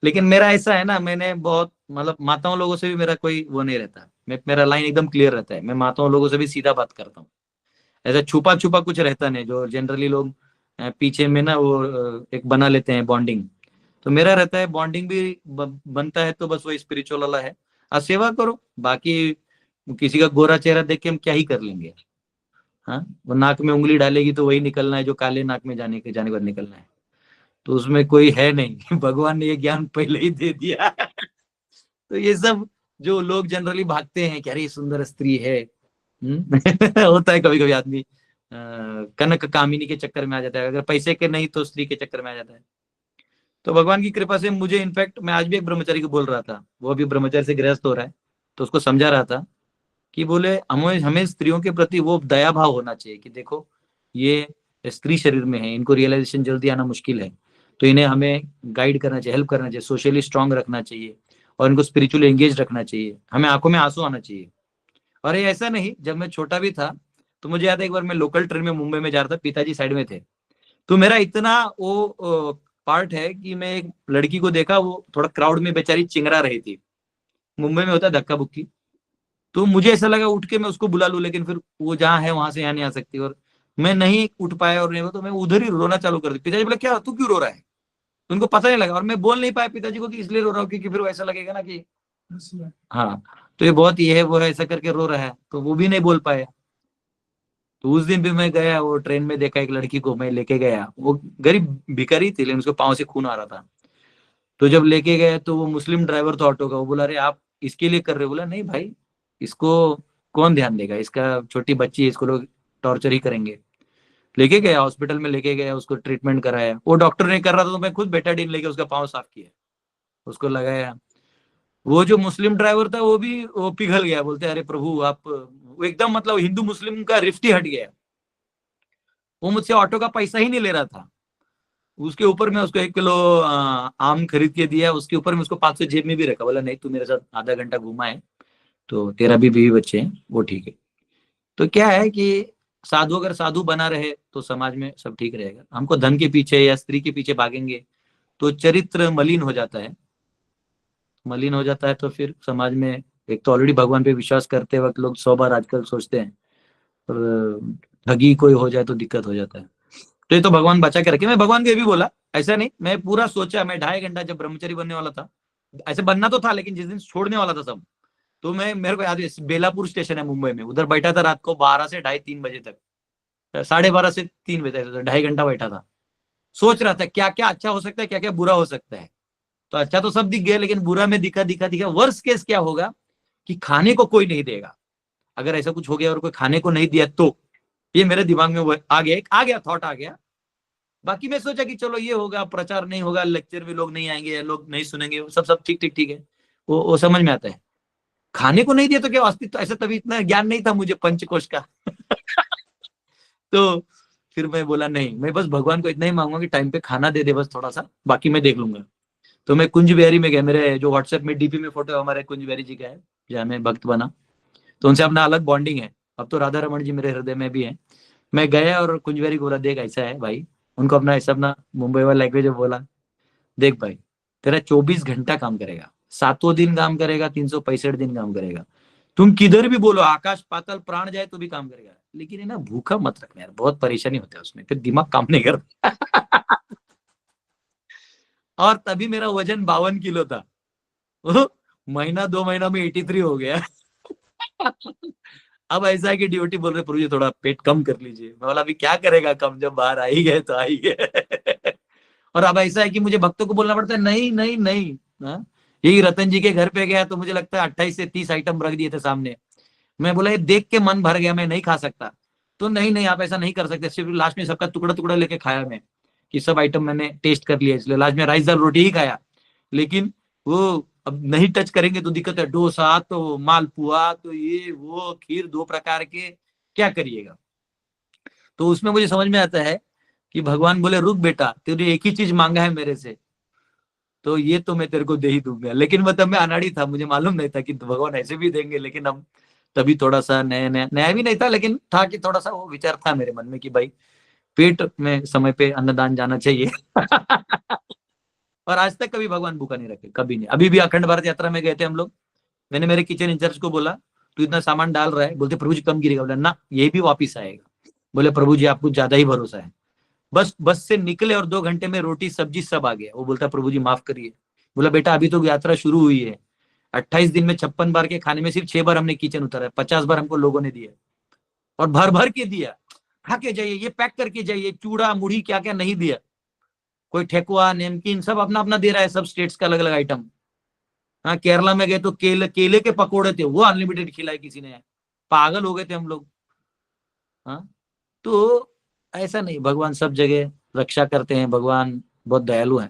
लेकिन मेरा ऐसा है ना, मैंने बहुत, मतलब माताओं लोगों से भी मेरा कोई वो नहीं रहता, मेरा लाइन एकदम क्लियर रहता है। मैं माताओं लोगों से भी सीधा बात करता हूँ, ऐसा छुपा छुपा कुछ रहता नहीं, जो जनरली लोग पीछे में ना वो एक बना लेते हैं बॉन्डिंग। तो मेरा रहता है बॉन्डिंग भी बनता है तो बस वो स्पिरिचुअल वाला है, आप सेवा करो, बाकी किसी का गोरा चेहरा देख के हम क्या ही कर लेंगे। हाँ, वो नाक में उंगली डालेगी तो वही निकलना है जो काले नाक में जाने पर निकलना है, तो उसमें कोई है नहीं। भगवान ने ये ज्ञान पहले ही दे दिया। तो ये सब जो लोग जनरली भागते हैं कि अरे सुंदर स्त्री है, होता है कभी कभी आदमी कनक कामिनी के चक्कर में आ जाता है, अगर पैसे के नहीं तो स्त्री के चक्कर में आ जाता है। तो भगवान की कृपा से मुझे, इनफैक्ट मैं आज भी एक ब्रह्मचारी को बोल रहा था, वो अभी ब्रह्मचारी से गृहस्थ हो रहा है, तो उसको समझा रहा था कि बोले हमें स्त्रियों के प्रति वो दया भाव होना चाहिए कि देखो ये स्त्री शरीर में है, इनको रियलाइजेशन जल्दी आना मुश्किल है, तो इन्हें हमें गाइड करना चाहिए, हेल्प करना चाहिए, सोशली स्ट्रांग रखना चाहिए और इनको स्पिरिचुअली एंगेज रखना चाहिए, हमें आंखों में आंसू आना चाहिए। और ये ऐसा नहीं, जब मैं छोटा भी था तो मुझे याद है एक बार मैं लोकल ट्रेन में मुंबई में जा रहा था, पिताजी साइड में थे, तो मेरा इतना वो पार्ट है कि मैं एक लड़की को देखा, वो थोड़ा क्राउड में बेचारी चिंगरा रही थी, मुंबई में होता है धक्का बुक्की, तो मुझे ऐसा लगा उठ के मैं उसको बुला लूं, लेकिन फिर वो जहाँ है वहां से यहाँ नहीं आ सकती, और मैं नहीं उठ पाया और नहीं, तो मैं उधर ही रोना चालू कर दिया। पिताजी बोले क्या तू क्यों रो रहा है, तो उनको पता नहीं लगा, और मैं बोल नहीं पाया पिताजी को कि इसलिए रो रहा हूँ क्योंकि फिर वो ऐसा लगेगा ना कि हाँ तो ये बहुत ये है वो है, ऐसा करके रो रहा है, तो वो भी नहीं बोल पाया। तो उस दिन भी मैं गया, वो ट्रेन में देखा एक लड़की को मैं लेके गया, वो गरीब भिखारी थी लेकिन उसके पाँव से खून आ रहा था, तो जब लेके गए तो वो मुस्लिम ड्राइवर था ऑटो का, वो बोला अरे आप इसके लिए कर रहे हो, बोला नहीं भाई इसको कौन ध्यान देगा, इसका छोटी बच्ची है, इसको लोग टॉर्चर ही करेंगे। लेके गया हॉस्पिटल में, लेके गया, उसको ट्रीटमेंट कराया, वो डॉक्टर नहीं कर रहा था तो मैं खुद बेटाडीन लेके उसका पाँव साफ किया, उसको लगाया। वो जो मुस्लिम ड्राइवर था वो पिघल गया, बोलते अरे प्रभु आप, वो एकदम मतलब हिंदू मुस्लिम का रिफ्ट ही हट गया, वो मुझसे ऑटो का पैसा ही नहीं ले रहा था, उसके ऊपर मैं उसको 1 किलो आम खरीद के दिया, उसके ऊपर मैं उसको 500 जेब में भी रखा, बोला नहीं तू मेरे साथ आधा घंटा घुमा है तो तेरा भी बीवी बच्चे हैं वो ठीक है। तो क्या है कि साधु अगर साधु बना रहे तो समाज में सब ठीक रहेगा, हमको धन के पीछे या स्त्री के पीछे भागेंगे तो चरित्र मलिन हो जाता है, मलिन हो जाता है तो फिर समाज में, एक तो ऑलरेडी भगवान पे विश्वास करते वक्त लोग 100 बार आजकल सोचते हैं, और ठगी कोई हो जाए तो दिक्कत हो जाता है। तो ये तो भगवान बचा के रखे। मैं भगवान को ये भी बोला, ऐसा नहीं, मैं पूरा सोचा, मैं 2.5 घंटा जब ब्रह्मचारी बनने वाला था, ऐसे बनना तो था लेकिन जिस दिन छोड़ने वाला था सब, तो मेरे को याद है बेलापुर स्टेशन है मुंबई में, उधर बैठा था रात को 12 से 2:30-3 बजे तक, 12:30 से 3 बजे तक 2.5 घंटा बैठा था, सोच रहा था क्या क्या अच्छा हो सकता है, क्या क्या बुरा हो सकता है। तो अच्छा तो सब दिख गया, लेकिन बुरा में दिखा वर्स्ट केस क्या होगा कि खाने को कोई नहीं देगा, अगर ऐसा कुछ हो गया और कोई खाने को नहीं दिया तो, ये मेरे दिमाग में वो आ गया थॉट आ गया। बाकी मैं सोचा कि चलो ये होगा, प्रचार नहीं होगा, लेक्चर में लोग नहीं आएंगे, लोग नहीं सुनेंगे, सब ठीक है, वो समझ में आता है। खाने को नहीं दिया तो क्या अस्तित्व, ऐसा तभी इतना ज्ञान नहीं था मुझे पंचकोश का। तो फिर मैं बोला नहीं, मैं बस भगवान को इतना ही मांगूंगा कि टाइम पे खाना दे दे बस थोड़ा सा, बाकी मैं देख लूंगा। तो मैं कुंज बिहारी में गया, मेरे जो व्हाट्सएप में डीपी में फोटो हमारे कुंज बिहारी जी का है जहाँ मैं भक्त बना, तो उनसे अपना अलग बॉन्डिंग है, अब तो राधा रमन जी मेरे हृदय में भी है। मैं गया और कुंज बिहारी को बोला देख ऐसा है भाई, उनको अपना ऐसा अपना मुंबई वाला लैंग्वेज बोला, देख भाई तेरा 24 घंटा काम करेगा, 7 दिन काम करेगा, 365 दिन काम करेगा, तुम किधर भी बोलो आकाश पाताल प्राण जाए तो भी काम करेगा, लेकिन है ना भूखा मत रखना यार, बहुत परेशानी होता है उसमें, फिर दिमाग काम नहीं करता। और तभी मेरा वजन 52 किलो था, महीना 2 महीना में 83 हो गया। अब ऐसा है कि ड्यूटी बोल रहे प्रभु जी थोड़ा पेट कम कर लीजिए, मैं बोला अभी क्या करेगा कम, जब बाहर आ ही गए तो आ ही गए। और अब ऐसा है कि मुझे भक्तों को बोलना पड़ता है नहीं नहीं नहीं, यही रतन जी के घर पे गया तो मुझे लगता है 28 से 30 आइटम रख दिए थे सामने, मैं बोला ये देख के मन भर गया, मैं नहीं खा सकता, तो नहीं आप ऐसा नहीं कर सकते, सिर्फ लास्ट में सबका टुकड़ा टुकड़ा लेके खाया मैं, कि सब आइटम मैंने टेस्ट कर लिया, इसलिए लास्ट में राइस दाल रोटी ही खाया, लेकिन वो अब नहीं टच करेंगे तो दिक्कत है, डोसा तो मालपुआ तो ये वो खीर 2 प्रकार के, क्या करिएगा। तो उसमें मुझे समझ में आता है कि भगवान बोले रुक बेटा, तेरे एक ही चीज मांगा है मेरे से, तो ये तो मैं तेरे को दे ही दूंगा। लेकिन मतलब मैं अनाड़ी था, मुझे मालूम नहीं था कि भगवान ऐसे भी देंगे, लेकिन अब तभी थोड़ा सा नया भी नहीं था, लेकिन था कि थोड़ा सा वो विचार था मेरे मन में कि भाई पेट में समय पे अन्नदान जाना चाहिए। और आज तक कभी भगवान भूखा नहीं रखे, कभी नहीं। अभी भी अखंड भारत यात्रा में गए थे हम लोग, मैंने मेरे किचन इंचार्ज को बोला तू इतना सामान डाल रहा है, बोलते प्रभु जी कम गिरेगा, बोला ना ये भी वापिस आएगा, बोले प्रभु जी आपको ज्यादा ही भरोसा है। बस से निकले और 2 घंटे में रोटी सब्जी सब आ गया, वो बोलता प्रभु जी माफ करिए, बोला बेटा अभी तो यात्रा शुरू हुई है, 28 दिन में 56 बार के खाने में सिर्फ 6 बार हमने किचन उतारा है, 50 बार हमको लोगों ने दिया और भर भर के दिया, खा के जाइए, ये पैक करके जाइए, चूड़ा मुढ़ी क्या क्या नहीं दिया, कोई ठेकुआ नमकीन सब अपना अपना दे रहा है, सब स्टेट्स का अलग अलग आइटम। हाँ, केरला में गए तो केले के पकोड़े थे, वो अनलिमिटेड खिलाए किसी ने, पागल हो गए थे हम लोग। हाँ, तो ऐसा नहीं, भगवान सब जगह रक्षा करते हैं, भगवान बहुत दयालु है।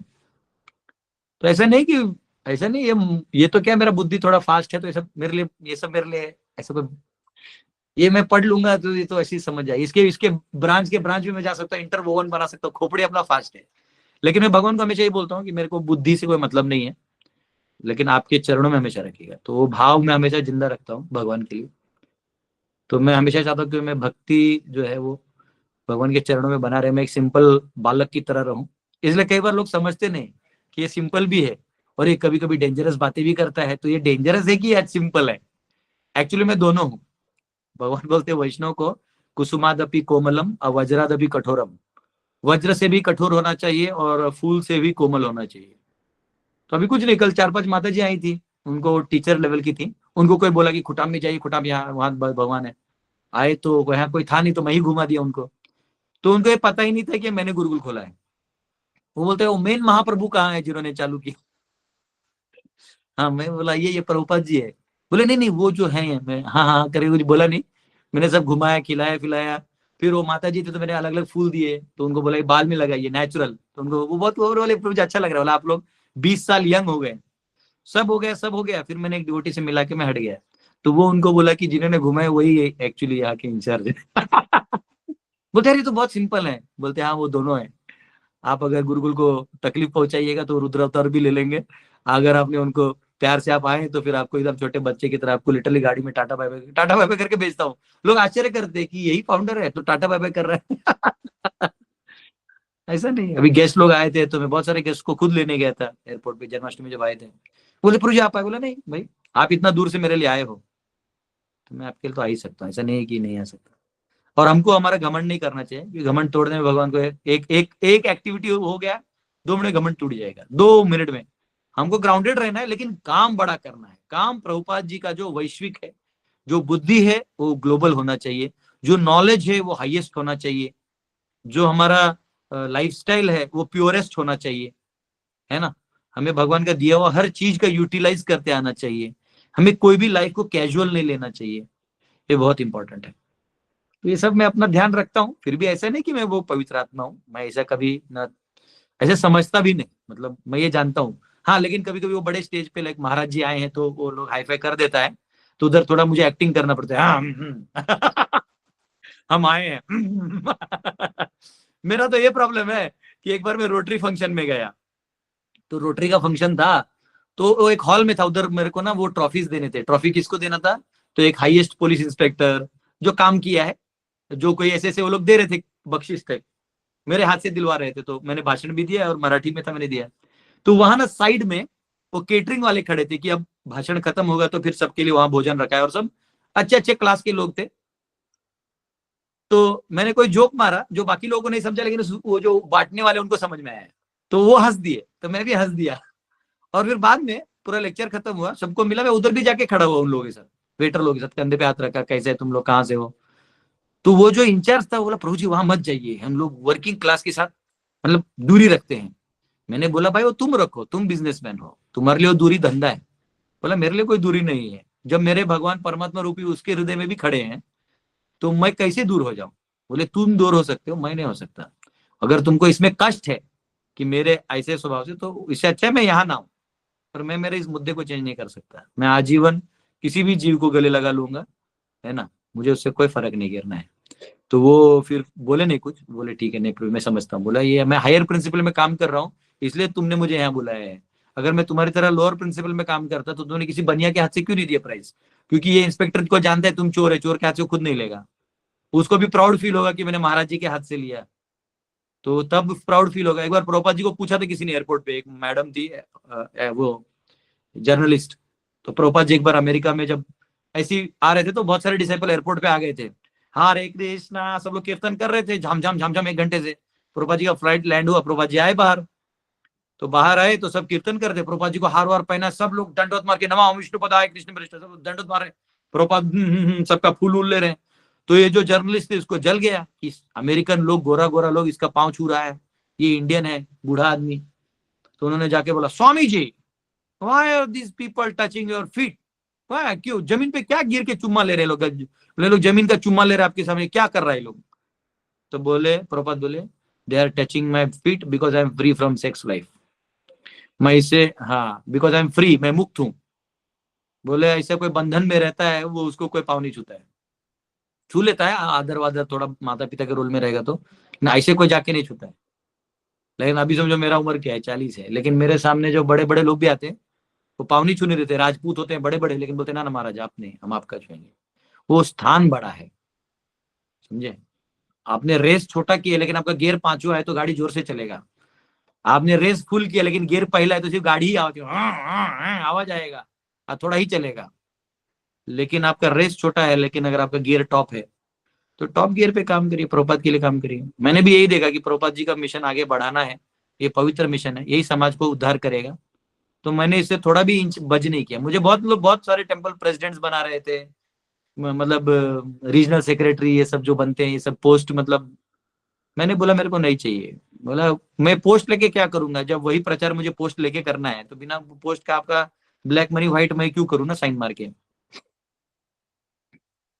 तो ऐसा नहीं कि ऐसा नहीं, ये तो क्या मेरा बुद्धि थोड़ा फास्ट है तो ये सब मेरे लिए, ये सब मेरे लिए ऐसा कोई, ये मैं पढ़ लूंगा तो ये तो ऐसी समझ जाए, इसके ब्रांच भी मैं जा सकता हूँ, इंटरवोवन बना सकता हूँ, खोपड़ी अपना फास्ट है। लेकिन मैं भगवान को हमेशा ये बोलता हूँ कि मेरे को बुद्धि से कोई मतलब नहीं है, लेकिन आपके चरणों में हमेशा रखिएगा। तो वो भाव मैं हमेशा जिंदा रखता हूँ भगवान के लिए। तो मैं हमेशा चाहता हूँ कि मैं भक्ति जो है वो भगवान के चरणों में बना रहे, मैं एक सिंपल बालक की तरह रहूं। इसलिए कई बार लोग समझते नहीं कि ये सिंपल भी है और ये कभी कभी डेंजरस बातें भी करता है। तो ये डेंजरस है कि आज सिंपल है? एक्चुअली मैं दोनों हूँ। भगवान बोलते हैं वैष्णव को, कुसुमादपि कोमलम वज्रादपि कठोरम, वज्र से भी कठोर होना चाहिए और फूल से भी कोमल होना चाहिए। तो अभी कुछ नहीं, कल 4-5 माता जी आई थी, उनको टीचर लेवल की थी, उनको कोई बोला कि खुटाम में जाइए, खुटाम यहाँ वहां भगवान है। आए तो यहाँ कोई था नहीं तो मैं ही घुमा दिया उनको। तो उनको ये पता ही नहीं था कि मैंने गुरुकुल खोला है। वो बोलते हैं वो मेन महाप्रभु कहाँ है जिन्होंने चालू की? हाँ, मैं बोला ये प्रभुपाद जी है। बोले नहीं वो जो है, मैं हाँ करे, कुछ बोला नहीं। मैंने सब घुमाया, खिलाया पिलाया। फिर वो माता जी थे तो मैंने अलग अलग फूल दिए, तो उनको बोला बाल में लगाइए नेचुरल। तो उनको वो बहुत ओवर वाले प्रभु जी अच्छा लग रहा है, बोला आप लोग 20 साल यंग हो गए, सब हो गया। फिर मैंने एक डिवोटी से मिला के मैं हट गया। तो वो उनको बोला कि जिन्होंने घुमाए वही एक्चुअली यहाँ के इंचार्ज है। बोलते यार ये तो बहुत सिंपल है। बोलते हाँ वो दोनों है। आप अगर गुरुकुल को तकलीफ पहुंचाइएगा तो रुद्र अवतार भी ले लेंगे, अगर आपने उनको प्यार से आप आए तो फिर आपको एकदम छोटे बच्चे की तरह आपको लिटरली गाड़ी में टाटा बाय बाय करके भेजता हूँ। लोग आश्चर्य करते हैं कि यही फाउंडर है तो टाटा बाय बाय कर रहा है। ऐसा नहीं। अभी गेस्ट लोग आए थे तो मैं बहुत सारे गेस्ट को खुद लेने गया था एयरपोर्ट पे, जन्माष्टमी जब आए थे। बोले प्रभु जी आप आए? बोला नहीं भाई, आप इतना दूर से मेरे लिए आए हो तो मैं आपके लिए तो आ ही सकता हूँ, ऐसा नहीं है कि नहीं आ सकता। और हमको हमारा घमंड नहीं करना चाहिए, कि घमंड तोड़ने में भगवान को एक एक्टिविटी हो गया 2 मिनट घमंड टूट जाएगा 2 मिनट में। हमको ग्राउंडेड रहना है, लेकिन काम बड़ा करना है। काम प्रभुपाद जी का जो वैश्विक है, जो बुद्धि है वो ग्लोबल होना चाहिए, जो नॉलेज है वो हाईएस्ट होना चाहिए, जो हमारा लाइफस्टाइल है वो प्योरेस्ट होना चाहिए, है ना। हमें भगवान का दिया हुआ हर चीज का यूटिलाइज करते आना चाहिए। हमें कोई भी लाइफ को कैजुअल नहीं लेना चाहिए, ये बहुत इंपॉर्टेंट है। तो ये सब मैं अपना ध्यान रखता हूँ। फिर भी ऐसा नहीं कि मैं वो पवित्र आत्मा हूँ, मैं ऐसा कभी ना ऐसे समझता भी नहीं, मतलब मैं ये जानता हूँ। हाँ, लेकिन कभी कभी वो बड़े स्टेज पे लाइक महाराज जी आए हैं तो वो लोग हाईफाई कर देता है, तो उधर थोड़ा मुझे एक्टिंग करना पड़ता है। हाँ, हम आए हैं। मेरा तो ये प्रॉब्लम है कि एक बार मैं रोटरी फंक्शन में गया, तो रोटरी का फंक्शन था, तो वो एक हॉल में था, उधर मेरे को ना वो ट्रॉफीज देने थे। ट्रॉफी किसको देना था? तो एक हाईएस्ट पुलिस इंस्पेक्टर जो काम किया है, जो कोई ऐसे वो लोग दे रहे थे, बख्शिश थे, मेरे हाथ से दिलवा रहे थे। तो मैंने भाषण भी दिया और मराठी में था, मैंने दिया। तो वहां ना साइड में वो केटरिंग वाले खड़े थे कि अब भाषण खत्म होगा तो फिर सबके लिए वहां भोजन रखा है, और सब अच्छे क्लास के लोग थे। तो मैंने कोई जोक मारा जो बाकी लोगों को नहीं समझा, लेकिन वो जो बांटने वाले उनको समझ में आया, तो वो हंस दिए, तो मैं भी हंस दिया। और फिर बाद में पूरा लेक्चर खत्म हुआ, सबको मिला, मैं उधर भी जाके खड़ा हुआ उन लोगों के साथ, वेटर लोगों के साथ, कंधे पे हाथ रखा, कैसे है तुम लोग, कहाँ से हो। तो वो जो इंचार्ज था बोला प्रभु जी वहां मत जाइए, हम लोग वर्किंग क्लास के साथ मतलब दूरी रखते हैं। मैंने बोला भाई वो तुम रखो, तुम बिजनेसमैन हो, तुम्हारे लिए वो दूरी धंधा है। बोला मेरे लिए कोई दूरी नहीं है, जब मेरे भगवान परमात्मा रूपी उसके हृदय में भी खड़े हैं तो मैं कैसे दूर हो जाऊं। बोले तुम दूर हो सकते हो, मैं नहीं हो सकता। अगर तुमको इसमें कष्ट है कि मेरे ऐसे स्वभाव से, तो इससे अच्छा है मैं यहाँ ना हूं, पर मैं मेरे इस मुद्दे को चेंज नहीं कर सकता। मैं आजीवन किसी भी जीव को गले लगा लूंगा, है ना, मुझे उससे कोई फर्क नहीं करना है। तो वो फिर बोले नहीं कुछ, बोले ठीक है नहीं मैं समझता हूँ। बोला ये मैं हायर प्रिंसिपल में काम कर रहा हूँ इसलिए तुमने मुझे यहाँ बुलाया है, अगर मैं तुम्हारी तरह लोअर प्रिंसिपल में काम करता तो तुमने किसी बनिया के हाथ से क्यों नहीं दिया प्राइज? क्योंकि ये इंस्पेक्टर को जानता है तुम चोर है, चोर के हाथ से खुद नहीं लेगा, उसको भी प्राउड फील होगा कि मैंने महाराज जी के हाथ से लिया, तो तब प्राउड फील होगा। एक बार प्रभुपाद जी को पूछा था किसी ने एयरपोर्ट पे, एक मैडम थी वो जर्नलिस्ट, तो प्रभुपाद जी एक बार अमेरिका में जब ऐसी आ रहे थे तो बहुत सारे डिसाइपल एयरपोर्ट पे आ गए थे, हाँ हरे कृष्णा सब लोग कीर्तन कर रहे थे, झाम झाम 1 घंटे से। प्रभुपाद जी का फ्लाइट लैंड हुआ, प्रभुपाद जी आए बाहर, तो बाहर आए तो सब कीर्तन करते, प्रभुपाद जी को हार वार पहना, सब लोग दंडवत मार के नमः विष्णु पदाय कृष्ण प्रेष्ठ, सब दंडवत मार रहे, प्रभुपाद सबका फूल उल ले रहे हैं। तो ये जो जर्नलिस्ट थे उसको जल गया कि अमेरिकन लोग, गोरा गोरा लोग इसका पांव छू रहा है, ये इंडियन है, बूढ़ा आदमी। तो उन्होंने जाके बोला, Swami ji why are this people touching your feet, क्यों जमीन पे क्या गिर के चुम्मा ले रहे लोग, लोग जमीन का चुम्मा ले रहे आपके सामने, क्या कर रहा है लोग। तो बोले, प्रभुपाद बोले, they are touching my feet because I am free from sex life. मैं इसे, हाँ, बिकॉज आई एम फ्री, मैं मुक्त हूं। बोले ऐसा कोई बंधन में रहता है वो उसको कोई पाँव नहीं छूता है, छू लेता है आदर वादर थोड़ा माता पिता के रोल में रहेगा तो, ना ऐसे कोई जाके नहीं छूता है। लेकिन अभी समझो मेरा उम्र क्या है, 40 है, लेकिन मेरे सामने जो बड़े बड़े लोग भी आते हैं वो पाँव नहीं छूने देते, राजपूत होते हैं बड़े बड़े, लेकिन बोलते ना ना महाराज आप नहीं, हम आपका छूएंगे। वो स्थान बड़ा है, समझे। आपने रेस छोटा किया लेकिन आपका गियर 5वां है तो गाड़ी जोर से चलेगा। आपने रेस फुल किया लेकिन गियर पहला है तो सिर्फ गाड़ी ही आवाज आएगा, थोड़ा ही चलेगा। लेकिन आपका रेस छोटा है, लेकिन अगर आपका गियर टॉप है तो टॉप गियर पे काम करिए, प्रभुपाद के लिए काम करिए। मैंने भी यही देखा कि प्रभुपाद जी का मिशन आगे बढ़ाना है, ये पवित्र मिशन है, यही समाज को उद्धार करेगा। तो मैंने इससे थोड़ा भी इंच बज नहीं किया। मुझे बहुत लोग, बहुत सारे टेम्पल प्रेसिडेंट्स बना रहे थे, मतलब रीजनल सेक्रेटरी, ये सब जो बनते हैं, ये सब पोस्ट, मतलब मैंने बोला मेरे को नहीं चाहिए। बोला मैं पोस्ट लेके क्या करूंगा, जब वही प्रचार मुझे पोस्ट लेके करना है तो बिना पोस्ट का आपका ब्लैक मनी व्हाइट मैं क्यों करूँ ना, साइन मार के।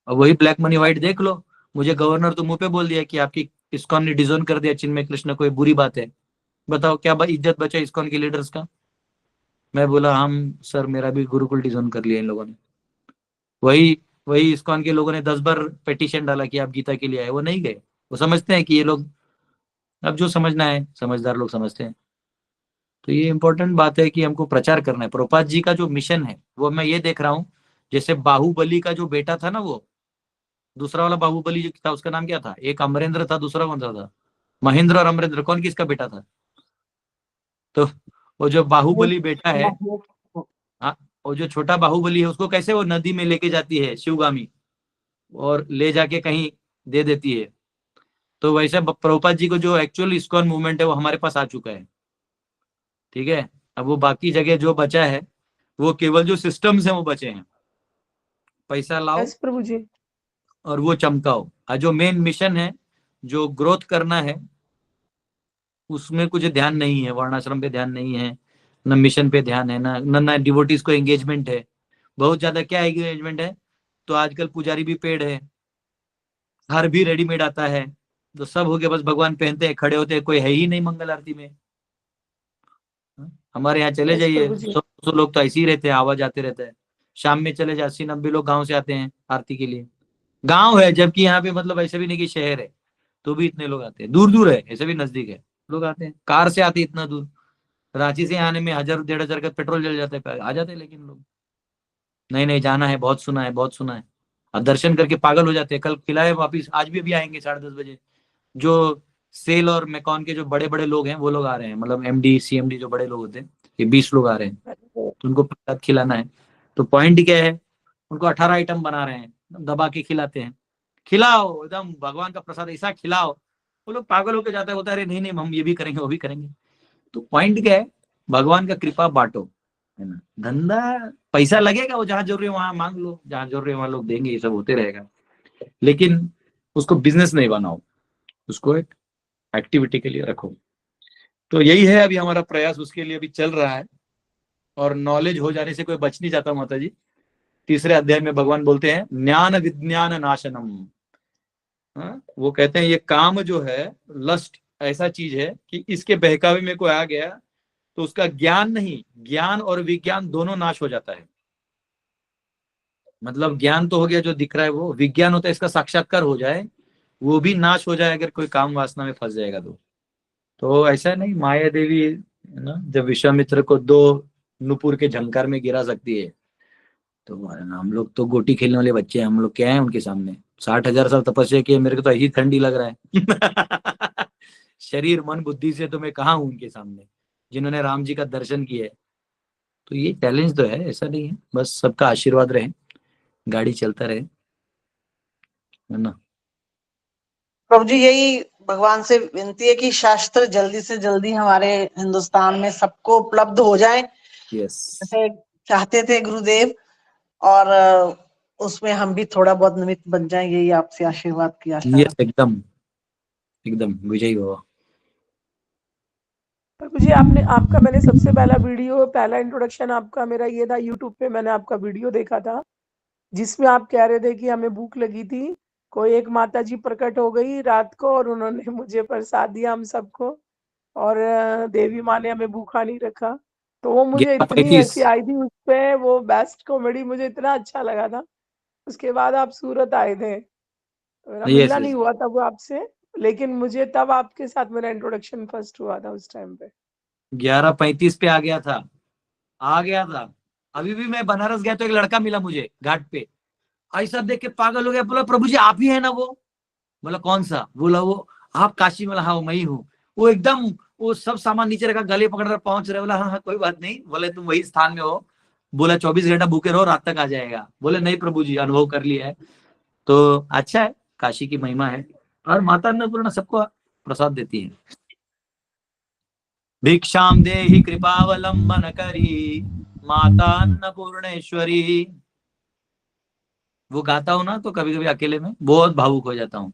और वही ब्लैक मनी व्हाइट देख लो, मुझे गवर्नर तो मुंह पे बोल दिया कि आपकी इस्कॉन ने डिजोन कर दिया चिन्मय कृष्ण को, बुरी बात है। बताओ क्या इज्जत बचा इस्कॉन के लीडर्स का। मैं बोला हम सर, मेरा भी गुरुकुल डिजोन कर लिया इन लोगों ने। वही इस्कॉन के लोगों ने 10 बार पिटीशन डाला कि आप गीता के लिए आए, वो नहीं गए। वो समझते हैं कि ये लोग, अब जो समझना है समझदार लोग समझते हैं। तो ये इंपॉर्टेंट बात है कि हमको प्रचार करना है। प्रभुपाद जी का जो मिशन है वो मैं ये देख रहा हूँ, जैसे बाहुबली का जो बेटा था ना, वो दूसरा वाला बाहुबली जो था उसका नाम क्या था, एक अमरेंद्र था, दूसरा कौन सा था, महेंद्र और अमरेंद्र, कौन किसका बेटा था। तो वो जो बाहुबली बेटा है, हाँ, वो जो छोटा बाहुबली है उसको कैसे वो नदी में लेके जाती है शिवगामी और ले जाके कहीं दे देती है। तो वैसे प्रभुपाद जी को जो एक्चुअल इस्कॉन मूवमेंट है वो हमारे पास आ चुका है, ठीक है। अब वो बाकी जगह जो बचा है वो केवल जो सिस्टम्स हैं वो बचे हैं, पैसा लाओ यस प्रभु जी। और वो चमकाओ। जो मेन मिशन है, जो ग्रोथ करना है, उसमें कुछ ध्यान नहीं है, वर्णाश्रम पे ध्यान नहीं है, न मिशन पे ध्यान है, ना डिवोटीज को एंगेजमेंट है। बहुत ज्यादा क्या एंगेजमेंट है, तो आजकल पुजारी भी पेड है, हार भी रेडीमेड आता है, तो सब हो गया, बस भगवान पहनते हैं, खड़े होते हैं, कोई है ही नहीं मंगल आरती में। हमारे यहाँ चले यस जाइए, प्रभु जी। 100 लोग तो ऐसे ही रहते हैं, आवाज आते रहता है। शाम में चले जाए 80-90 लोग गाँव से आते हैं आरती के लिए। गाँव है, जबकि यहाँ पे मतलब ऐसे भी नहीं कि शहर है, तो भी इतने लोग आते हैं। दूर दूर है, ऐसे भी नजदीक है, लोग आते हैं, कार से आते हैं इतना दूर। रांची से आने में 1000-1500 का पेट्रोल जल जाता है, आ जाते हैं। लेकिन लोग नहीं नहीं जाना है, बहुत सुना है, बहुत सुना है। अब दर्शन करके पागल हो जाते हैं। कल खिलाए वापिस, आज भी अभी आएंगे 10:30 बजे। जो सेल और मैकॉन के जो बड़े बड़े लोग हैं वो लोग आ रहे हैं, मतलब एमडी सीएमडी जो बड़े लोग होते हैं, ये 20 लोग आ रहे हैं, तो उनको प्रसाद खिलाना है। तो पॉइंट क्या है, उनको 18 आइटम बना रहे हैं, दबा के खिलाते हैं। खिलाओ एकदम भगवान का प्रसाद ऐसा खिलाओ, वो लोग पागल होकर जाता है, होता है अरे नहीं नहीं हम ये भी करेंगे वो भी करेंगे। तो पॉइंट क्या है, भगवान का कृपा बांटो, है ना। धंधा पैसा लगेगा, वो जहां जरूरी है वहां मांग लो, जहां जरूरी है वहां लोग देंगे, ये सब होते रहेगा। लेकिन उसको बिजनेस नहीं बनाओ, उसको एक एक्टिविटी के लिए रखो। तो यही है अभी हमारा प्रयास, उसके लिए अभी चल रहा है। और नॉलेज हो जाने से कोई बच नहीं जाता माता जी। 3रे अध्याय में भगवान बोलते हैं ज्ञान विज्ञान नाशनम। वो कहते हैं ये काम जो है, लस्ट ऐसा चीज है कि इसके बहकावे में कोई आ गया तो उसका ज्ञान नहीं, ज्ञान और विज्ञान दोनों नाश हो जाता है। मतलब ज्ञान तो हो गया जो दिख रहा है, वो विज्ञान होता है इसका साक्षात्कार हो जाए, वो भी नाश हो जाए अगर कोई काम वासना में फंस जाएगा तो ऐसा नहीं। माया देवी है ना, जब विश्वामित्र को 2 नुपुर के झंकार में गिरा सकती है, तो हम लोग तो गोटी खेलने वाले बच्चे हैं, हम लोग क्या है उनके सामने। 60,000 साल तपस्या किए, मेरे को तो यही ठंडी लग रहा है शरीर मन बुद्धि से तो मैं कहाँ हूं उनके सामने, जिन्होंने राम जी का दर्शन किया है। तो ये चैलेंज तो है, ऐसा नहीं है, बस सबका आशीर्वाद रहे, गाड़ी चलता रहे, है ना। प्रभु जी यही भगवान से विनती है कि शास्त्र जल्दी से जल्दी हमारे हिंदुस्तान में सबको उपलब्ध हो जाए, यस जैसे चाहते थे गुरुदेव, और उसमें हम भी थोड़ा बहुत निमित्त बन जाए, यही आपसे आशीर्वाद की आशा यस एकदम एकदम विजयी हुआ। प्रभु जी आपका मैंने सबसे पहला इंट्रोडक्शन आपका मेरा ये था, यूट्यूब पे मैंने आपका वीडियो देखा था जिसमें आप कह रहे थे कि हमें भूख लगी थी, कोई एक माता जी प्रकट हो गई रात को और उन्होंने मुझे प्रसाद दिया हम सबको, और देवी माँ ने हमें भूखा नहीं रखा। तो वो मुझे इतनी 11:35 हंसी आई थी उस पे, वो बेस्ट कॉमेडी मुझे इतना अच्छा लगा था। उसके बाद आप सूरत आए थे, मेरा यस मिलना यस नहीं हुआ तब आपसे, लेकिन मुझे तब आपके साथ मेरा इंट्रोडक्शन फर्स्ट हुआ था उस टाइम पे। 11:35 पे आ गया था। अभी भी मैं बनारस गया तो एक लड़का मिला मुझे घाट पे, ऐसा देख के पागल हो गया, बोला प्रभु जी आप ही है ना वो? बोला कौन सा? बोला वो आप काशी में? हाँ मैं ही हूँ। वो एकदम वो सब सामान नीचे रखा, गले पकड़ कर पहुंच रहे। बोला हाँ हाँ कोई बात नहीं। बोले तुम वही स्थान में हो? बोला 24 घंटा भूखे रहो, रात तक आ जाएगा। बोले नहीं प्रभु जी अनुभव कर लिया है। तो अच्छा है, काशी की महिमा है, और माता अन्नपूर्णा सबको प्रसाद देती है। भिक्षाम देहि कृपावलंबन करी माता अन्नपूर्णेश्वरी। वो गाता हूँ ना तो कभी कभी अकेले में बहुत भावुक हो जाता हूँ,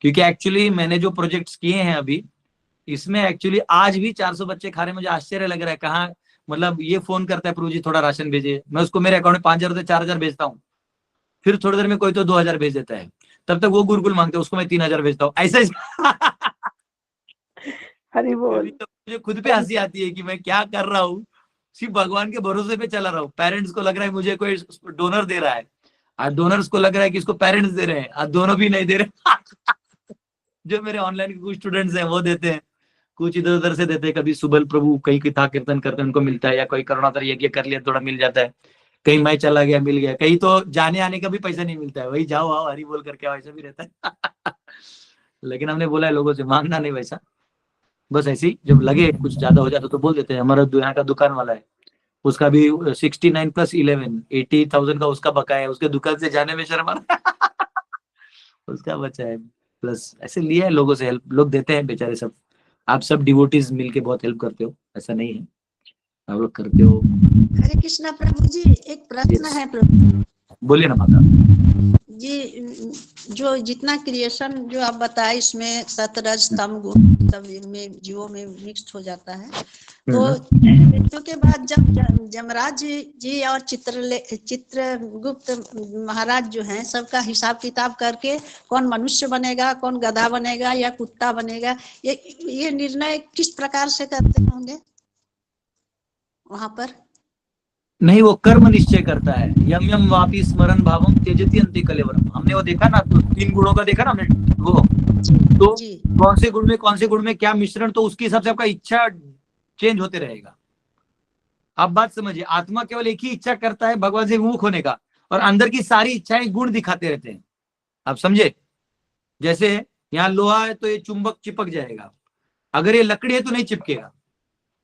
क्योंकि एक्चुअली मैंने जो प्रोजेक्ट्स किए हैं अभी, इसमें एक्चुअली आज भी 400 बच्चे खा रहे हैं। मुझे आश्चर्य लग रहा है, कहाँ मतलब ये फोन करता है प्रभु जी थोड़ा राशन भेजिए, मैं उसको मेरे अकाउंट में 5,000 होते 4,000 भेजता हूँ, फिर थोड़ी देर में कोई तो 2,000 भेज देता है, तब तक वो गुरुकुल मांगते हैं, उसको मैं 3,000 भेजता हूँ, ऐसे हरि बोल। कभी तो मुझे खुद पे हंसी आती है कि मैं क्या कर रहा हूँ, सिर्फ भगवान के भरोसे पे चला रहा हूँ। पेरेंट्स को लग रहा है मुझे कोई डोनर दे रहा है, और डोनर्स को लग रहा है कि इसको पेरेंट्स दे रहे हैं, और दोनों भी नहीं दे रहे जो मेरे ऑनलाइन के कुछ स्टूडेंट्स हैं वो देते हैं, कुछ इधर उधर से देते हैं। कभी सुबल प्रभु कहीं कथा कीर्तन करते उनको मिलता है, या कोई करुणातर यज्ञ कर लिया थोड़ा मिल जाता है, कहीं मैं चला गया मिल गया, कहीं तो जाने आने का भी पैसा नहीं मिलता है, वही जाओ आओ हरी बोल करके वैसा भी रहता है लेकिन हमने बोला है लोगों से मांगना नहीं वैसा, बस ऐसे ही जब लगे कुछ ज्यादा हो जाता तो बोल देते हैं। हमारा यहाँ का दुकान वाला है, उसका भी 69 + 11 80,000 का उसका बकाया है, उसके दुकान से जाने में शर्म आ रहा है उसका बचा है, प्लस ऐसे लिया है लोगों से हेल्प, लोग देते हैं बेचारे सब। आप सब डिवोटीज मिलके बहुत हेल्प करते हो, ऐसा नहीं है, आप लोग करते हो। हरे कृष्णा प्रभु जी, एक प्रश्न है प्रभु। बोलिए ना माता जी, जो जितना क्रिएशन जो आप बताए इसमें सतरज तम गुण सब इनमें जीवों में मिक्स हो जाता है, तो मृत्यु के बाद जब जमराज जी और चित्रगुप्त महाराज जो हैं सबका हिसाब किताब करके कौन मनुष्य बनेगा, कौन गधा बनेगा या कुत्ता बनेगा, ये निर्णय किस प्रकार से करते होंगे वहां पर? नहीं, वो कर्म निश्चय करता है। यम यम वापी स्मरण भावम त्यजति अंते कलेवरम, हमने वो देखा ना, तो 3 गुणों का देखा ना हमने, वो तो कौन से गुण में क्या मिश्रण, तो उसके हिसाब से आपका इच्छा चेंज होते रहेगा। आप बात समझिए, आत्मा केवल एक ही इच्छा करता है भगवान से विमुख होने का, और अंदर की सारी इच्छाएं गुण दिखाते रहते हैं। आप समझे, जैसे यहाँ लोहा है तो ये चुंबक चिपक जाएगा, अगर ये लकड़ी है तो नहीं चिपकेगा।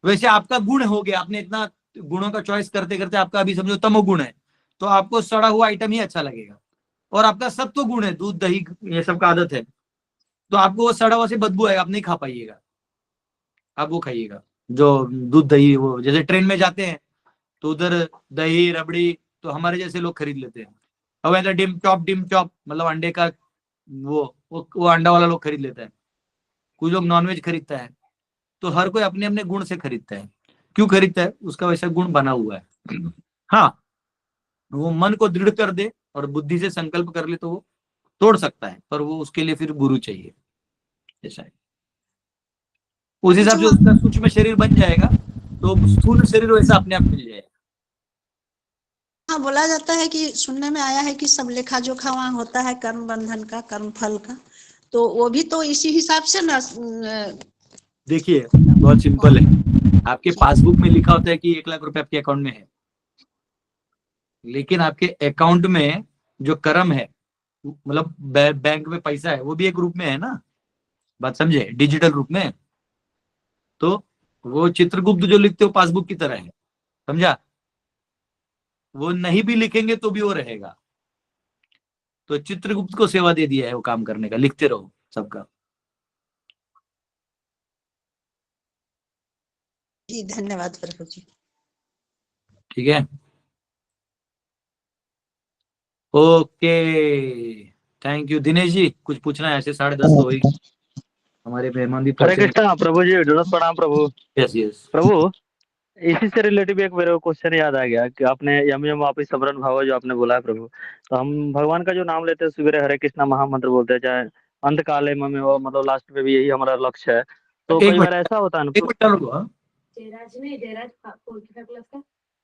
वैसे आपका गुण हो गया, आपने इतना गुणों का चॉइस करते करते आपका अभी समझो तमोगुण है, तो आपको सड़ा हुआ आइटम ही अच्छा लगेगा। और आपका सत्व गुण है, दूध दही ये सब का आदत है, तो आपको वो सड़ा हुआ से बदबू आएगा, आप नहीं खा पाइएगा, आप वो खाइएगा जो दूध दही। वो जैसे ट्रेन में जाते हैं तो उधर दही रबड़ी तो हमारे जैसे लोग खरीद लेते हैं, और वैसे डिम चॉप मतलब अंडे का वो अंडा वाला लोग खरीद लेता है, कुछ लोग नॉनवेज खरीदता है। तो हर कोई अपने अपने गुण से खरीदता है। क्यों खरीदता है? उसका वैसा गुण बना हुआ है। हाँ, वो मन को दृढ़ कर दे और बुद्धि से संकल्प कर ले तो वो तोड़ सकता है, पर वो उसके लिए फिर गुरु चाहिए, ऐसा है। उस हिसाब से उसका सूक्ष्म शरीर बन जाएगा तो स्थूल शरीर वैसा अपने आप मिल जाएगा। हाँ, बोला जाता है कि सुनने में आया है कि सब लेखा जोखा वहाँ होता है, कर्म बंधन का, कर्म फल का, तो वो भी तो इसी हिसाब से ना। देखिए बहुत सिंपल है, आपके पासबुक में लिखा होता है कि 1 लाख रुपए आपके अकाउंट में है, लेकिन आपके अकाउंट में जो कर्म है, मतलब बैंक में पैसा है, वो भी एक रूप में है ना, बात समझे, डिजिटल रूप में। तो वो चित्रगुप्त जो लिखते हो पासबुक की तरह है, समझा? वो नहीं भी लिखेंगे तो भी वो रहेगा। तो चित्रगुप्त को सेवा दे दिया है वो काम करने का, लिखते रहो सबका। जी धन्यवाद प्रभु जी। ठीक है, okay, thank you. Dinesh ji कुछ पूछना है? ऐसे 10:30 तो हुई, हमारे मेहमान भी हरे पहुंचे। कृष्णा प्रभु जी, ढूंढत प्रणाम प्रभु। यस यस प्रभु, इसी से रिलेटिव एक मेरे को क्वेश्चन याद आ गया कि आपने यम यम वापस समरण भाव जो आपने बोला है प्रभु, तो हम भगवान का जो नाम लेते हैं सवेरे हरे कृष्णा महामंत्र बोलते हैं, चाहे अंत काले में हो, मतलब लास्ट में भी यही हमारा लक्ष्य है। तो एक कई बार मिनट, ऐसा होता है ना एक मिनट रुको। हाँ?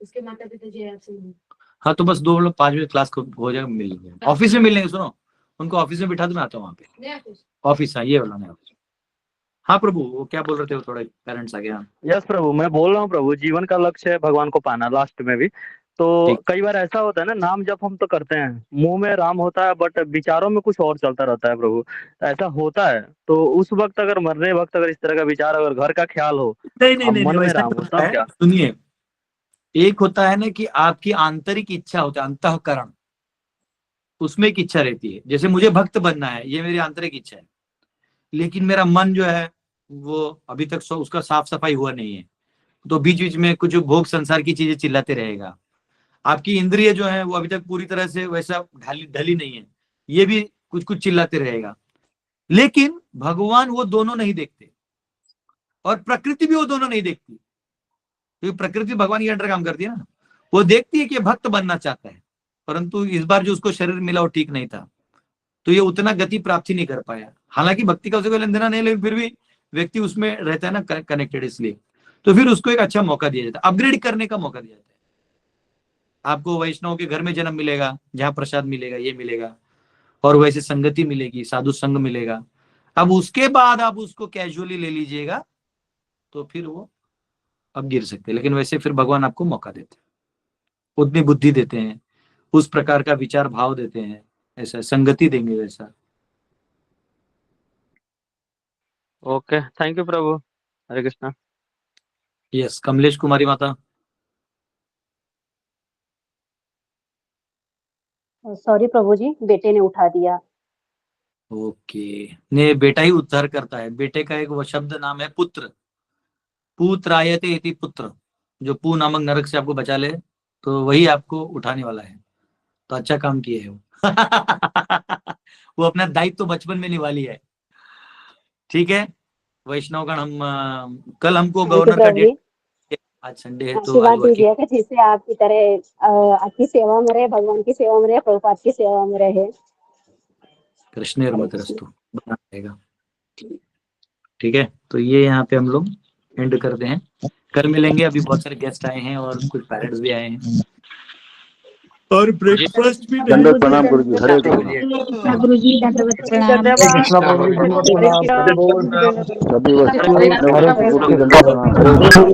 उसके माता पिता जयराज सिंह। हाँ तो बस 2 लोग 5 बजे क्लास हो जाएगा, मिल लेंगे, ऑफिस में मिल लेंगे। सुनो, उनको ऑफिस में बिठा दो, मैं आता हूँ वहाँ पे। ऑफिस, हाँ ये वाला नहीं ऑफिस। हाँ प्रभु, वो क्या बोल रहे थे? वो थोड़ा पेरेंट्स आ गया। यस प्रभु, मैं बोल रहा हूँ प्रभु, जीवन का लक्ष्य है भगवान को पाना लास्ट में भी। तो ठीक। कई बार ऐसा होता है ना, नाम जप हम तो करते हैं, मुंह में राम होता है बट विचारों में कुछ और चलता रहता है प्रभु, ऐसा होता है। तो उस वक्त अगर मरने वक्त अगर इस तरह का विचार, अगर घर का ख्याल हो, नहीं नहीं अब नहीं, मन में वैसा राम नहीं हो, होता तब है। क्या? सुनिए, एक होता है ना कि आपकी आंतरिक इच्छा होता है, अंतःकरण, उसमें एक इच्छा रहती है। जैसे मुझे भक्त बनना है, ये मेरी आंतरिक इच्छा है, लेकिन मेरा मन जो है वो अभी तक उसका साफ सफाई हुआ नहीं है, तो बीच बीच में कुछ भोग संसार की चीजें चिल्लाते रहेगा। आपकी इंद्रिय जो है वो अभी तक पूरी तरह से वैसा ढली नहीं है, ये भी कुछ कुछ चिल्लाते रहेगा। लेकिन भगवान वो दोनों नहीं देखते, और प्रकृति भी वो दोनों नहीं देखती, क्योंकि प्रकृति भगवान के अंडर काम करती है ना। वो देखती है कि भक्त बनना चाहता है, परंतु इस बार जो उसको शरीर मिला वो ठीक नहीं था, तो ये उतना गति प्राप्ति नहीं कर पाया। हालांकि भक्ति का उसे कोई लेन देना नहीं, लेकिन फिर भी व्यक्ति उसमें रहता है ना कनेक्टेड, इसलिए तो फिर उसको एक अच्छा मौका दिया जाता है, अपग्रेड करने का मौका दिया जाता है। आपको वैष्णव के घर में जन्म मिलेगा, जहां प्रसाद मिलेगा, ये मिलेगा, और वैसे संगति मिलेगी, साधु संग मिलेगा। अब उसके बाद आप उसको कैजुअली ले लीजिएगा तो फिर वो अब गिर सकते हैं, लेकिन वैसे फिर भगवान आपको मौका देते हैं, उतनी बुद्धि देते हैं, उस प्रकार का विचार भाव देते हैं, ऐसा संगति देंगे वैसा। ओके, थैंक यू प्रभु। हरे कृष्णा। यस, कमलेश कुमारी माता। सॉरी प्रभु जी, बेटे ने उठा दिया। ओके, ने बेटा ही उद्धार करता है। बेटे का एक वो शब्द नाम है पुत्र, पुत्रायते इति पुत्र, जो पू नामक नरक से आपको बचा ले, तो वही आपको उठाने वाला है। तो अच्छा काम किए है वो। वो अपना दायित्व तो बचपन में निभा लिया है। ठीक है वैष्णवगण, हम कल हमको गवर्नर का डेट, आज संडे है तो आशीर्वाद दीजिएगा जिससे आपकी तरह आपकी सेवा में रहे, भगवान की सेवा में रहे, प्रभुपाद की सेवा में रहे। कृष्ण मतरस्तु बना रहेगा। ठीक है, तो ये यहाँ पे हम लोग एंड करते हैं, कल मिलेंगे। अभी बहुत सारे गेस्ट आए हैं और कुछ पेरेंट्स भी आए हैं, और ब्रेकफास्ट भी दंडवत प्रणाम गुरु जी। हरे कृष्णा। गुरु जी दंडवत प्रणाम। सभी वस्तु दंडवत प्रणाम।